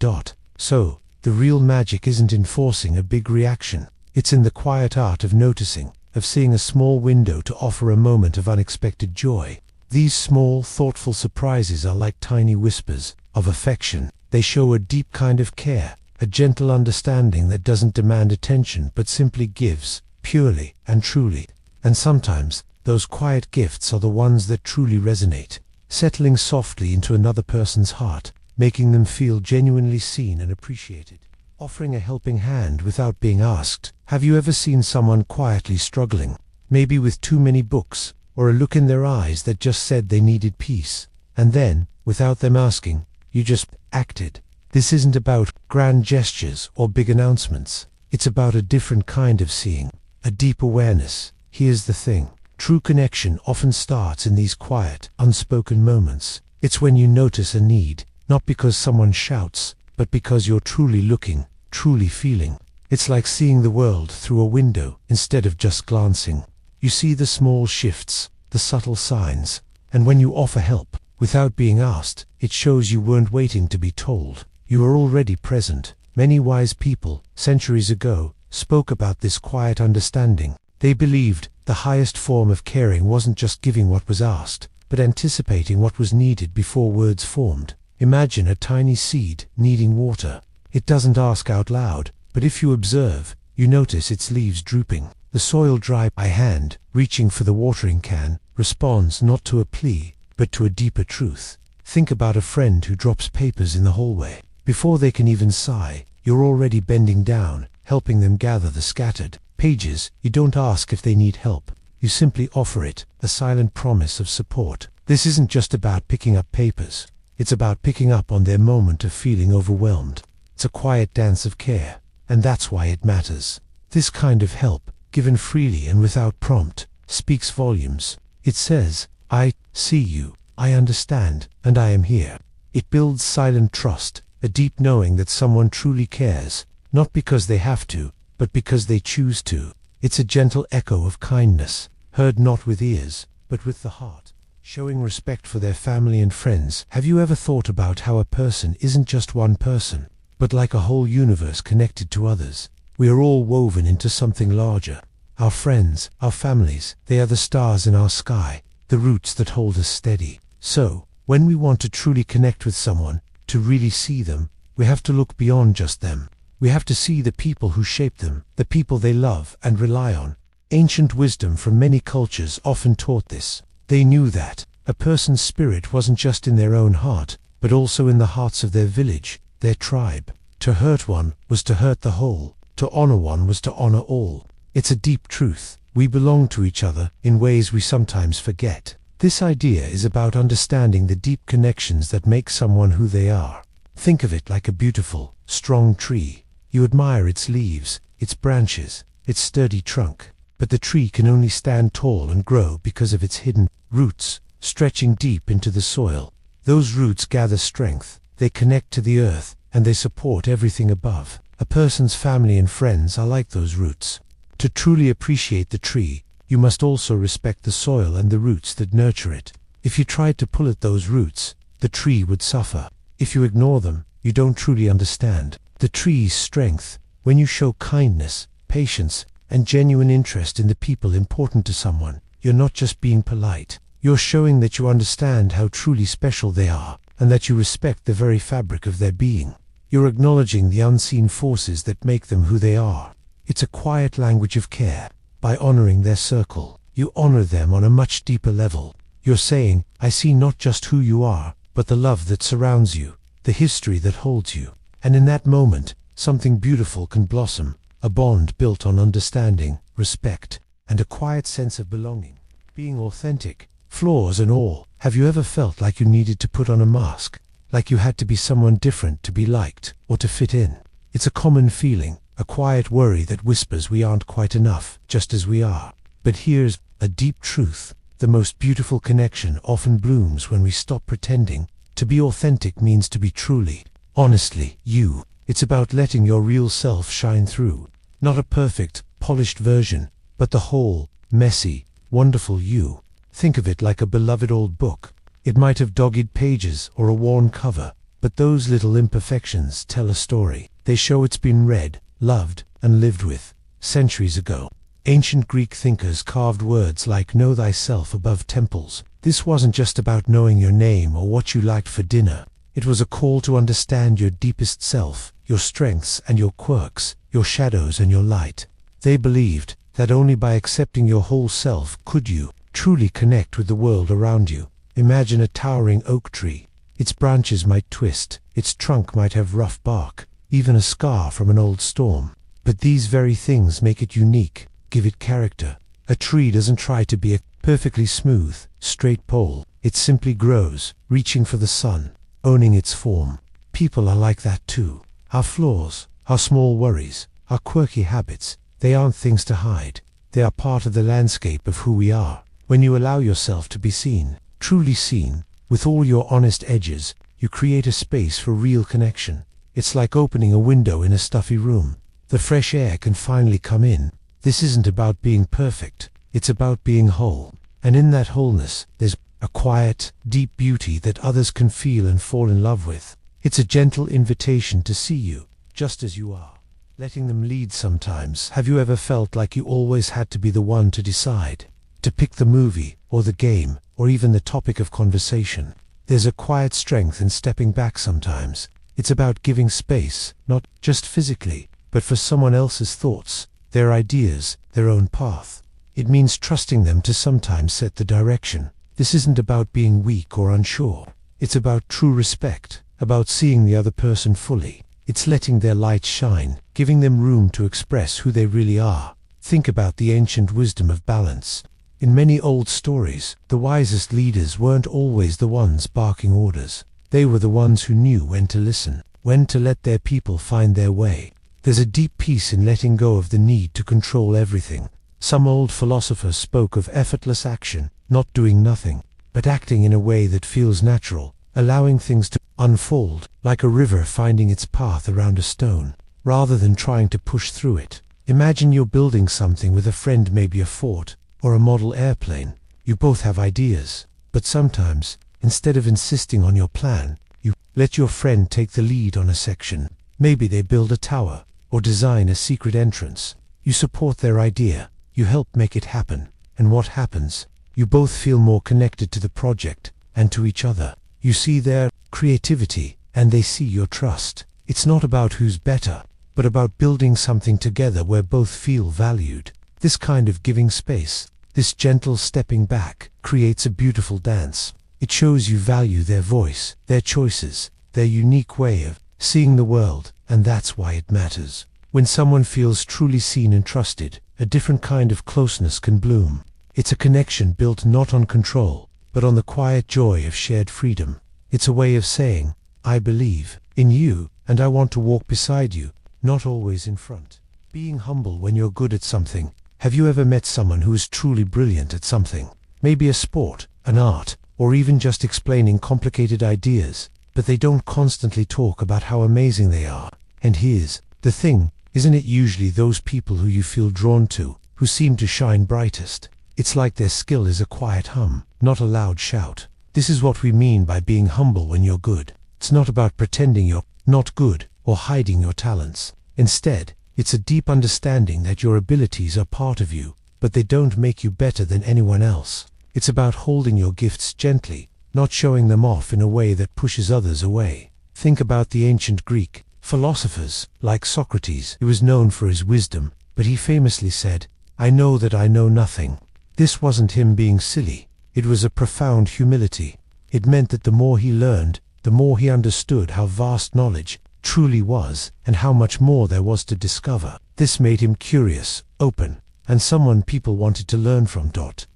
So, the real magic isn't in forcing a big reaction. It's in the quiet art of noticing, of seeing a small window to offer a moment of unexpected joy. These small, thoughtful surprises are like tiny whispers of affection. They show a deep kind of care, a gentle understanding that doesn't demand attention but simply gives, purely and truly. And sometimes, those quiet gifts are the ones that truly resonate, settling softly into another person's heart, making them feel genuinely seen and appreciated. Offering a helping hand without being asked. Have you ever seen someone quietly struggling, maybe with too many books, or a look in their eyes that just said they needed peace? And then, without them asking, you just acted. This isn't about grand gestures or big announcements. It's about a different kind of seeing, a deep awareness. Here's the thing. True connection often starts in these quiet, unspoken moments. It's when you notice a need, not because someone shouts, but because you're truly looking, truly feeling. It's like seeing the world through a window instead of just glancing. You see the small shifts, the subtle signs, and when you offer help, without being asked, it shows you weren't waiting to be told. You were already present. Many wise people, centuries ago, spoke about this quiet understanding. They believed the highest form of caring wasn't just giving what was asked, but anticipating what was needed before words formed. Imagine a tiny seed needing water. It doesn't ask out loud, but if you observe, you notice its leaves drooping. The soil dry by hand, reaching for the watering can, responds not to a plea, but to a deeper truth. Think about a friend who drops papers in the hallway. Before they can even sigh, you're already bending down, helping them gather the scattered pages. You don't ask if they need help. You simply offer it, a silent promise of support. This isn't just about picking up papers. It's about picking up on their moment of feeling overwhelmed. It's a quiet dance of care, and that's why it matters. This kind of help, given freely and without prompt, speaks volumes. It says, I see you, I understand, and I am here. It builds silent trust, a deep knowing that someone truly cares, not because they have to, but because they choose to. It's a gentle echo of kindness, heard not with ears, but with the heart, showing respect for their family and friends. Have you ever thought about how a person isn't just one person, but like a whole universe connected to others? We are all woven into something larger. Our friends, our families, they are the stars in our sky, the roots that hold us steady. So, when we want to truly connect with someone, to really see them, we have to look beyond just them. We have to see the people who shape them, the people they love and rely on. Ancient wisdom from many cultures often taught this. They knew that a person's spirit wasn't just in their own heart, but also in the hearts of their village, their tribe. To hurt one was to hurt the whole. To honor one was to honor all. It's a deep truth. We belong to each other in ways we sometimes forget. This idea is about understanding the deep connections that make someone who they are. Think of it like a beautiful, strong tree. You admire its leaves, its branches, its sturdy trunk. But the tree can only stand tall and grow because of its hidden roots, stretching deep into the soil. Those roots gather strength, they connect to the earth, and they support everything above. A person's family and friends are like those roots. To truly appreciate the tree, you must also respect the soil and the roots that nurture it. If you tried to pull at those roots, the tree would suffer. If you ignore them, you don't truly understand the tree's strength. When you show kindness, patience, and genuine interest in the people important to someone, you're not just being polite. You're showing that you understand how truly special they are, and that you respect the very fabric of their being. You're acknowledging the unseen forces that make them who they are. It's a quiet language of care. By honoring their circle, you honor them on a much deeper level. You're saying, I see not just who you are, but the love that surrounds you, the history that holds you. And in that moment, something beautiful can blossom, a bond built on understanding, respect, and a quiet sense of belonging. Being authentic, flaws and all. Have you ever felt like you needed to put on a mask? Like you had to be someone different to be liked, or to fit in? It's a common feeling, a quiet worry that whispers we aren't quite enough, just as we are. But here's a deep truth. The most beautiful connection often blooms when we stop pretending. To be authentic means to be truly, honestly, you. It's about letting your real self shine through. Not a perfect, polished version, but the whole, messy, wonderful you. Think of it like a beloved old book. It might have dogged pages or a worn cover, but those little imperfections tell a story. They show it's been read, loved, and lived with centuries ago. Ancient Greek thinkers carved words like know thyself above temples. This wasn't just about knowing your name or what you liked for dinner. It was a call to understand your deepest self, your strengths and your quirks, your shadows and your light. They believed that only by accepting your whole self could you truly connect with the world around you. Imagine a towering oak tree. Its branches might twist, its trunk might have rough bark, even a scar from an old storm. But these very things make it unique, give it character. A tree doesn't try to be a perfectly smooth, straight pole. It simply grows, reaching for the sun, owning its form. People are like that too. Our flaws, our small worries, our quirky habits, they aren't things to hide. They are part of the landscape of who we are. When you allow yourself to be seen, truly seen, with all your honest edges, you create a space for real connection. It's like opening a window in a stuffy room. The fresh air can finally come in. This isn't about being perfect, it's about being whole. And in that wholeness, there's a quiet, deep beauty that others can feel and fall in love with. It's a gentle invitation to see you, just as you are, letting them lead sometimes. Have you ever felt like you always had to be the one to decide? To pick the movie, or the game, or even the topic of conversation? There's a quiet strength in stepping back sometimes. It's about giving space, not just physically, but for someone else's thoughts, their ideas, their own path. It means trusting them to sometimes set the direction. This isn't about being weak or unsure. It's about true respect, about seeing the other person fully. It's letting their light shine, giving them room to express who they really are. Think about the ancient wisdom of balance. In many old stories, the wisest leaders weren't always the ones barking orders. They were the ones who knew when to listen, when to let their people find their way. There's a deep peace in letting go of the need to control everything. Some old philosophers spoke of effortless action, not doing nothing, but acting in a way that feels natural, allowing things to unfold, like a river finding its path around a stone, rather than trying to push through it. Imagine you're building something with a friend, maybe a fort or a model airplane. You both have ideas, but sometimes, instead of insisting on your plan, you let your friend take the lead on a section. Maybe they build a tower or design a secret entrance. You support their idea, you help make it happen, and what happens? You both feel more connected to the project and to each other. You see their creativity, and they see your trust. It's not about who's better, but about building something together where both feel valued. This kind of giving space, this gentle stepping back, creates a beautiful dance. It shows you value their voice, their choices, their unique way of seeing the world, and that's why it matters. When someone feels truly seen and trusted, a different kind of closeness can bloom. It's a connection built not on control, but on the quiet joy of shared freedom. It's a way of saying, I believe in you, and I want to walk beside you, not always in front. Being humble when you're good at something. Have you ever met someone who is truly brilliant at something? Maybe a sport, an art, or even just explaining complicated ideas, but they don't constantly talk about how amazing they are. And here's the thing, isn't it usually those people who you feel drawn to, who seem to shine brightest? It's like their skill is a quiet hum, not a loud shout. This is what we mean by being humble when you're good. It's not about pretending you're not good or hiding your talents. Instead, it's a deep understanding that your abilities are part of you, but they don't make you better than anyone else. It's about holding your gifts gently, not showing them off in a way that pushes others away. Think about the ancient Greek philosophers, like Socrates. He was known for his wisdom, but he famously said, I know that I know nothing. This wasn't him being silly. It was a profound humility. It meant that the more he learned, the more he understood how vast knowledge truly was, and how much more there was to discover. This made him curious, open, and someone people wanted to learn from.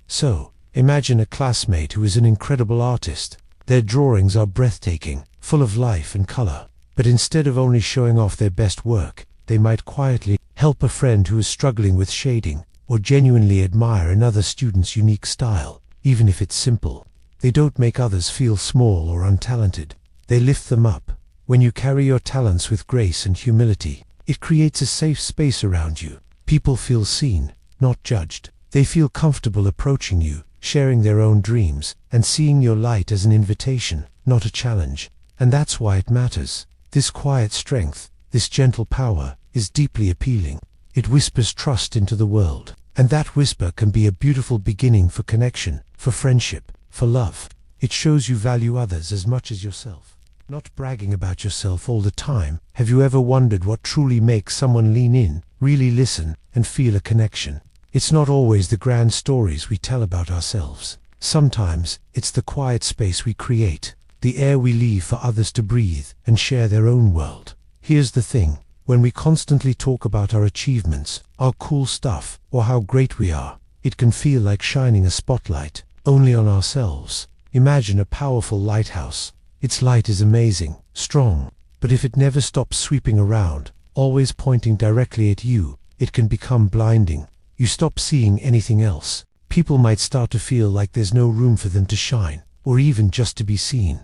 So, imagine a classmate who is an incredible artist. Their drawings are breathtaking, full of life and color. But instead of only showing off their best work, they might quietly help a friend who is struggling with shading, or genuinely admire another student's unique style, even if it's simple. They don't make others feel small or untalented. They lift them up. When you carry your talents with grace and humility, it creates a safe space around you. People feel seen, not judged. They feel comfortable approaching you, sharing their own dreams, and seeing your light as an invitation, not a challenge. And that's why it matters. This quiet strength, this gentle power, is deeply appealing. It whispers trust into the world, and that whisper can be a beautiful beginning for connection, for friendship, for love. It shows you value others as much as yourself. Not bragging about yourself all the time. Have you ever wondered what truly makes someone lean in, really listen, and feel a connection? It's not always the grand stories we tell about ourselves. Sometimes, it's the quiet space we create, the air we leave for others to breathe and share their own world. Here's the thing. When we constantly talk about our achievements, our cool stuff, or how great we are, it can feel like shining a spotlight only on ourselves. Imagine a powerful lighthouse. Its light is amazing, strong, but if it never stops sweeping around, always pointing directly at you, it can become blinding. You stop seeing anything else. People might start to feel like there's no room for them to shine, or even just to be seen.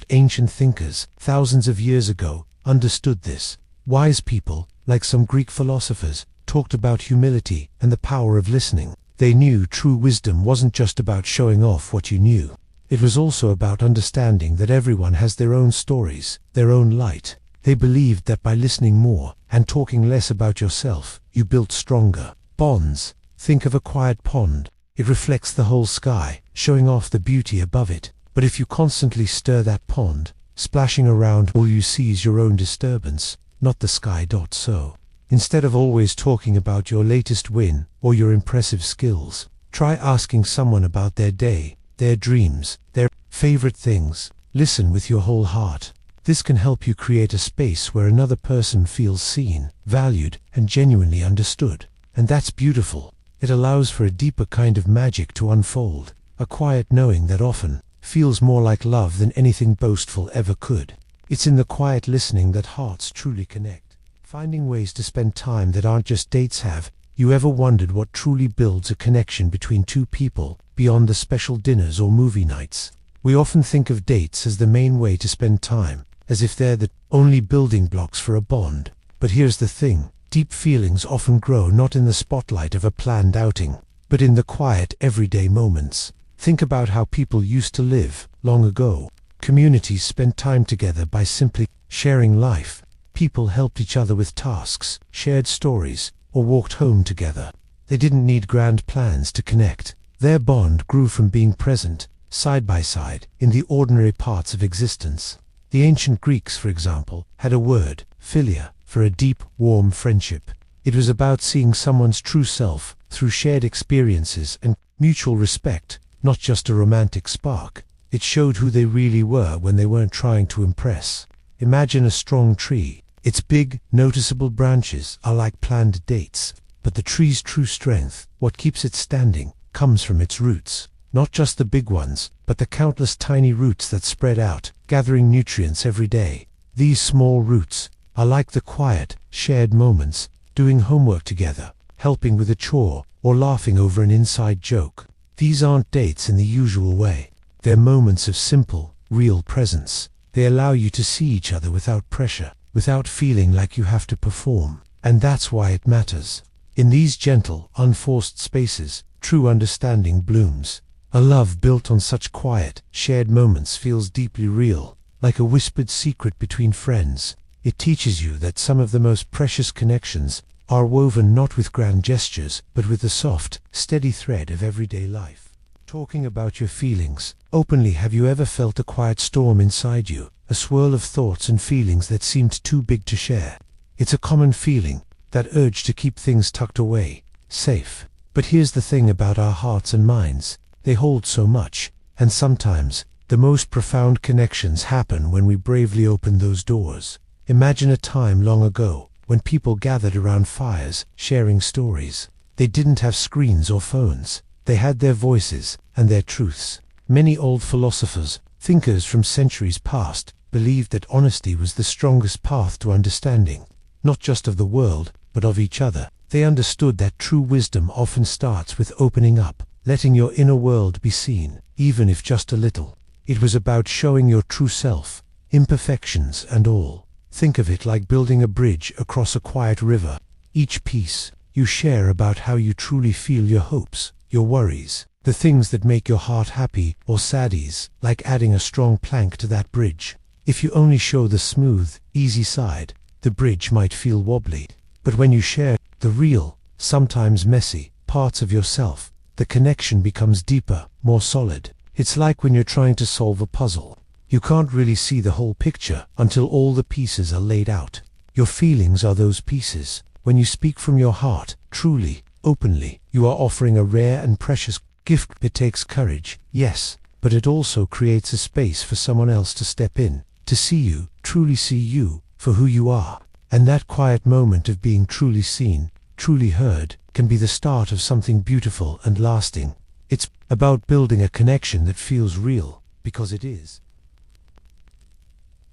Ancient thinkers, thousands of years ago, understood this. Wise people, like some Greek philosophers, talked about humility and the power of listening. They knew true wisdom wasn't just about showing off what you knew. It was also about understanding that everyone has their own stories, their own light. They believed that by listening more and talking less about yourself, you built stronger bonds. Think of a quiet pond. It reflects the whole sky, showing off the beauty above it. But if you constantly stir that pond, splashing around, all you see is your own disturbance, not the sky. So, instead of always talking about your latest win or your impressive skills, try asking someone about their day, their dreams, their favorite things. Listen with your whole heart. This can help you create a space where another person feels seen, valued, and genuinely understood. And that's beautiful. It allows for a deeper kind of magic to unfold, a quiet knowing that often feels more like love than anything boastful ever could. It's in the quiet listening that hearts truly connect. Finding ways to spend time that aren't just dates have You ever wondered what truly builds a connection between two people, beyond the special dinners or movie nights? We often think of dates as the main way to spend time, as if they're the only building blocks for a bond. But here's the thing, deep feelings often grow not in the spotlight of a planned outing, but in the quiet, everyday moments. Think about how people used to live, long ago. Communities spent time together by simply sharing life. People helped each other with tasks, shared stories, or walked home together. They didn't need grand plans to connect. Their bond grew from being present, side by side, in the ordinary parts of existence. The ancient Greeks, for example, had a word, philia, for a deep, warm friendship. It was about seeing someone's true self through shared experiences and mutual respect, not just a romantic spark. It showed who they really were when they weren't trying to impress. Imagine a strong tree. Its big, noticeable branches are like planned dates, but the tree's true strength, what keeps it standing, comes from its roots. Not just the big ones, but the countless tiny roots that spread out, gathering nutrients every day. These small roots are like the quiet, shared moments, doing homework together, helping with a chore, or laughing over an inside joke. These aren't dates in the usual way. They're moments of simple, real presence. They allow you to see each other without pressure, without feeling like you have to perform. And that's why it matters. In these gentle, unforced spaces, true understanding blooms. A love built on such quiet, shared moments feels deeply real, like a whispered secret between friends. It teaches you that some of the most precious connections are woven not with grand gestures, but with the soft, steady thread of everyday life. Talking about your feelings openly, have you ever felt a quiet storm inside you, a swirl of thoughts and feelings that seemed too big to share? It's a common feeling, that urge to keep things tucked away, safe. But here's the thing about our hearts and minds. They hold so much, and sometimes, the most profound connections happen when we bravely open those doors. Imagine a time long ago, when people gathered around fires, sharing stories. They didn't have screens or phones. They had their voices, and their truths. Many old philosophers, thinkers from centuries past, believed that honesty was the strongest path to understanding, not just of the world, but of each other. They understood that true wisdom often starts with opening up, letting your inner world be seen, even if just a little. It was about showing your true self, imperfections and all. Think of it like building a bridge across a quiet river. Each piece, you share about how you truly feel, your hopes, your worries, the things that make your heart happy or saddies, like adding a strong plank to that bridge. If you only show the smooth, easy side, the bridge might feel wobbly. But when you share the real, sometimes messy, parts of yourself, the connection becomes deeper, more solid. It's like when you're trying to solve a puzzle. You can't really see the whole picture until all the pieces are laid out. Your feelings are those pieces. When you speak from your heart, truly, openly, you are offering a rare and precious gift. It takes courage, yes, but it also creates a space for someone else to step in, to see you, truly see you, for who you are. And that quiet moment of being truly seen, truly heard, can be the start of something beautiful and lasting. It's about building a connection that feels real, because it is.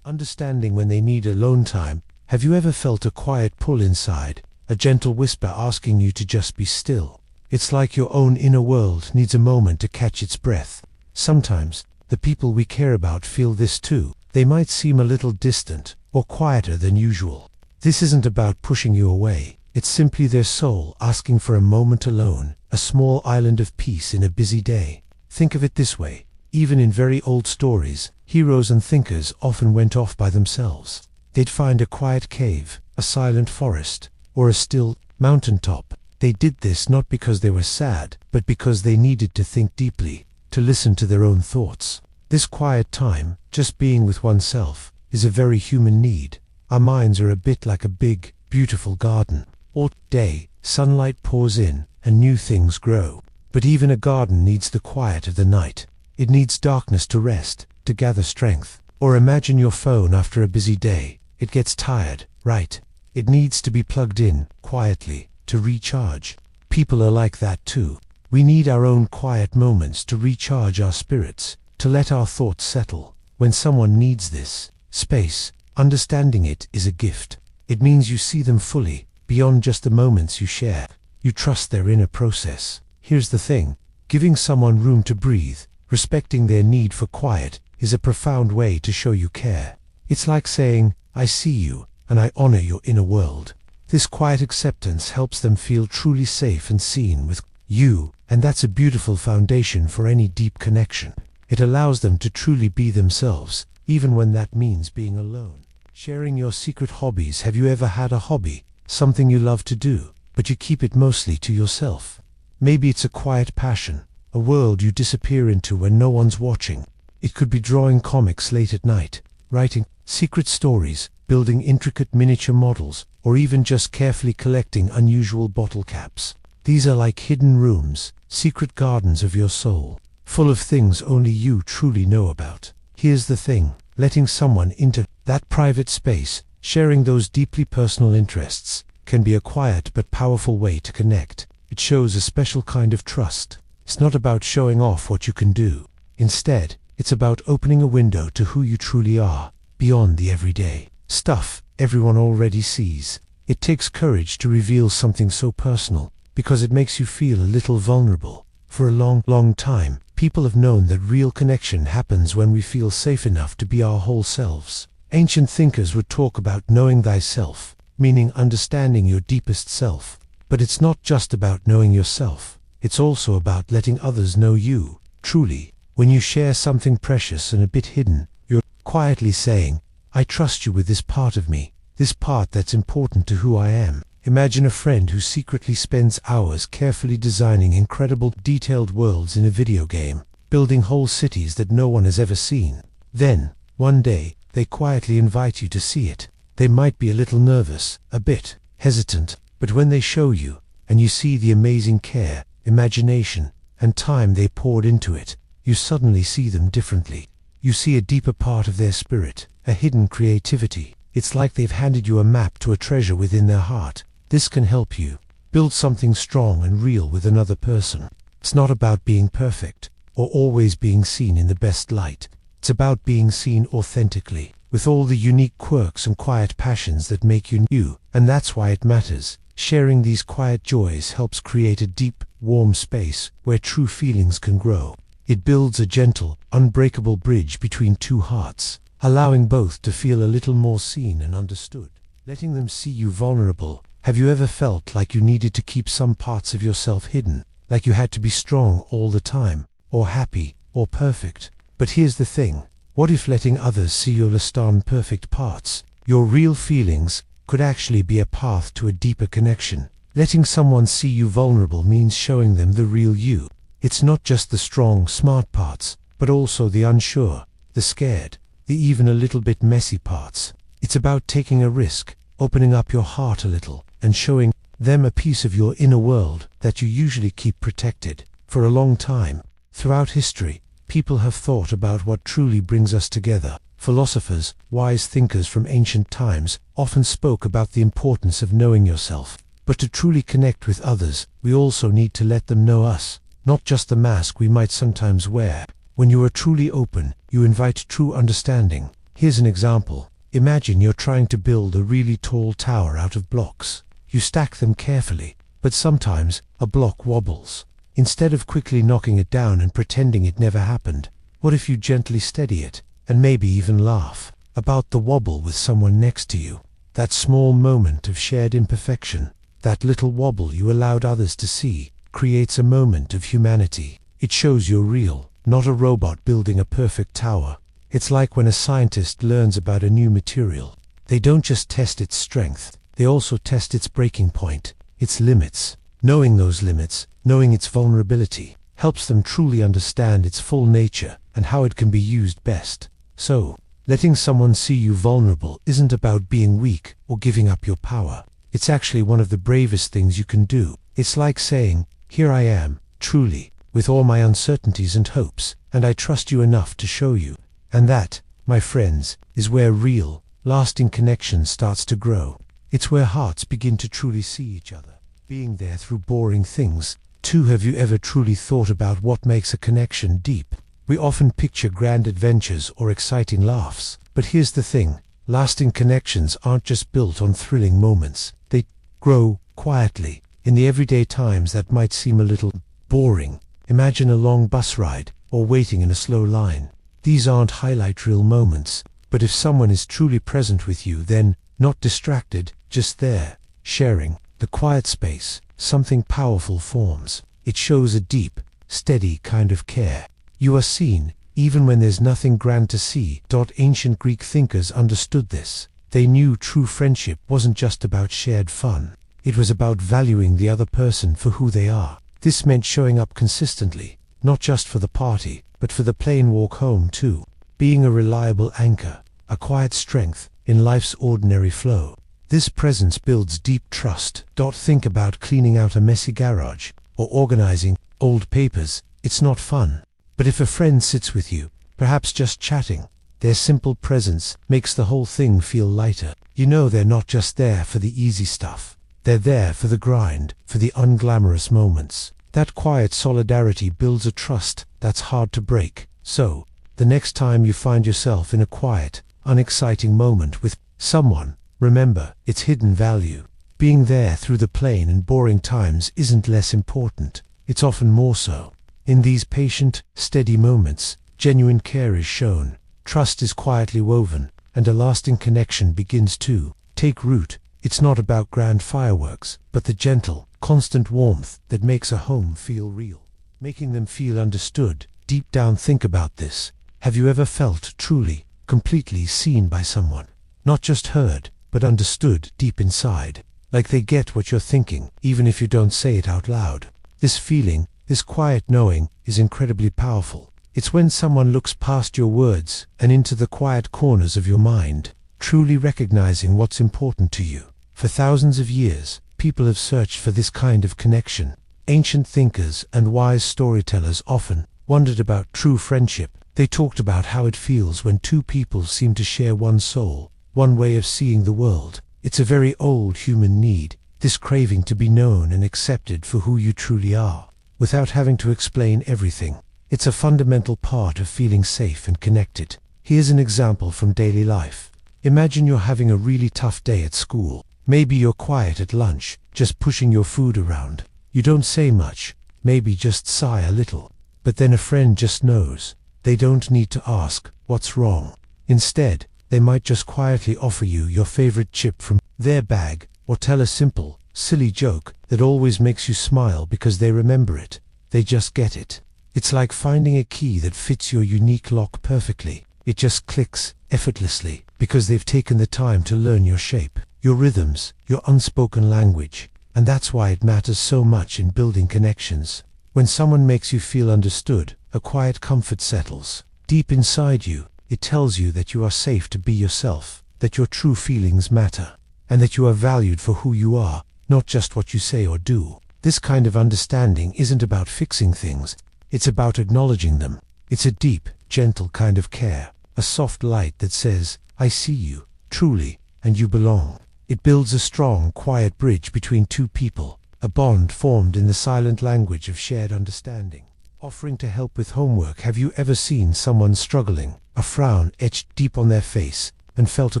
Understanding when they need alone time. Have you ever felt a quiet pull inside, a gentle whisper asking you to just be still? It's like your own inner world needs a moment to catch its breath. Sometimes, the people we care about feel this too. They might seem a little distant, or quieter than usual. This isn't about pushing you away. It's simply their soul asking for a moment alone, a small island of peace in a busy day. Think of it this way. Even in very old stories, heroes and thinkers often went off by themselves. They'd find a quiet cave, a silent forest, or a still mountaintop. They did this not because they were sad, but because they needed to think deeply, to listen to their own thoughts. This quiet time, just being with oneself, is a very human need. Our minds are a bit like a big, beautiful garden. All day, sunlight pours in, and new things grow. But even a garden needs the quiet of the night. It needs darkness to rest, to gather strength. Or imagine your phone after a busy day. It gets tired, right? It needs to be plugged in, quietly, to recharge. People are like that too. We need our own quiet moments to recharge our spirits, to let our thoughts settle. When someone needs this space, understanding it is a gift. It means you see them fully, beyond just the moments you share. You trust their inner process. Here's the thing. Giving someone room to breathe, respecting their need for quiet, is a profound way to show you care. It's like saying, I see you, and I honor your inner world. This quiet acceptance helps them feel truly safe and seen with you, and that's a beautiful foundation for any deep connection. It allows them to truly be themselves, even when that means being alone. Sharing your secret hobbies. Have you ever had a hobby, something you love to do, but you keep it mostly to yourself? Maybe it's a quiet passion, a world you disappear into when no one's watching. It could be drawing comics late at night, writing secret stories, building intricate miniature models, or even just carefully collecting unusual bottle caps. These are like hidden rooms, secret gardens of your soul, full of things only you truly know about. Here's the thing, letting someone into that private space, sharing those deeply personal interests, can be a quiet but powerful way to connect. It shows a special kind of trust. It's not about showing off what you can do. Instead, it's about opening a window to who you truly are, beyond the everyday stuff everyone already sees. It takes courage to reveal something so personal, because it makes you feel a little vulnerable. For a long time, people have known that real connection happens when we feel safe enough to be our whole selves. Ancient thinkers would talk about knowing thyself, meaning understanding your deepest self. But it's not just about knowing yourself. It's also about letting others know you, truly. When you share something precious and a bit hidden, you're quietly saying, I trust you with this part of me, this part that's important to who I am. Imagine a friend who secretly spends hours carefully designing incredible, detailed worlds in a video game, building whole cities that no one has ever seen. Then, one day, they quietly invite you to see it. They might be a little nervous, a bit hesitant, but when they show you, and you see the amazing care, imagination, and time they poured into it, you suddenly see them differently. You see a deeper part of their spirit, a hidden creativity. It's like they've handed you a map to a treasure within their heart. This can help you build something strong and real with another person. It's not about being perfect, or always being seen in the best light. It's about being seen authentically, with all the unique quirks and quiet passions that make you you, and that's why it matters. Sharing these quiet joys helps create a deep, warm space where true feelings can grow. It builds a gentle, unbreakable bridge between two hearts, allowing both to feel a little more seen and understood. Letting them see you vulnerable. Have you ever felt like you needed to keep some parts of yourself hidden, like you had to be strong all the time, or happy, or perfect? But here's the thing. What if letting others see your less than perfect parts, your real feelings, could actually be a path to a deeper connection? Letting someone see you vulnerable means showing them the real you. It's not just the strong, smart parts, but also the unsure, the scared, the even a little bit messy parts. It's about taking a risk, opening up your heart a little, and showing them a piece of your inner world that you usually keep protected. For a long time, throughout history, people have thought about what truly brings us together. Philosophers, wise thinkers from ancient times, often spoke about the importance of knowing yourself. But to truly connect with others, we also need to let them know us, not just the mask we might sometimes wear. When you are truly open, you invite true understanding. Here's an example. Imagine you're trying to build a really tall tower out of blocks. You stack them carefully, but sometimes a block wobbles. Instead of quickly knocking it down and pretending it never happened, what if you gently steady it, and maybe even laugh about the wobble with someone next to you? That small moment of shared imperfection, that little wobble you allowed others to see, creates a moment of humanity. It shows you're real, not a robot building a perfect tower. It's like when a scientist learns about a new material. They don't just test its strength, they also test its breaking point, its limits. Knowing those limits, knowing its vulnerability, helps them truly understand its full nature and how it can be used best. So, letting someone see you vulnerable isn't about being weak or giving up your power. It's actually one of the bravest things you can do. It's like saying, here I am, truly, with all my uncertainties and hopes, and I trust you enough to show you. And that, my friends, is where real, lasting connection starts to grow. It's where hearts begin to truly see each other. Being there through boring things. Too, have you ever truly thought about what makes a connection deep? We often picture grand adventures or exciting laughs. But here's the thing. Lasting connections aren't just built on thrilling moments. They grow quietly, In the everyday times that might seem a little boring, imagine a long bus ride or waiting in a slow line. These aren't highlight reel moments, but if someone is truly present with you, then not distracted, just there, sharing the quiet space, something powerful forms. It shows a deep, steady kind of care. You are seen, even when there's nothing grand to see. Ancient Greek thinkers understood this. They knew true friendship wasn't just about shared fun. It was about valuing the other person for who they are. This meant showing up consistently, not just for the party, but for the plain walk home too. Being a reliable anchor, a quiet strength in life's ordinary flow. This presence builds deep trust. Think about cleaning out a messy garage or organizing old papers. It's not fun. But if a friend sits with you, perhaps just chatting, their simple presence makes the whole thing feel lighter. You know they're not just there for the easy stuff. They're there for the grind, for the unglamorous moments. That quiet solidarity builds a trust that's hard to break. So, the next time you find yourself in a quiet, unexciting moment with someone, remember its hidden value. Being there through the plain and boring times isn't less important. It's often more so. In these patient, steady moments, genuine care is shown, trust is quietly woven, and a lasting connection begins to take root. It's not about grand fireworks, but the gentle, constant warmth that makes a home feel real, making them feel understood. Deep down, think about this. Have you ever felt truly, completely seen by someone? Not just heard, but understood deep inside. Like they get what you're thinking, even if you don't say it out loud. This feeling, this quiet knowing, is incredibly powerful. It's when someone looks past your words and into the quiet corners of your mind, truly recognizing what's important to you. For thousands of years, people have searched for this kind of connection. Ancient thinkers and wise storytellers often wondered about true friendship. They talked about how it feels when two people seem to share one soul, one way of seeing the world. It's a very old human need, this craving to be known and accepted for who you truly are, without having to explain everything. It's a fundamental part of feeling safe and connected. Here's an example from daily life. Imagine you're having a really tough day at school. Maybe you're quiet at lunch, just pushing your food around. You don't say much, maybe just sigh a little. But then a friend just knows. They don't need to ask, what's wrong? Instead, they might just quietly offer you your favorite chip from their bag, or tell a simple, silly joke that always makes you smile because they remember it. They just get it. It's like finding a key that fits your unique lock perfectly. It just clicks effortlessly because they've taken the time to learn your shape, your rhythms, your unspoken language. And that's why it matters so much in building connections. When someone makes you feel understood, a quiet comfort settles deep inside you. It tells you that you are safe to be yourself, that your true feelings matter, and that you are valued for who you are, not just what you say or do. This kind of understanding isn't about fixing things, it's about acknowledging them. It's a deep, gentle kind of care, a soft light that says, I see you, truly, and you belong. It builds a strong, quiet bridge between two people, a bond formed in the silent language of shared understanding. Offering to help with homework. Have you ever seen someone struggling, a frown etched deep on their face, and felt a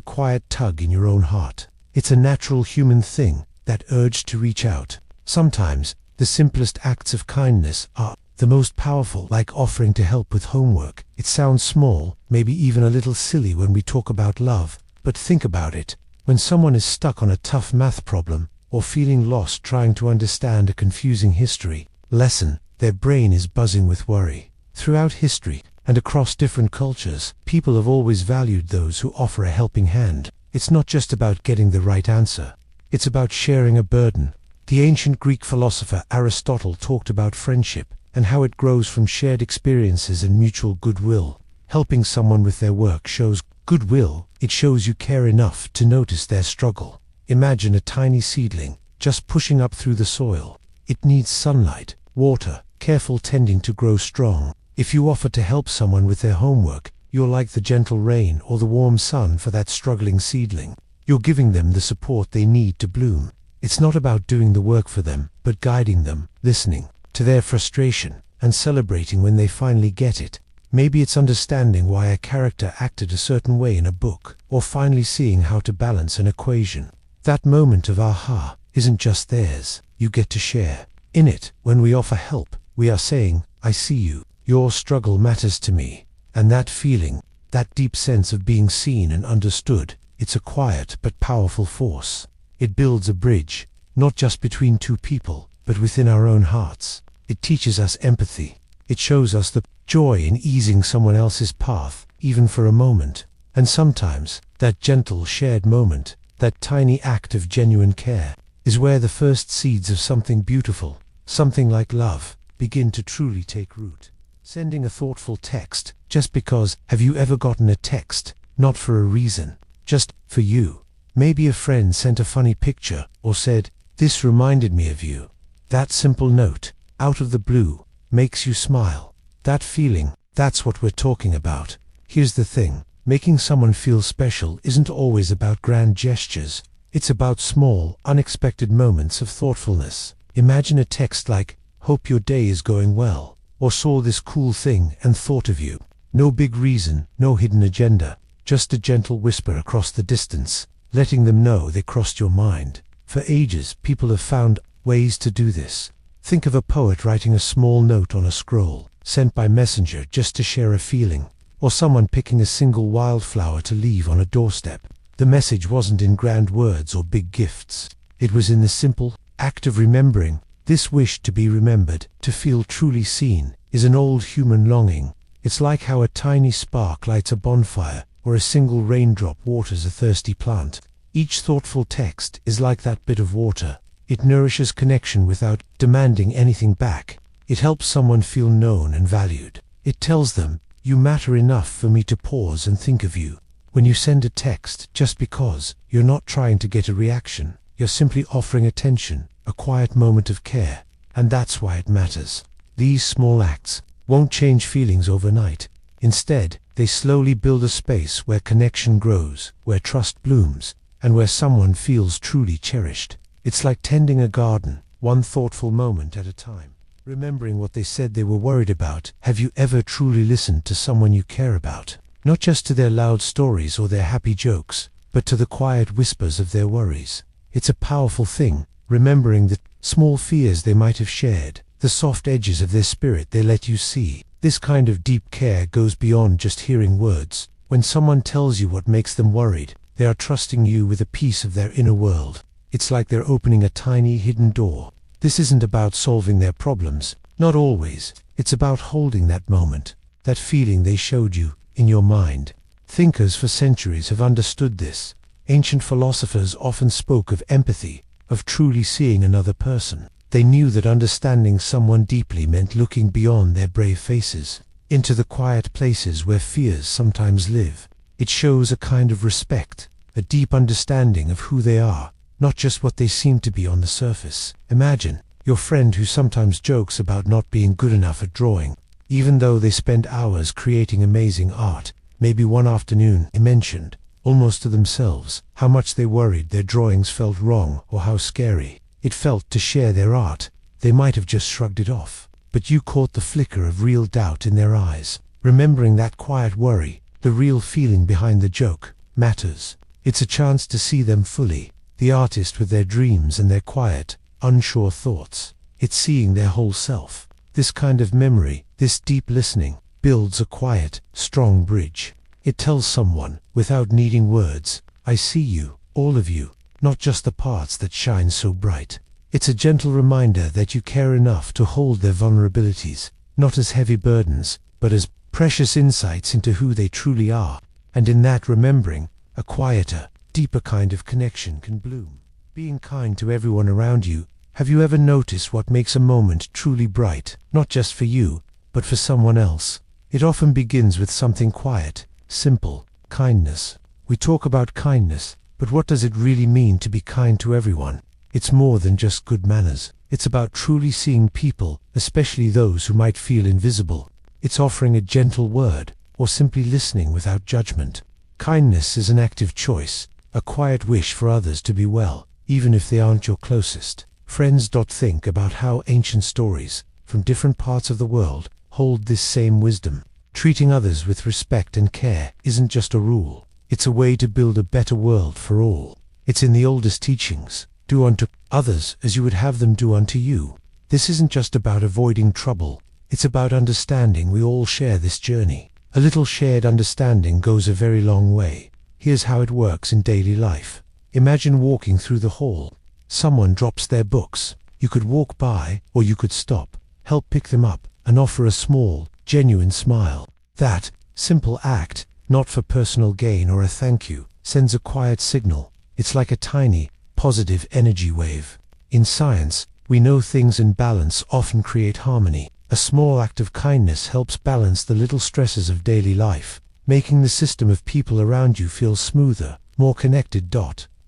quiet tug in your own heart? It's a natural human thing, that urge to reach out. Sometimes, the simplest acts of kindness are the most powerful, like offering to help with homework. It sounds small, maybe even a little silly when we talk about love, but think about it. When someone is stuck on a tough math problem, or feeling lost trying to understand a confusing history lesson, their brain is buzzing with worry. Throughout history, and across different cultures, people have always valued those who offer a helping hand. It's not just about getting the right answer. It's about sharing a burden. The ancient Greek philosopher Aristotle talked about friendship, and how it grows from shared experiences and mutual goodwill. Helping someone with their work shows goodwill. It shows you care enough to notice their struggle. Imagine a tiny seedling, just pushing up through the soil. It needs sunlight, water, careful tending to grow strong. If you offer to help someone with their homework, you're like the gentle rain or the warm sun for that struggling seedling. You're giving them the support they need to bloom. It's not about doing the work for them, but guiding them, listening to their frustration, and celebrating when they finally get it. Maybe it's understanding why a character acted a certain way in a book, or finally seeing how to balance an equation. That moment of aha, isn't just theirs. You get to share in it. When we offer help, we are saying, I see you. Your struggle matters to me. And that feeling, that deep sense of being seen and understood, it's a quiet but powerful force. It builds a bridge, not just between two people, but within our own hearts. It teaches us empathy. It shows us the joy in easing someone else's path, even for a moment. And sometimes, that gentle shared moment, that tiny act of genuine care, is where the first seeds of something beautiful, something like love, begin to truly take root. Sending a thoughtful text, just because. Have you ever gotten a text, not for a reason, just for you? Maybe a friend sent a funny picture, or said, "This reminded me of you." That simple note, out of the blue, makes you smile. That feeling, that's what we're talking about. Here's the thing, making someone feel special isn't always about grand gestures. It's about small, unexpected moments of thoughtfulness. Imagine a text like, "Hope your day is going well," or "Saw this cool thing and thought of you." No big reason, no hidden agenda, just a gentle whisper across the distance, letting them know they crossed your mind. For ages, people have found ways to do this. Think of a poet writing a small note on a scroll, sent by messenger just to share a feeling, or someone picking a single wildflower to leave on a doorstep. The message wasn't in grand words or big gifts. It was in the simple act of remembering. This wish to be remembered, to feel truly seen, is an old human longing. It's like how a tiny spark lights a bonfire, or a single raindrop waters a thirsty plant. Each thoughtful text is like that bit of water. It nourishes connection without demanding anything back. It helps someone feel known and valued. It tells them, "You matter enough for me to pause and think of you." When you send a text just because, you're not trying to get a reaction. You're simply offering attention, a quiet moment of care. And that's why it matters. These small acts won't change feelings overnight. Instead, they slowly build a space where connection grows, where trust blooms, and where someone feels truly cherished. It's like tending a garden, one thoughtful moment at a time. Remembering what they said they were worried about. Have you ever truly listened to someone you care about? Not just to their loud stories or their happy jokes, but to the quiet whispers of their worries. It's a powerful thing, remembering the small fears they might have shared, the soft edges of their spirit they let you see. This kind of deep care goes beyond just hearing words. When someone tells you what makes them worried, they are trusting you with a piece of their inner world. It's like they're opening a tiny hidden door. This isn't about solving their problems, not always. It's about holding that moment, that feeling they showed you, in your mind. Thinkers for centuries have understood this. Ancient philosophers often spoke of empathy, of truly seeing another person. They knew that understanding someone deeply meant looking beyond their brave faces, into the quiet places where fears sometimes live. It shows a kind of respect, a deep understanding of who they are, not just what they seem to be on the surface. Imagine your friend who sometimes jokes about not being good enough at drawing, even though they spend hours creating amazing art. Maybe one afternoon they mentioned, almost to themselves, how much they worried their drawings felt wrong or how scary it felt to share their art. They might have just shrugged it off, but you caught the flicker of real doubt in their eyes. Remembering that quiet worry, the real feeling behind the joke, matters. It's a chance to see them fully, the artist with their dreams and their quiet, unsure thoughts. It's seeing their whole self. This kind of memory, this deep listening, builds a quiet, strong bridge. It tells someone, without needing words, "I see you, all of you, not just the parts that shine so bright." It's a gentle reminder that you care enough to hold their vulnerabilities, not as heavy burdens, but as precious insights into who they truly are. And in that remembering, a quieter, deeper kind of connection can bloom. Being kind to everyone around you. Have you ever noticed what makes a moment truly bright, not just for you, but for someone else? It often begins with something quiet, simple, kindness. We talk about kindness, but what does it really mean to be kind to everyone? It's more than just good manners. It's about truly seeing people, especially those who might feel invisible. It's offering a gentle word, or simply listening without judgment. Kindness is an active choice, a quiet wish for others to be well, even if they aren't your closest. Friends. Think about how ancient stories, from different parts of the world, hold this same wisdom. Treating others with respect and care isn't just a rule. It's a way to build a better world for all. It's in the oldest teachings. Do unto others as you would have them do unto you. This isn't just about avoiding trouble, it's about understanding we all share this journey. A little shared understanding goes a very long way. Here's how it works in daily life. Imagine walking through the hall. Someone drops their books. You could walk by, or you could stop, help pick them up, and offer a small, genuine smile. That simple act, not for personal gain or a thank you, sends a quiet signal. It's like a tiny, positive energy wave. In science, we know things in balance often create harmony. A small act of kindness helps balance the little stresses of daily life, making the system of people around you feel smoother, more connected.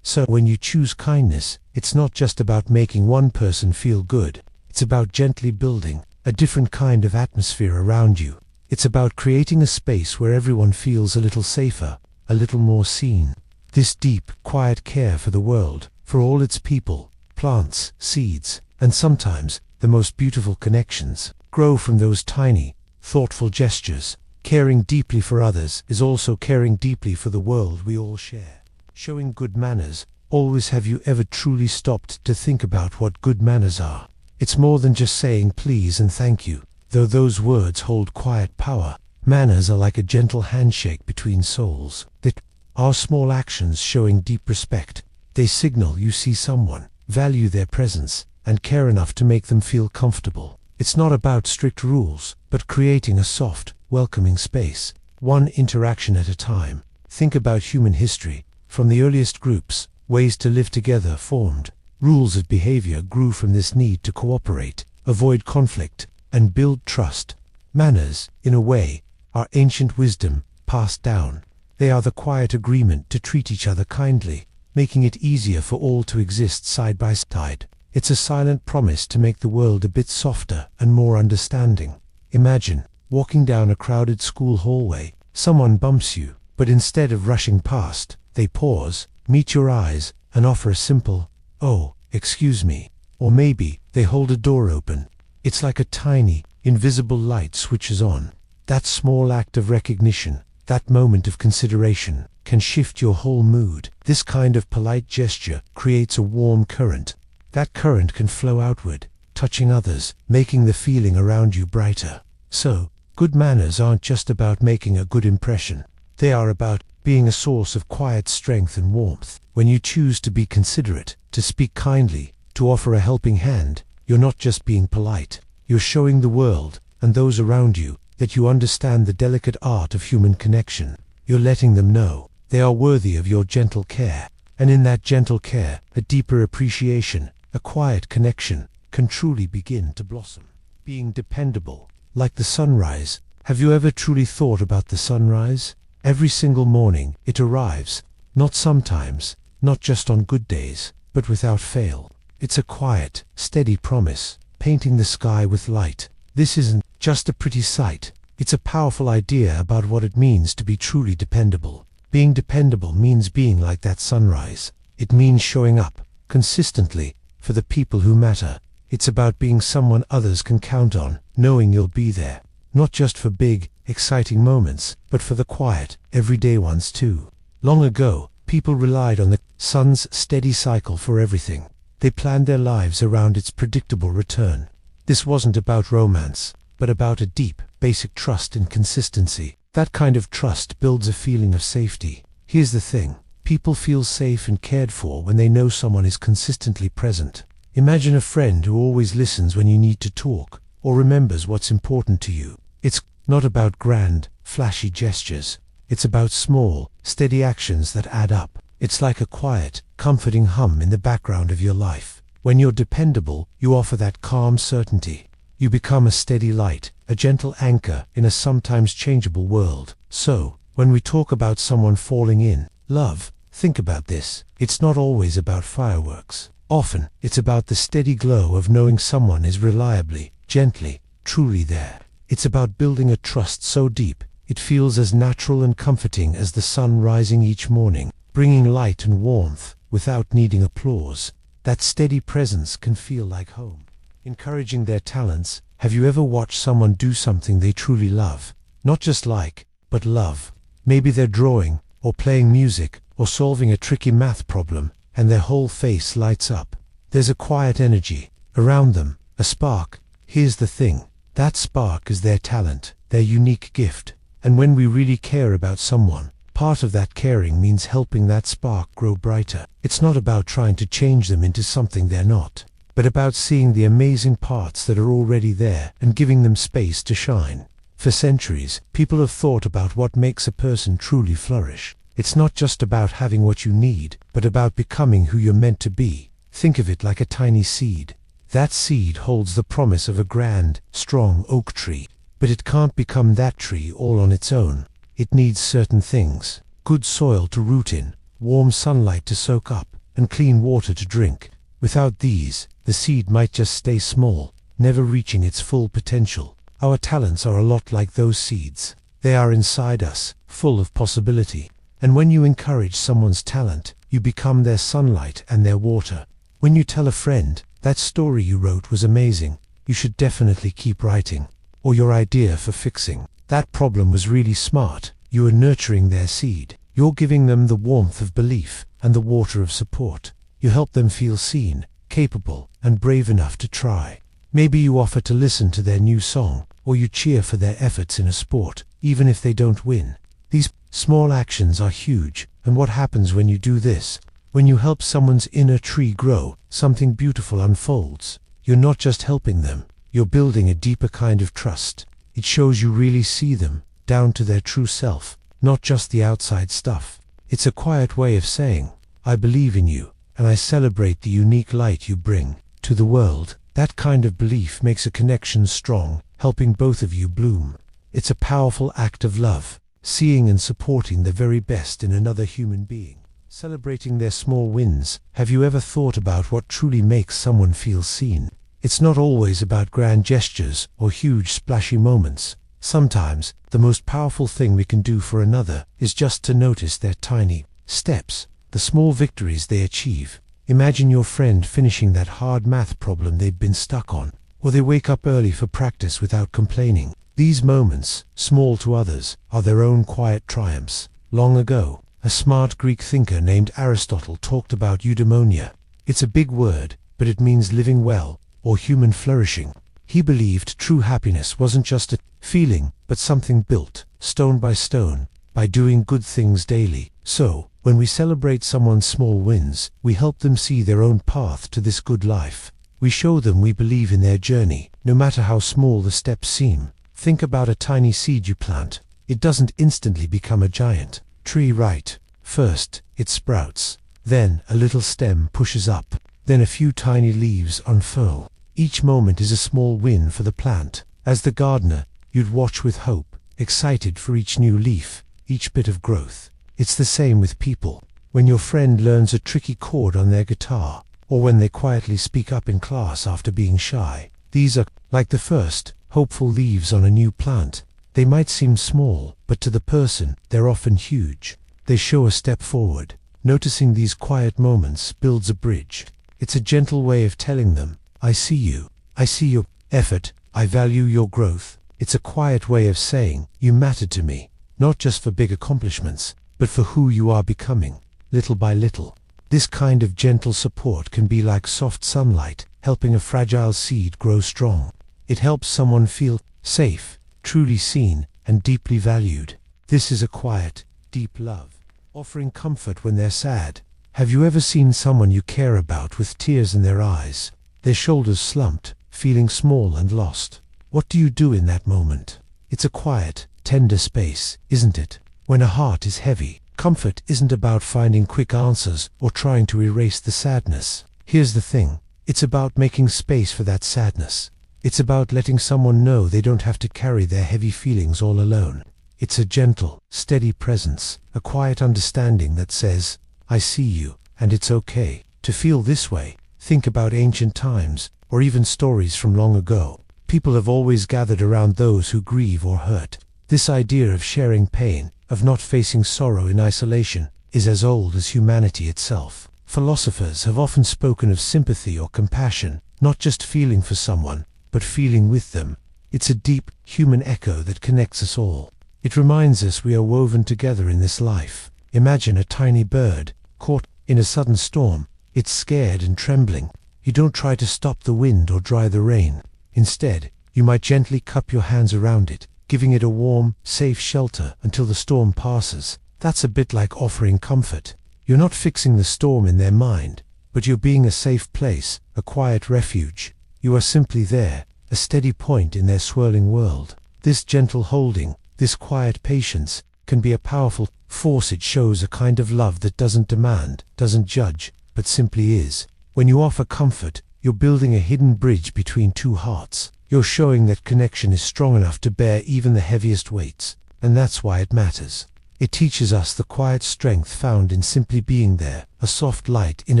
So when you choose kindness, it's not just about making one person feel good. It's about gently building a different kind of atmosphere around you. It's about creating a space where everyone feels a little safer, a little more seen. This deep, quiet care for the world, for all its people, plants, seeds, and sometimes the most beautiful connections, grow from those tiny, thoughtful gestures. Caring deeply for others is also caring deeply for the world we all share. Showing good manners. Always, have you ever truly stopped to think about what good manners are? It's more than just saying please and thank you, though those words hold quiet power. Manners are like a gentle handshake between souls. They are small actions showing deep respect. They signal you see someone, value their presence, and care enough to make them feel comfortable. It's not about strict rules, but creating a soft, welcoming space, one interaction at a time. Think about human history. From the earliest groups, ways to live together formed. Rules of behavior grew from this need to cooperate, avoid conflict, and build trust. Manners, in a way, are ancient wisdom passed down. They are the quiet agreement to treat each other kindly, making it easier for all to exist side by side. It's a silent promise to make the world a bit softer and more understanding. Imagine walking down a crowded school hallway. Someone bumps you, but instead of rushing past, they pause, meet your eyes, and offer a simple, "Oh, excuse me." Or maybe they hold a door open. It's like a tiny, invisible light switches on. That small act of recognition, that moment of consideration, can shift your whole mood. This kind of polite gesture creates a warm current. That current can flow outward, touching others, making the feeling around you brighter. So, good manners aren't just about making a good impression. They are about being a source of quiet strength and warmth. When you choose to be considerate, to speak kindly, to offer a helping hand, you're not just being polite. You're showing the world, and those around you, that you understand the delicate art of human connection. You're letting them know they are worthy of your gentle care. And in that gentle care, a deeper appreciation, a quiet connection, can truly begin to blossom. Being dependable, like the sunrise. Have you ever truly thought about the sunrise? Every single morning, it arrives, not sometimes, not just on good days, but without fail. It's a quiet, steady promise, painting the sky with light. This isn't just a pretty sight, it's a powerful idea about what it means to be truly dependable. Being dependable means being like that sunrise. It means showing up, consistently, for the people who matter. It's about being someone others can count on, knowing you'll be there. Not just for big, exciting moments, but for the quiet, everyday ones too. Long ago, people relied on the sun's steady cycle for everything. They planned their lives around its predictable return. This wasn't about romance, but about a deep, basic trust in consistency. That kind of trust builds a feeling of safety. Here's the thing. People feel safe and cared for when they know someone is consistently present. Imagine a friend who always listens when you need to talk, or remembers what's important to you. It's not about grand, flashy gestures. It's about small, steady actions that add up. It's like a quiet, comforting hum in the background of your life. When you're dependable, you offer that calm certainty. You become a steady light, a gentle anchor in a sometimes changeable world. So, when we talk about someone falling in love, think about this. It's not always about fireworks. Often, it's about the steady glow of knowing someone is reliably, gently, truly there. It's about building a trust so deep, it feels as natural and comforting as the sun rising each morning, bringing light and warmth without needing applause. That steady presence can feel like home. Encouraging their talents. Have you ever watched someone do something they truly love? Not just like, but love. Maybe they're drawing, or playing music, or solving a tricky math problem, and their whole face lights up. There's a quiet energy around them, a spark. Here's the thing, that spark is their talent, their unique gift. And when we really care about someone, part of that caring means helping that spark grow brighter. It's not about trying to change them into something they're not, but about seeing the amazing parts that are already there and giving them space to shine. For centuries, people have thought about what makes a person truly flourish. It's not just about having what you need, but about becoming who you're meant to be. Think of it like a tiny seed. That seed holds the promise of a grand, strong oak tree. But it can't become that tree all on its own. It needs certain things: good soil to root in, warm sunlight to soak up, and clean water to drink. Without these, the seed might just stay small, never reaching its full potential. Our talents are a lot like those seeds. They are inside us, full of possibility. And when you encourage someone's talent, you become their sunlight and their water. When you tell a friend, "That story you wrote was amazing, you should definitely keep writing," or "Your idea for fixing that problem was really smart," you are nurturing their seed. You're giving them the warmth of belief and the water of support. You help them feel seen, capable, and brave enough to try. Maybe you offer to listen to their new song, or you cheer for their efforts in a sport, even if they don't win. These small actions are huge, and what happens when you do this? When you help someone's inner tree grow, something beautiful unfolds. You're not just helping them, you're building a deeper kind of trust. It shows you really see them, down to their true self, not just the outside stuff. It's a quiet way of saying, "I believe in you, and I celebrate the unique light you bring to the world." That kind of belief makes a connection strong, helping both of you bloom. It's a powerful act of love, seeing and supporting the very best in another human being, celebrating their small wins. Have you ever thought about what truly makes someone feel seen? It's not always about grand gestures or huge splashy moments. Sometimes, the most powerful thing we can do for another is just to notice their tiny steps, the small victories they achieve. Imagine your friend finishing that hard math problem they've been stuck on, or they wake up early for practice without complaining. These moments, small to others, are their own quiet triumphs. Long ago, a smart Greek thinker named Aristotle talked about eudaimonia. It's a big word, but it means living well, or human flourishing. He believed true happiness wasn't just a feeling, but something built, stone by stone, by doing good things daily. So, when we celebrate someone's small wins, we help them see their own path to this good life. We show them we believe in their journey, no matter how small the steps seem. Think about a tiny seed you plant. It doesn't instantly become a giant tree, right? First, it sprouts. Then, a little stem pushes up. Then a few tiny leaves unfurl. Each moment is a small win for the plant. As the gardener, you'd watch with hope, excited for each new leaf, each bit of growth. It's the same with people. When your friend learns a tricky chord on their guitar, or when they quietly speak up in class after being shy, these are like the first, hopeful leaves on a new plant. They might seem small, but to the person, they're often huge. They show a step forward. Noticing these quiet moments builds a bridge. It's a gentle way of telling them, "I see you. I see your effort. I value your growth." It's a quiet way of saying, "You matter to me," not just for big accomplishments, but for who you are becoming, little by little. This kind of gentle support can be like soft sunlight, helping a fragile seed grow strong. It helps someone feel safe, truly seen, and deeply valued. This is a quiet, deep love, offering comfort when they're sad. Have you ever seen someone you care about with tears in their eyes, their shoulders slumped, feeling small and lost? What do you do in that moment? It's a quiet, tender space, isn't it? When a heart is heavy, comfort isn't about finding quick answers or trying to erase the sadness. Here's the thing, it's about making space for that sadness. It's about letting someone know they don't have to carry their heavy feelings all alone. It's a gentle, steady presence, a quiet understanding that says, "I see you, and it's okay to feel this way." Think about ancient times, or even stories from long ago. People have always gathered around those who grieve or hurt. This idea of sharing pain, of not facing sorrow in isolation, is as old as humanity itself. Philosophers have often spoken of sympathy or compassion, not just feeling for someone, but feeling with them. It's a deep, human echo that connects us all. It reminds us we are woven together in this life. Imagine a tiny bird, caught in a sudden storm. It's scared and trembling. You don't try to stop the wind or dry the rain. Instead, you might gently cup your hands around it, giving it a warm, safe shelter until the storm passes. That's a bit like offering comfort. You're not fixing the storm in their mind, but you're being a safe place, a quiet refuge. You are simply there, a steady point in their swirling world. This gentle holding, this quiet patience, can be a powerful force. It shows a kind of love that doesn't demand, doesn't judge, but simply is. When you offer comfort, you're building a hidden bridge between two hearts. You're showing that connection is strong enough to bear even the heaviest weights, and that's why it matters. It teaches us the quiet strength found in simply being there, a soft light in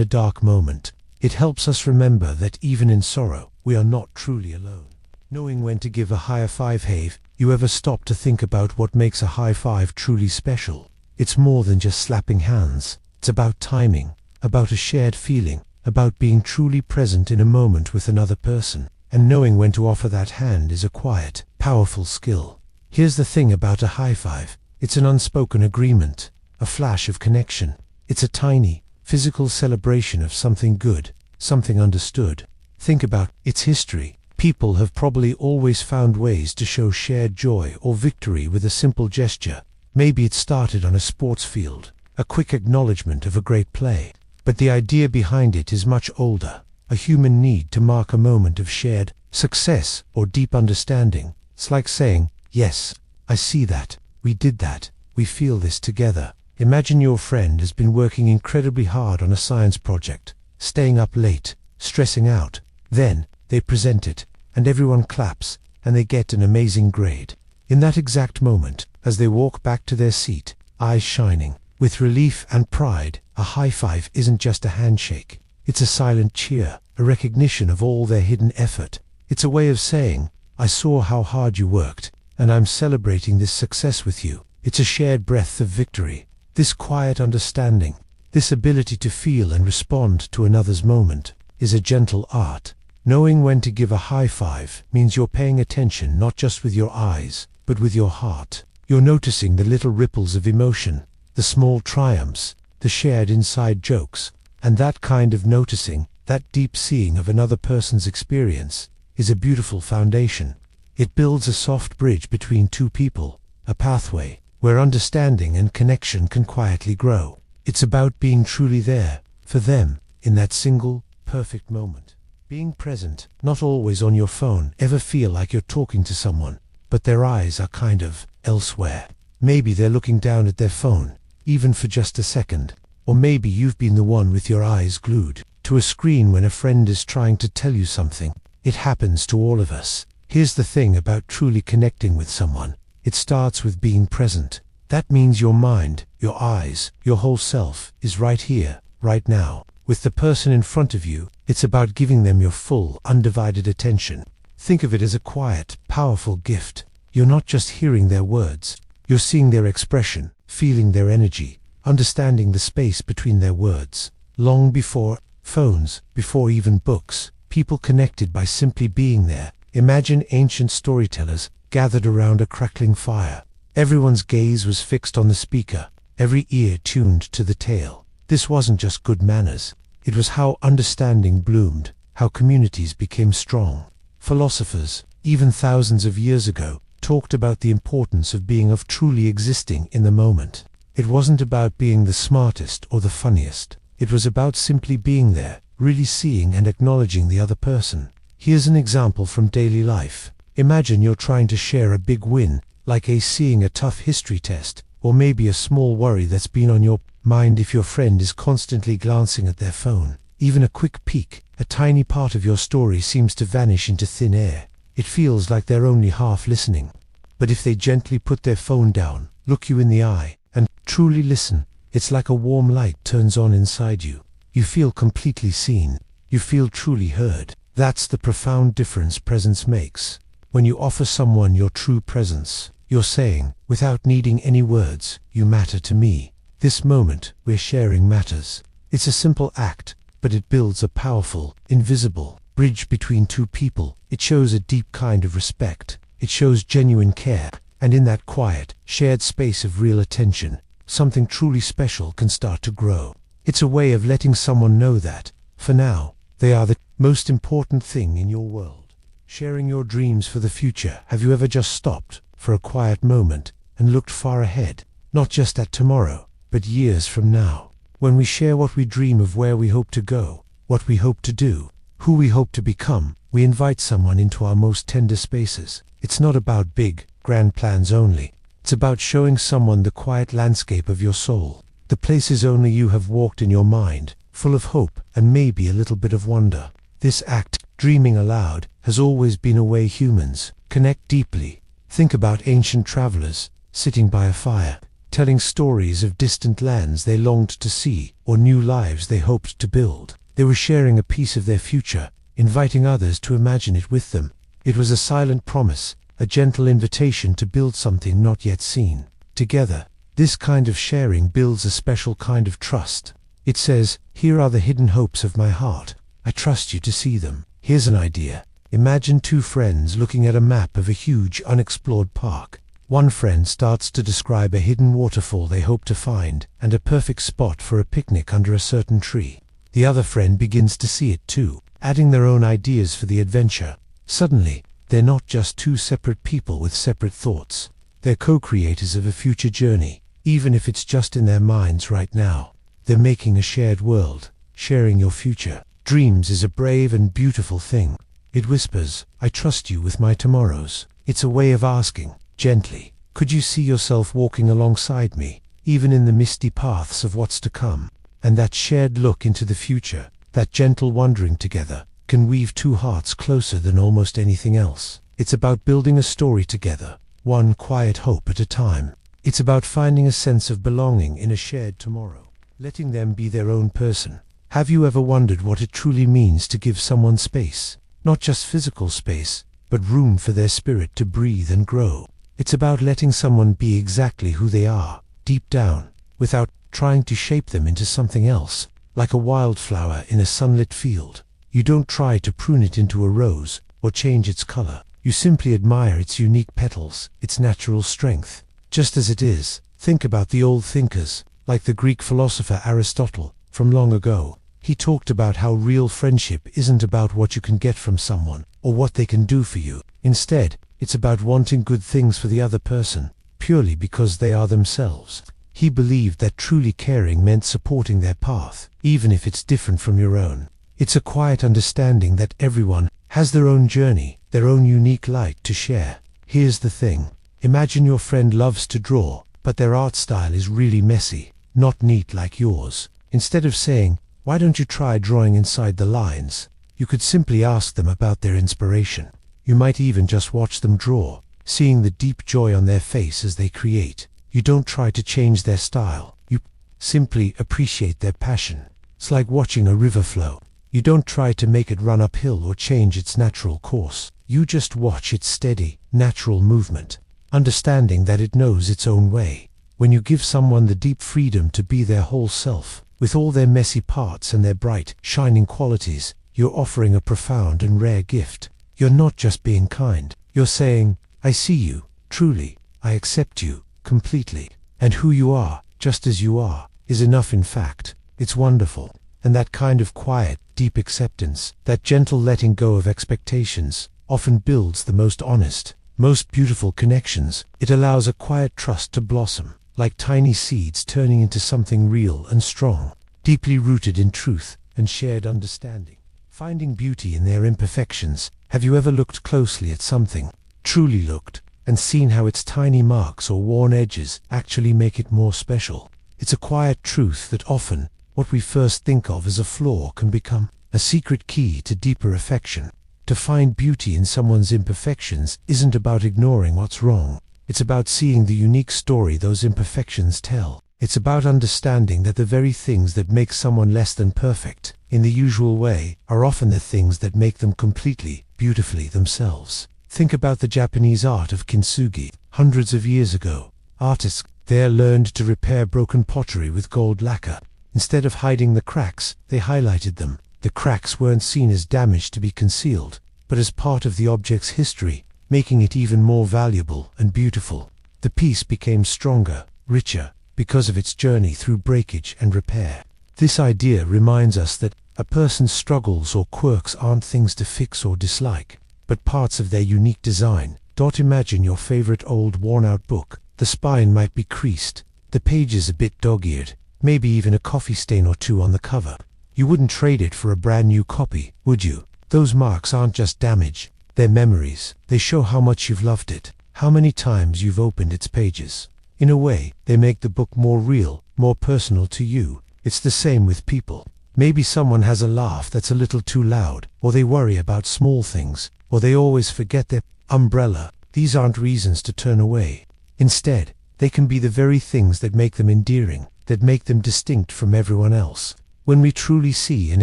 a dark moment. It helps us remember that even in sorrow, we are not truly alone. Knowing when to give a high five. Have you ever stopped to think about what makes a high five truly special? It's more than just slapping hands. It's about timing, about a shared feeling, about being truly present in a moment with another person. And knowing when to offer that hand is a quiet, powerful skill. Here's the thing about a high five. It's an unspoken agreement, a flash of connection. It's a tiny, physical celebration of something good, something understood. Think about its history. People have probably always found ways to show shared joy or victory with a simple gesture. Maybe it started on a sports field, a quick acknowledgement of a great play. But the idea behind it is much older, a human need to mark a moment of shared success or deep understanding. It's like saying, "Yes, I see that. We did that. We feel this together." Imagine your friend has been working incredibly hard on a science project, staying up late, stressing out. Then, they present it, and everyone claps, and they get an amazing grade. In that exact moment, as they walk back to their seat, eyes shining, with relief and pride, a high five isn't just a handshake. It's a silent cheer, a recognition of all their hidden effort. It's a way of saying, "I saw how hard you worked, and I'm celebrating this success with you." It's a shared breath of victory. This quiet understanding, this ability to feel and respond to another's moment, is a gentle art. Knowing when to give a high five means you're paying attention not just with your eyes, but with your heart. You're noticing the little ripples of emotion, the small triumphs, the shared inside jokes, and that kind of noticing, that deep seeing of another person's experience, is a beautiful foundation. It builds a soft bridge between two people, a pathway where understanding and connection can quietly grow. It's about being truly there, for them, in that single, perfect moment. Being present, not always on your phone. Ever feel like you're talking to someone, but their eyes are kind of elsewhere? Maybe they're looking down at their phone, even for just a second. Or maybe you've been the one with your eyes glued to a screen when a friend is trying to tell you something. It happens to all of us. Here's the thing about truly connecting with someone. It starts with being present. That means your mind, your eyes, your whole self is right here, right now, with the person in front of you. It's about giving them your full, undivided attention. Think of it as a quiet, powerful gift. You're not just hearing their words. You're seeing their expression, feeling their energy, understanding the space between their words. Long before phones, before even books, people connected by simply being there. Imagine ancient storytellers gathered around a crackling fire. Everyone's gaze was fixed on the speaker, every ear tuned to the tale. This wasn't just good manners. It was how understanding bloomed, how communities became strong. Philosophers, even thousands of years ago, talked about the importance of truly existing in the moment. It wasn't about being the smartest or the funniest. It was about simply being there, really seeing and acknowledging the other person. Here's an example from daily life. Imagine you're trying to share a big win, like seeing a tough history test, or maybe a small worry that's been on your mind. If your friend is constantly glancing at their phone, even a quick peek, a tiny part of your story seems to vanish into thin air. It feels like they're only half listening. But if they gently put their phone down, look you in the eye, and truly listen, it's like a warm light turns on inside you. You feel completely seen. You feel truly heard. That's the profound difference presence makes. When you offer someone your true presence, you're saying, without needing any words, "You matter to me. This moment we're sharing matters." It's a simple act, but it builds a powerful, invisible bridge between two people. It shows a deep kind of respect. It shows genuine care. And in that quiet, shared space of real attention, something truly special can start to grow. It's a way of letting someone know that, for now, They are the most important thing in your world. Sharing your dreams for the future. Have you ever just stopped for a quiet moment and looked far ahead? Not just at tomorrow, but years from now. When we share what we dream of, where we hope to go, what we hope to do, who we hope to become, we invite someone into our most tender spaces. It's not about big, grand plans only. It's about showing someone the quiet landscape of your soul, the places only you have walked in your mind, full of hope and maybe a little bit of wonder. This act, dreaming aloud, has always been a way humans connect deeply. Think about ancient travelers, sitting by a fire, telling stories of distant lands they longed to see, or new lives they hoped to build. They were sharing a piece of their future, inviting others to imagine it with them. It was a silent promise, a gentle invitation to build something not yet seen. Together, this kind of sharing builds a special kind of trust. It says, "Here are the hidden hopes of my heart. I trust you to see them." Here's an idea. Imagine two friends looking at a map of a huge unexplored park. One friend starts to describe a hidden waterfall they hope to find, and a perfect spot for a picnic under a certain tree. The other friend begins to see it too, adding their own ideas for the adventure. Suddenly, they're not just two separate people with separate thoughts. They're co-creators of a future journey, even if it's just in their minds right now. They're making a shared world, sharing your future. Dreams is a brave and beautiful thing. It whispers, "I trust you with my tomorrows." It's a way of asking, gently, "Could you see yourself walking alongside me, even in the misty paths of what's to come?" And that shared look into the future, that gentle wandering together, can weave two hearts closer than almost anything else. It's about building a story together, one quiet hope at a time. It's about finding a sense of belonging in a shared tomorrow, letting them be their own person. Have you ever wondered what it truly means to give someone space? Not just physical space, but room for their spirit to breathe and grow. It's about letting someone be exactly who they are, deep down, without trying to shape them into something else. Like a wildflower in a sunlit field, you don't try to prune it into a rose or change its color. You simply admire its unique petals, its natural strength, just as it is. Think about the old thinkers, like the Greek philosopher Aristotle, from long ago. He talked about how real friendship isn't about what you can get from someone or what they can do for you. Instead, it's about wanting good things for the other person, purely because they are themselves. He believed that truly caring meant supporting their path, even if it's different from your own. It's a quiet understanding that everyone has their own journey, their own unique light to share. Here's the thing. Imagine your friend loves to draw, but their art style is really messy, not neat like yours. Instead of saying, "Why don't you try drawing inside the lines?" you could simply ask them about their inspiration. You might even just watch them draw, seeing the deep joy on their face as they create. You don't try to change their style. You simply appreciate their passion. It's like watching a river flow. You don't try to make it run uphill or change its natural course. You just watch its steady, natural movement, understanding that it knows its own way. When you give someone the deep freedom to be their whole self, with all their messy parts and their bright, shining qualities, you're offering a profound and rare gift. You're not just being kind. You're saying, "I see you, truly. I accept you, completely. And who you are, just as you are, is enough in fact." It's wonderful. And that kind of quiet, deep acceptance, that gentle letting go of expectations, often builds the most honest, most beautiful connections. It allows a quiet trust to blossom, like tiny seeds turning into something real and strong, deeply rooted in truth and shared understanding. Finding beauty in their imperfections. Have you ever looked closely at something, truly looked, and seen how its tiny marks or worn edges actually make it more special? It's a quiet truth that often, what we first think of as a flaw can become a secret key to deeper affection. To find beauty in someone's imperfections isn't about ignoring what's wrong. It's about seeing the unique story those imperfections tell. It's about understanding that the very things that make someone less than perfect, in the usual way, are often the things that make them completely, beautifully themselves. Think about the Japanese art of kintsugi. Hundreds of years ago, artists there learned to repair broken pottery with gold lacquer. Instead of hiding the cracks, they highlighted them. The cracks weren't seen as damage to be concealed, but as part of the object's history, making it even more valuable and beautiful. The piece became stronger, richer, because of its journey through breakage and repair. This idea reminds us that a person's struggles or quirks aren't things to fix or dislike, but parts of their unique design. Imagine your favorite old worn-out book. The spine might be creased, the pages a bit dog-eared, maybe even a coffee stain or two on the cover. You wouldn't trade it for a brand new copy, would you? Those marks aren't just damage, they're memories. They show how much you've loved it, how many times you've opened its pages. In a way, they make the book more real, more personal to you. It's the same with people. Maybe someone has a laugh that's a little too loud, or they worry about small things, or they always forget their umbrella. These aren't reasons to turn away. Instead, they can be the very things that make them endearing, that make them distinct from everyone else. When we truly see and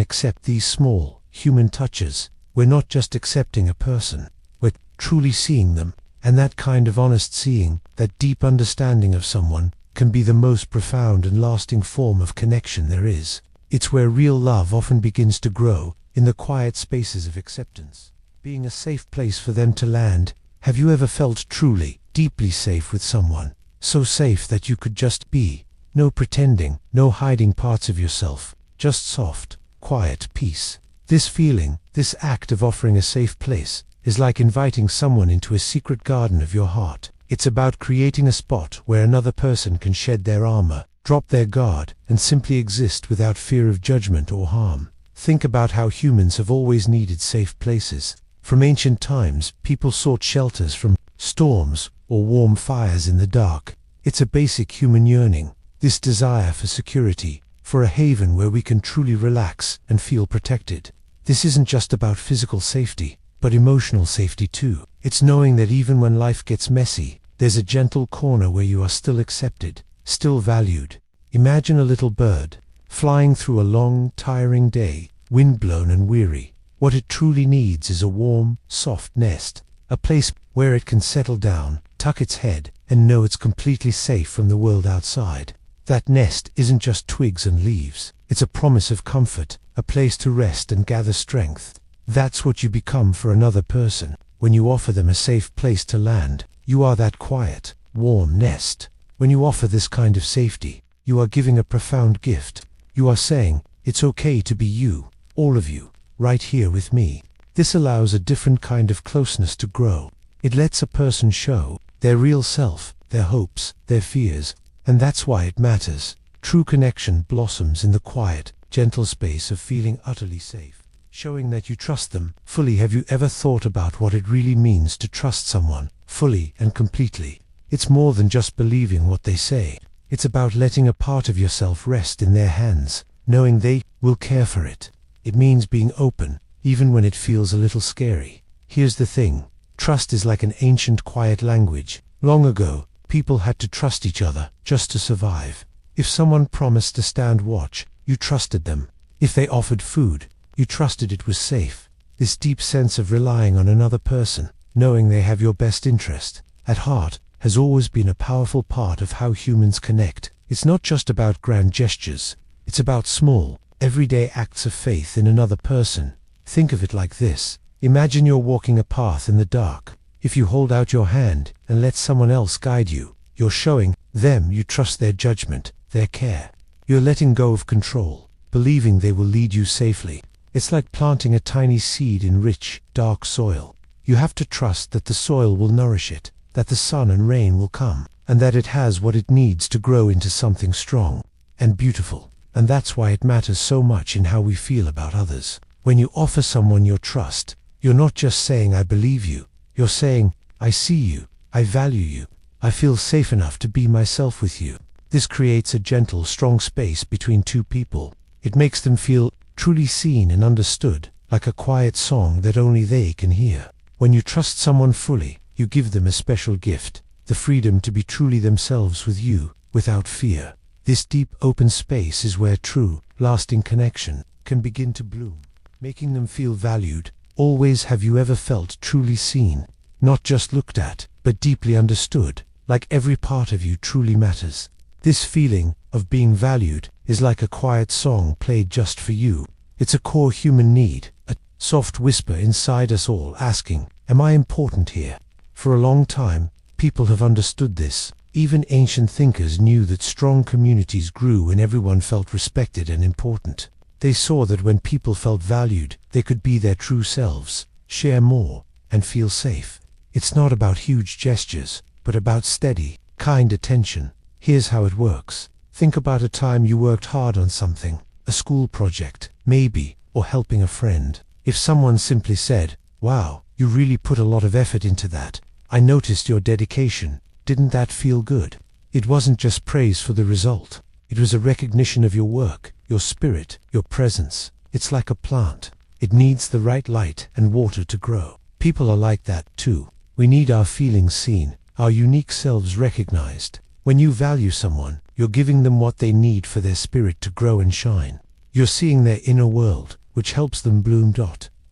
accept these small, human touches, we're not just accepting a person, we're truly seeing them. And that kind of honest seeing, that deep understanding of someone, can be the most profound and lasting form of connection there is. It's where real love often begins to grow, in the quiet spaces of acceptance, being a safe place for them to land. Have you ever felt truly, deeply safe with someone? So safe that you could just be. No pretending, no hiding parts of yourself. Just soft, quiet peace. This feeling, this act of offering a safe place, is like inviting someone into a secret garden of your heart. It's about creating a spot where another person can shed their armor, drop their guard, and simply exist without fear of judgment or harm. Think about how humans have always needed safe places. From ancient times, people sought shelters from storms or warm fires in the dark. It's a basic human yearning, this desire for security, for a haven where we can truly relax and feel protected. This isn't just about physical safety, but emotional safety too. It's knowing that even when life gets messy, there's a gentle corner where you are still accepted, still valued. Imagine a little bird, flying through a long, tiring day, windblown and weary. What it truly needs is a warm, soft nest, a place where it can settle down, tuck its head, and know it's completely safe from the world outside. That nest isn't just twigs and leaves, it's a promise of comfort, a place to rest and gather strength. That's what you become for another person. When you offer them a safe place to land, you are that quiet, warm nest. When you offer this kind of safety, you are giving a profound gift. You are saying, it's okay to be you, all of you, right here with me. This allows a different kind of closeness to grow. It lets a person show their real self, their hopes, their fears, and that's why it matters. True connection blossoms in the quiet, gentle space of feeling utterly safe, showing that you trust them fully. Have you ever thought about what it really means to trust someone fully and completely? It's more than just believing what they say. It's about letting a part of yourself rest in their hands, knowing they will care for it. It means being open, even when it feels a little scary. Here's the thing. Trust is like an ancient quiet language. Long ago, people had to trust each other just to survive. If someone promised to stand watch, you trusted them. If they offered food, you trusted it was safe. This deep sense of relying on another person, knowing they have your best interest at heart, has always been a powerful part of how humans connect. It's not just about grand gestures. It's about small, everyday acts of faith in another person. Think of it like this. Imagine you're walking a path in the dark. If you hold out your hand and let someone else guide you, you're showing them you trust their judgment, their care. You're letting go of control, believing they will lead you safely. It's like planting a tiny seed in rich, dark soil. You have to trust that the soil will nourish it, that the sun and rain will come, and that it has what it needs to grow into something strong and beautiful. And that's why it matters so much in how we feel about others. When you offer someone your trust, you're not just saying I believe you, you're saying I see you, I value you, I feel safe enough to be myself with you. This creates a gentle, strong space between two people. It makes them feel truly seen and understood, like a quiet song that only they can hear. When you trust someone fully, you give them a special gift, the freedom to be truly themselves with you, without fear. This deep, open space is where true, lasting connection can begin to bloom, making them feel valued. Always. Have you ever felt truly seen? Not just looked at, but deeply understood, like every part of you truly matters. This feeling of being valued is like a quiet song played just for you. It's a core human need, a soft whisper inside us all asking, am I important here? For a long time, people have understood this. Even ancient thinkers knew that strong communities grew when everyone felt respected and important. They saw that when people felt valued, they could be their true selves, share more, and feel safe. It's not about huge gestures, but about steady, kind attention. Here's how it works. Think about a time you worked hard on something, a school project, maybe, or helping a friend. If someone simply said, "Wow, you really put a lot of effort into that. I noticed your dedication. Didn't that feel good?" It wasn't just praise for the result. It was a recognition of your work, your spirit, your presence. It's like a plant. It needs the right light and water to grow. People are like that too. We need our feelings seen, our unique selves recognized. When you value someone, you're giving them what they need for their spirit to grow and shine. You're seeing their inner world, which helps them bloom.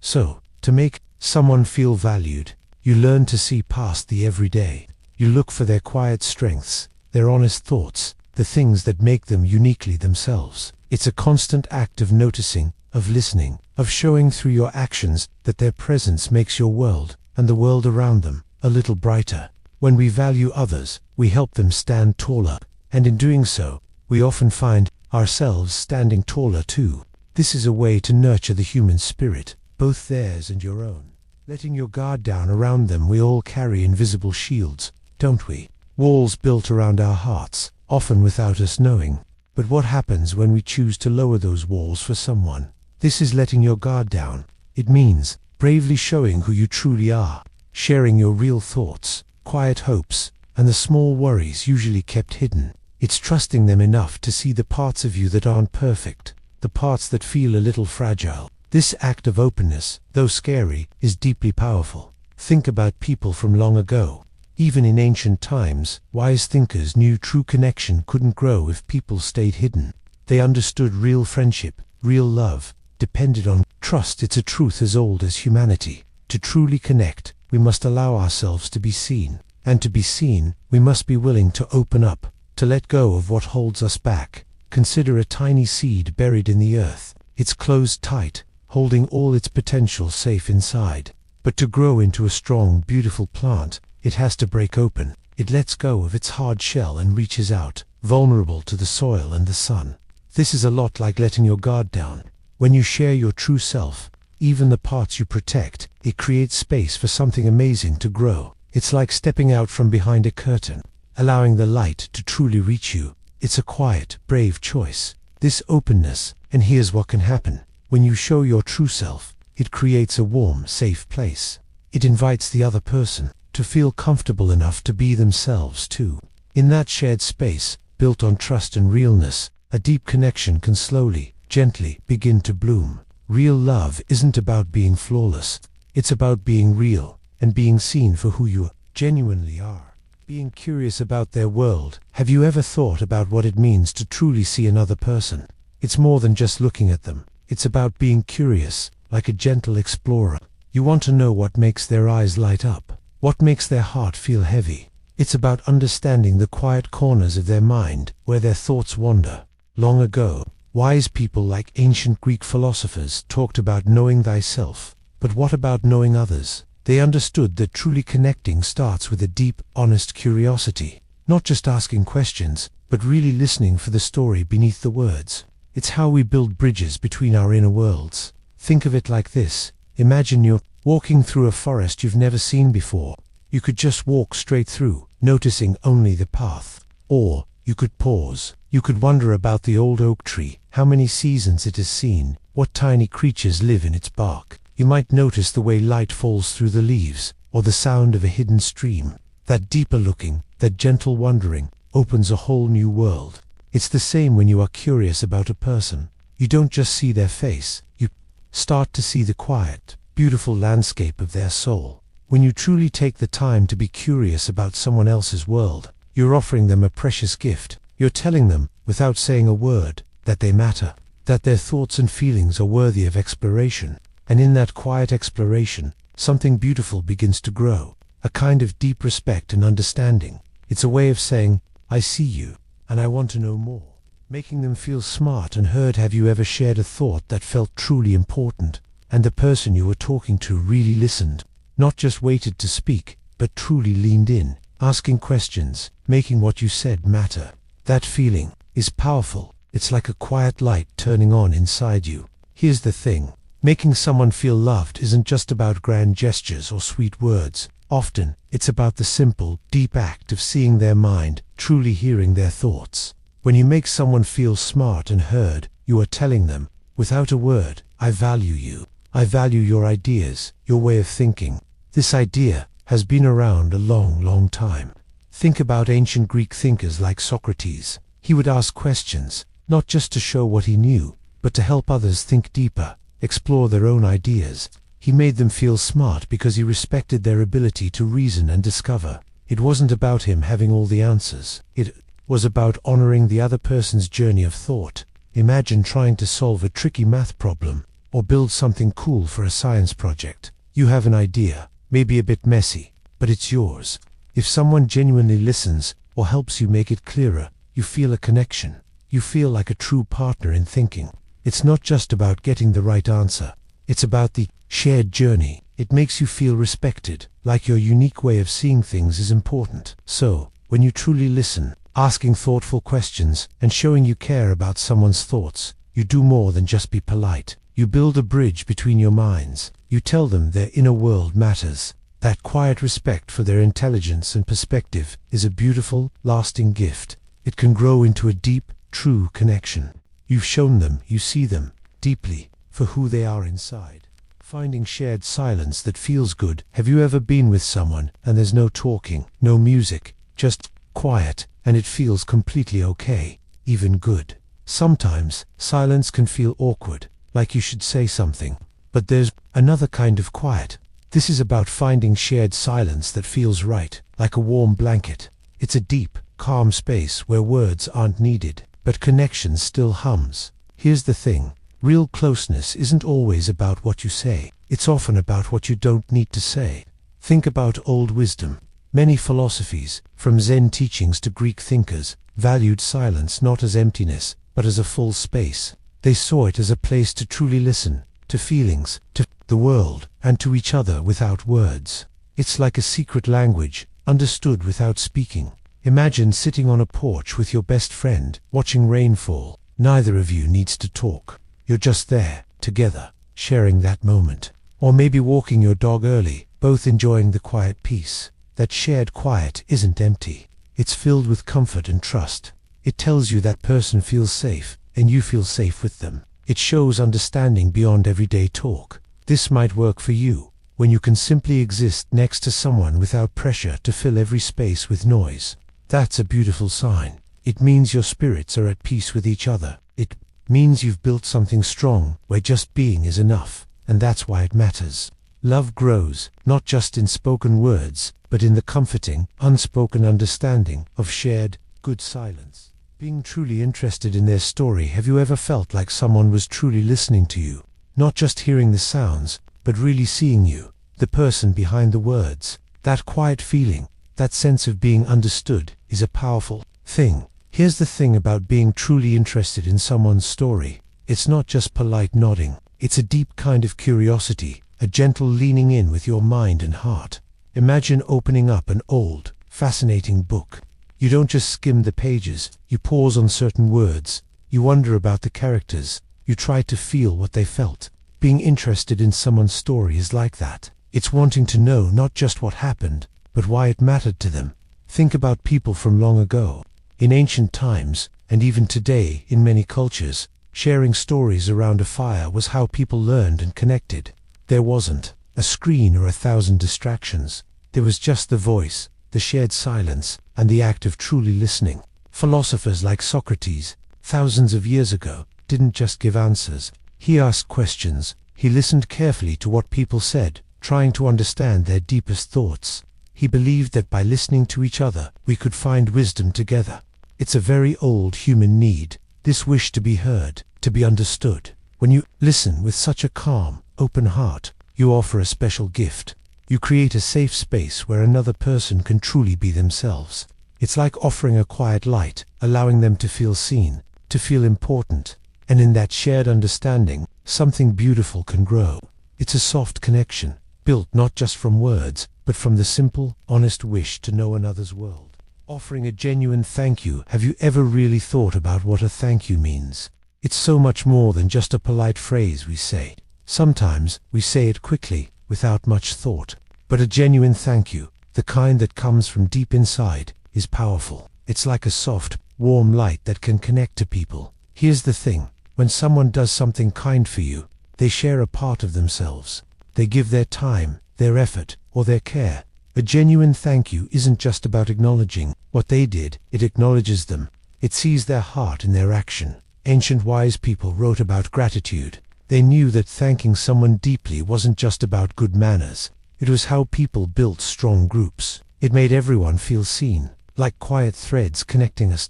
So, to make someone feel valued, you learn to see past the everyday. You look for their quiet strengths, their honest thoughts, the things that make them uniquely themselves. It's a constant act of noticing, of listening, of showing through your actions that their presence makes your world, and the world around them, a little brighter. When we value others, we help them stand taller, and in doing so, we often find ourselves standing taller too. This is a way to nurture the human spirit, both theirs and your own. Letting your guard down around them. We all carry invisible shields, don't we? Walls built around our hearts, often without us knowing. But what happens when we choose to lower those walls for someone? This is letting your guard down. It means bravely showing who you truly are, sharing your real thoughts, quiet hopes, and the small worries usually kept hidden. It's trusting them enough to see the parts of you that aren't perfect, the parts that feel a little fragile. This act of openness, though scary, is deeply powerful. Think about people from long ago. Even in ancient times, wise thinkers knew true connection couldn't grow if people stayed hidden. They understood real friendship, real love, depended on trust. It's a truth as old as humanity. To truly connect, we must allow ourselves to be seen. And to be seen, we must be willing to open up, to let go of what holds us back. Consider a tiny seed buried in the earth. It's closed tight, holding all its potential safe inside. But to grow into a strong, beautiful plant, it has to break open. It lets go of its hard shell and reaches out, vulnerable to the soil and the sun. This is a lot like letting your guard down. When you share your true self, even the parts you protect, it creates space for something amazing to grow. It's like stepping out from behind a curtain, allowing the light to truly reach you. It's a quiet, brave choice. This openness, and here's what can happen. When you show your true self, it creates a warm, safe place. It invites the other person to feel comfortable enough to be themselves too. In that shared space, built on trust and realness, a deep connection can slowly, gently begin to bloom. Real love isn't about being flawless. It's about being real and being seen for who you genuinely are. Being curious about their world. Have you ever thought about what it means to truly see another person? It's more than just looking at them. It's about being curious, like a gentle explorer. You want to know what makes their eyes light up, what makes their heart feel heavy. It's about understanding the quiet corners of their mind, where their thoughts wander. Long ago, wise people like ancient Greek philosophers talked about knowing thyself. But what about knowing others? They understood that truly connecting starts with a deep, honest curiosity. Not just asking questions, but really listening for the story beneath the words. It's how we build bridges between our inner worlds. Think of it like this. Imagine you're walking through a forest you've never seen before. You could just walk straight through, noticing only the path. Or, you could pause. You could wonder about the old oak tree, how many seasons it has seen, what tiny creatures live in its bark. You might notice the way light falls through the leaves, or the sound of a hidden stream. That deeper looking, that gentle wondering, opens a whole new world. It's the same when you are curious about a person. You don't just see their face, you start to see the quiet, beautiful landscape of their soul. When you truly take the time to be curious about someone else's world, you're offering them a precious gift. You're telling them, without saying a word, that they matter, that their thoughts and feelings are worthy of exploration. And in that quiet exploration, something beautiful begins to grow, a kind of deep respect and understanding. It's a way of saying, I see you, and I want to know more. Making them feel smart and heard. Have you ever shared a thought that felt truly important, and the person you were talking to really listened? Not just waited to speak, but truly leaned in. asking questions, making what you said matter. That feeling is powerful. It's like a quiet light turning on inside you. Here's the thing. Making someone feel loved isn't just about grand gestures or sweet words. Often, it's about the simple, deep act of seeing their mind, truly hearing their thoughts. When you make someone feel smart and heard, you are telling them, without a word, I value you. I value your ideas, your way of thinking. This idea has been around a long, long time. Think about ancient Greek thinkers like Socrates. He would ask questions, not just to show what he knew, but to help others think deeper, explore their own ideas. He made them feel smart because he respected their ability to reason and discover. It wasn't about him having all the answers. It was about honoring the other person's journey of thought. Imagine trying to solve a tricky math problem, or build something cool for a science project. You have an idea, maybe a bit messy, but it's yours. If someone genuinely listens, or helps you make it clearer, you feel a connection. You feel like a true partner in thinking. It's not just about getting the right answer. It's about the shared journey. It makes you feel respected, like your unique way of seeing things is important. So, when you truly listen, asking thoughtful questions, and showing you care about someone's thoughts, you do more than just be polite. You build a bridge between your minds. You tell them their inner world matters. That quiet respect for their intelligence and perspective is a beautiful, lasting gift. It can grow into a deep, true connection. You've shown them you see them deeply for who they are inside. Finding shared silence that feels good. Have you ever been with someone and there's no talking, no music, just quiet, and it feels completely okay, even good? Sometimes silence can feel awkward, like you should say something. But there's another kind of quiet. This is about finding shared silence that feels right, like a warm blanket. It's a deep, calm space where words aren't needed, but connection still hums. Here's the thing. Real closeness isn't always about what you say. It's often about what you don't need to say. Think about old wisdom. Many philosophies, from Zen teachings to Greek thinkers, valued silence not as emptiness, but as a full space. They saw it as a place to truly listen, to feelings, to the world, and to each other without words. It's like a secret language, understood without speaking. Imagine sitting on a porch with your best friend, watching rain fall. Neither of you needs to talk. You're just there, together, sharing that moment. Or maybe walking your dog early, both enjoying the quiet peace. That shared quiet isn't empty. It's filled with comfort and trust. It tells you that person feels safe, and you feel safe with them. It shows understanding beyond everyday talk. This might work for you, when you can simply exist next to someone without pressure to fill every space with noise. That's a beautiful sign. It means your spirits are at peace with each other. It means you've built something strong, where just being is enough, and that's why it matters. Love grows, not just in spoken words, but in the comforting, unspoken understanding of shared, good silence. Being truly interested in their story. Have you ever felt like someone was truly listening to you? Not just hearing the sounds, but really seeing you, the person behind the words. That quiet feeling, that sense of being understood, is a powerful thing. Here's the thing about being truly interested in someone's story. It's not just polite nodding. It's a deep kind of curiosity, a gentle leaning in with your mind and heart. Imagine opening up an old, fascinating book. You don't just skim the pages, you pause on certain words, you wonder about the characters, you try to feel what they felt. Being interested in someone's story is like that. It's wanting to know not just what happened, but why it mattered to them. Think about people from long ago. In ancient times, and even today in many cultures, sharing stories around a fire was how people learned and connected. There wasn't a screen or 1,000 distractions. There was just the voice, the shared silence, and the act of truly listening. Philosophers like Socrates, thousands of years ago, didn't just give answers. He asked questions. He listened carefully to what people said, trying to understand their deepest thoughts. He believed that by listening to each other, we could find wisdom together. It's a very old human need, this wish to be heard, to be understood. When you listen with such a calm, open heart, you offer a special gift. You create a safe space where another person can truly be themselves. It's like offering a quiet light, allowing them to feel seen, to feel important. And in that shared understanding, something beautiful can grow. It's a soft connection, built not just from words, but from the simple, honest wish to know another's world. Offering a genuine thank you. Have you ever really thought about what a thank you means? It's so much more than just a polite phrase we say. Sometimes we say it quickly, without much thought. But a genuine thank you, the kind that comes from deep inside, is powerful. It's like a soft, warm light that can connect to people. Here's the thing, when someone does something kind for you, they share a part of themselves. They give their time, their effort, or their care. A genuine thank you isn't just about acknowledging what they did, it acknowledges them. It sees their heart in their action. Ancient wise people wrote about gratitude. They knew that thanking someone deeply wasn't just about good manners. It was how people built strong groups. It made everyone feel seen, like quiet threads connecting us.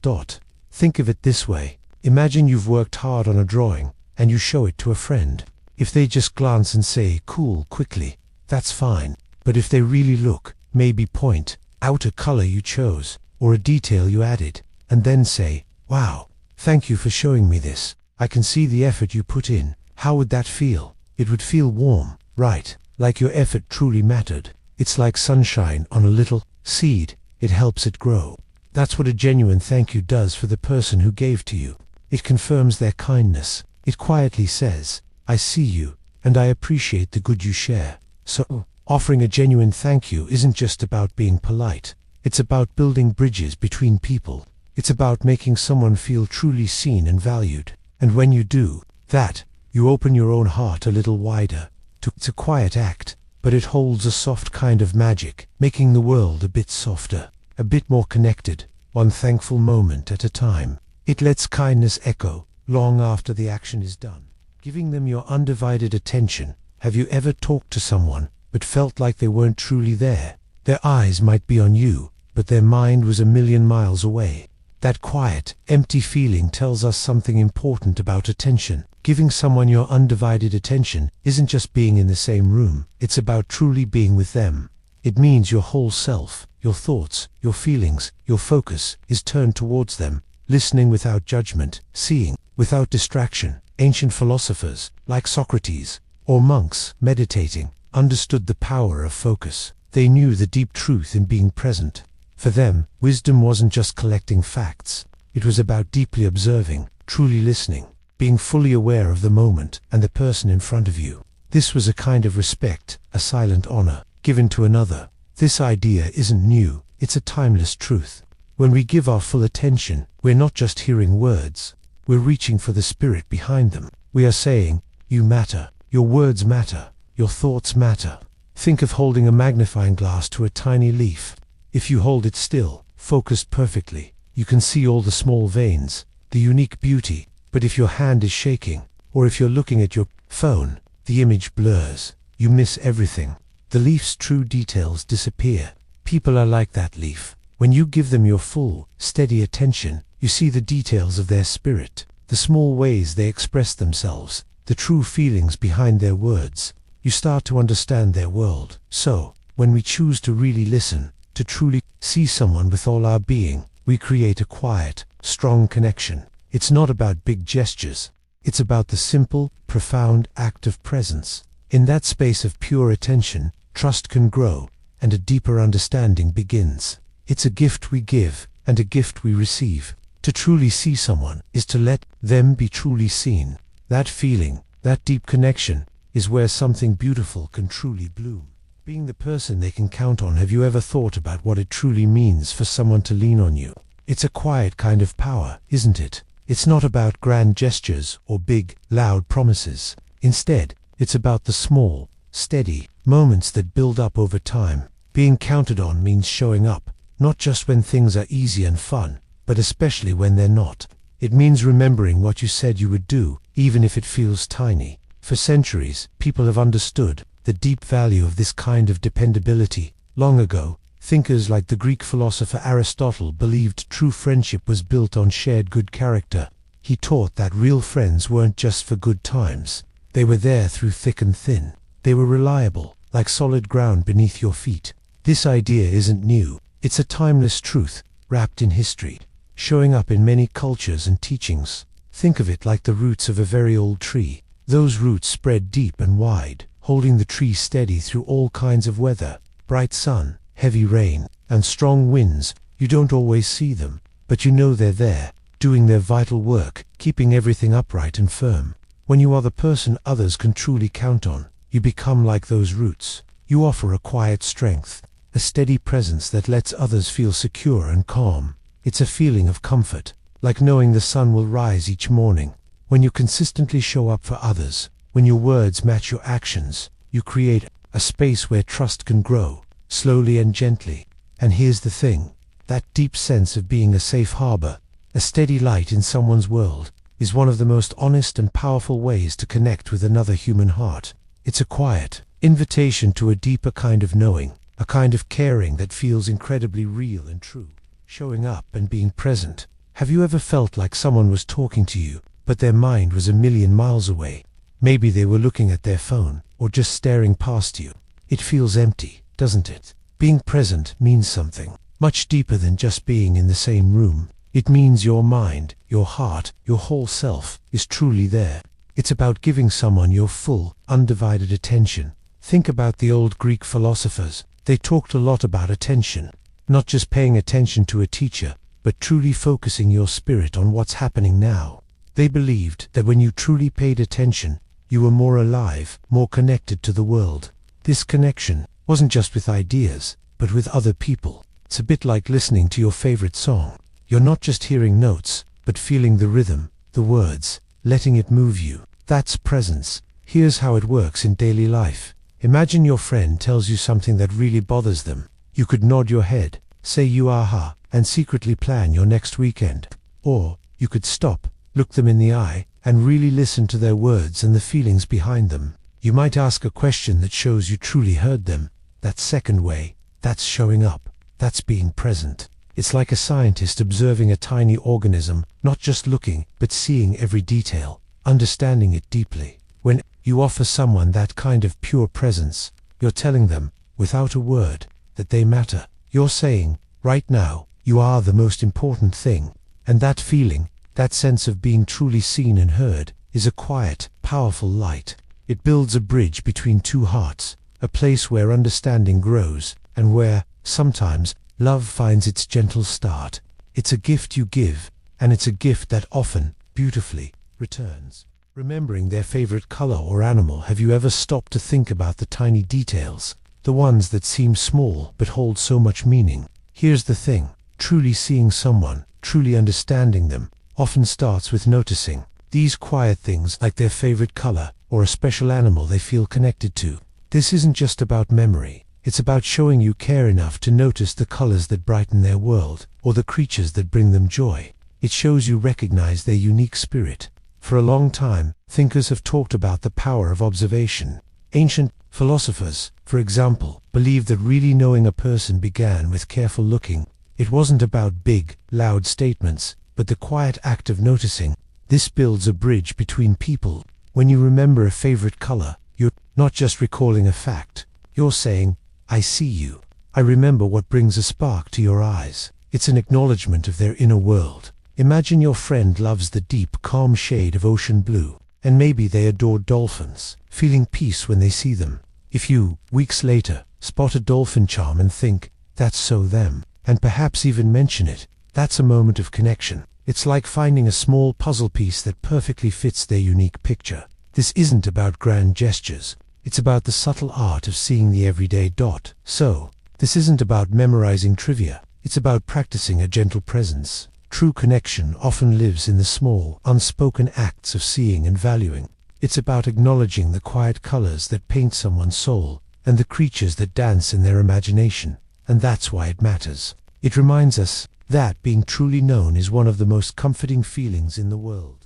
Think of it this way. Imagine you've worked hard on a drawing, and you show it to a friend. If they just glance and say, "Cool," quickly, that's fine. But if they really look, maybe point out a color you chose, or a detail you added, and then say, "Wow, thank you for showing me this. I can see the effort you put in," how would that feel? It would feel warm, right? Like your effort truly mattered. It's like sunshine on a little seed. It helps it grow. That's what a genuine thank you does for the person who gave to you. It confirms their kindness. It quietly says, "I see you, and I appreciate the good you share." So, offering a genuine thank you isn't just about being polite. It's about building bridges between people. It's about making someone feel truly seen and valued. And when you do that, you open your own heart a little wider. It's a quiet act, but it holds a soft kind of magic, making the world a bit softer, a bit more connected, one thankful moment at a time. It lets kindness echo long after the action is done, giving them your undivided attention. Have you ever talked to someone but felt like they weren't truly there? Their eyes might be on you, but their mind was a million miles away. That quiet, empty feeling tells us something important about attention. Giving someone your undivided attention isn't just being in the same room, it's about truly being with them. It means your whole self, your thoughts, your feelings, your focus is turned towards them, listening without judgment, seeing without distraction. Ancient philosophers, like Socrates, or monks meditating, understood the power of focus. They knew the deep truth in being present. For them, wisdom wasn't just collecting facts. It was about deeply observing, truly listening, being fully aware of the moment and the person in front of you. This was a kind of respect, a silent honor, given to another. This idea isn't new, it's a timeless truth. When we give our full attention, we're not just hearing words, we're reaching for the spirit behind them. We are saying, "You matter, your words matter, your thoughts matter." Think of holding a magnifying glass to a tiny leaf. If you hold it still, focused perfectly, you can see all the small veins, the unique beauty. But if your hand is shaking, or if you're looking at your phone, the image blurs. You miss everything. The leaf's true details disappear. People are like that leaf. When you give them your full, steady attention, you see the details of their spirit, the small ways they express themselves, the true feelings behind their words. You start to understand their world. So, when we choose to really listen, to truly see someone with all our being, we create a quiet, strong connection. It's not about big gestures. It's about the simple, profound act of presence. In that space of pure attention, trust can grow, and a deeper understanding begins. It's a gift we give, and a gift we receive. To truly see someone is to let them be truly seen. That feeling, that deep connection, is where something beautiful can truly bloom. Being the person they can count on. Have you ever thought about what it truly means for someone to lean on you? It's a quiet kind of power, isn't it? It's not about grand gestures or big, loud promises. Instead, it's about the small, steady moments that build up over time. Being counted on means showing up, not just when things are easy and fun, but especially when they're not. It means remembering what you said you would do, even if it feels tiny. For centuries, people have understood the deep value of this kind of dependability. Long ago, thinkers like the Greek philosopher Aristotle believed true friendship was built on shared good character. He taught that real friends weren't just for good times. They were there through thick and thin. They were reliable, like solid ground beneath your feet. This idea isn't new. It's a timeless truth, wrapped in history, showing up in many cultures and teachings. Think of it like the roots of a very old tree. Those roots spread deep and wide, holding the tree steady through all kinds of weather. bright sun, heavy rain, and strong winds. You don't always see them, but you know they're there, doing their vital work, keeping everything upright and firm. When you are the person others can truly count on, you become like those roots. You offer a quiet strength, a steady presence that lets others feel secure and calm. It's a feeling of comfort, like knowing the sun will rise each morning. When you consistently show up for others, when your words match your actions, you create a space where trust can grow, slowly and gently. And here's the thing, that deep sense of being a safe harbor, a steady light in someone's world, is one of the most honest and powerful ways to connect with another human heart. It's a quiet invitation to a deeper kind of knowing, a kind of caring that feels incredibly real and true. Showing up and being present. Have you ever felt like someone was talking to you, but their mind was a million miles away? Maybe they were looking at their phone, or just staring past you. It feels empty, doesn't it? Being present means something much deeper than just being in the same room. It means your mind, your heart, your whole self is truly there. It's about giving someone your full, undivided attention. Think about the old Greek philosophers. They talked a lot about attention. Not just paying attention to a teacher, but truly focusing your spirit on what's happening now. They believed that when you truly paid attention, you were more alive, more connected to the world. This connection wasn't just with ideas, but with other people. It's a bit like listening to your favorite song. You're not just hearing notes, but feeling the rhythm, the words, letting it move you. That's presence. Here's how it works in daily life. Imagine your friend tells you something that really bothers them. You could nod your head, say you aha, and secretly plan your next weekend. Or you could stop, look them in the eye, and really listen to their words and the feelings behind them. You might ask a question that shows you truly heard them. That second way, that's showing up. That's being present. It's like a scientist observing a tiny organism, not just looking, but seeing every detail, understanding it deeply. When you offer someone that kind of pure presence, you're telling them, without a word, that they matter. You're saying, right now, you are the most important thing. And that feeling, that sense of being truly seen and heard, is a quiet, powerful light. It builds a bridge between two hearts, a place where understanding grows, and where, sometimes, love finds its gentle start. It's a gift you give, and it's a gift that often, beautifully, returns. Remembering their favorite color or animal, have you ever stopped to think about the tiny details? The ones that seem small but hold so much meaning. Here's the thing, truly seeing someone, truly understanding them, often starts with noticing these quiet things, like their favorite color or a special animal they feel connected to. This isn't just about memory. It's about showing you care enough to notice the colors that brighten their world, or the creatures that bring them joy. It shows you recognize their unique spirit. For a long time, thinkers have talked about the power of observation. Ancient philosophers, for example, believed that really knowing a person began with careful looking. It wasn't about big, loud statements, but the quiet act of noticing. This builds a bridge between people. When you remember a favorite color, you're not just recalling a fact. You're saying, I see you. I remember what brings a spark to your eyes. It's an acknowledgement of their inner world. Imagine your friend loves the deep, calm shade of ocean blue, and maybe they adore dolphins, feeling peace when they see them. If you, weeks later, spot a dolphin charm and think, that's so them, and perhaps even mention it, that's a moment of connection. It's like finding a small puzzle piece that perfectly fits their unique picture. This isn't about grand gestures. It's about the subtle art of seeing the everyday dot. So, this isn't about memorizing trivia. It's about practicing a gentle presence. True connection often lives in the small, unspoken acts of seeing and valuing. It's about acknowledging the quiet colors that paint someone's soul, and the creatures that dance in their imagination. And that's why it matters. It reminds us that being truly known is one of the most comforting feelings in the world.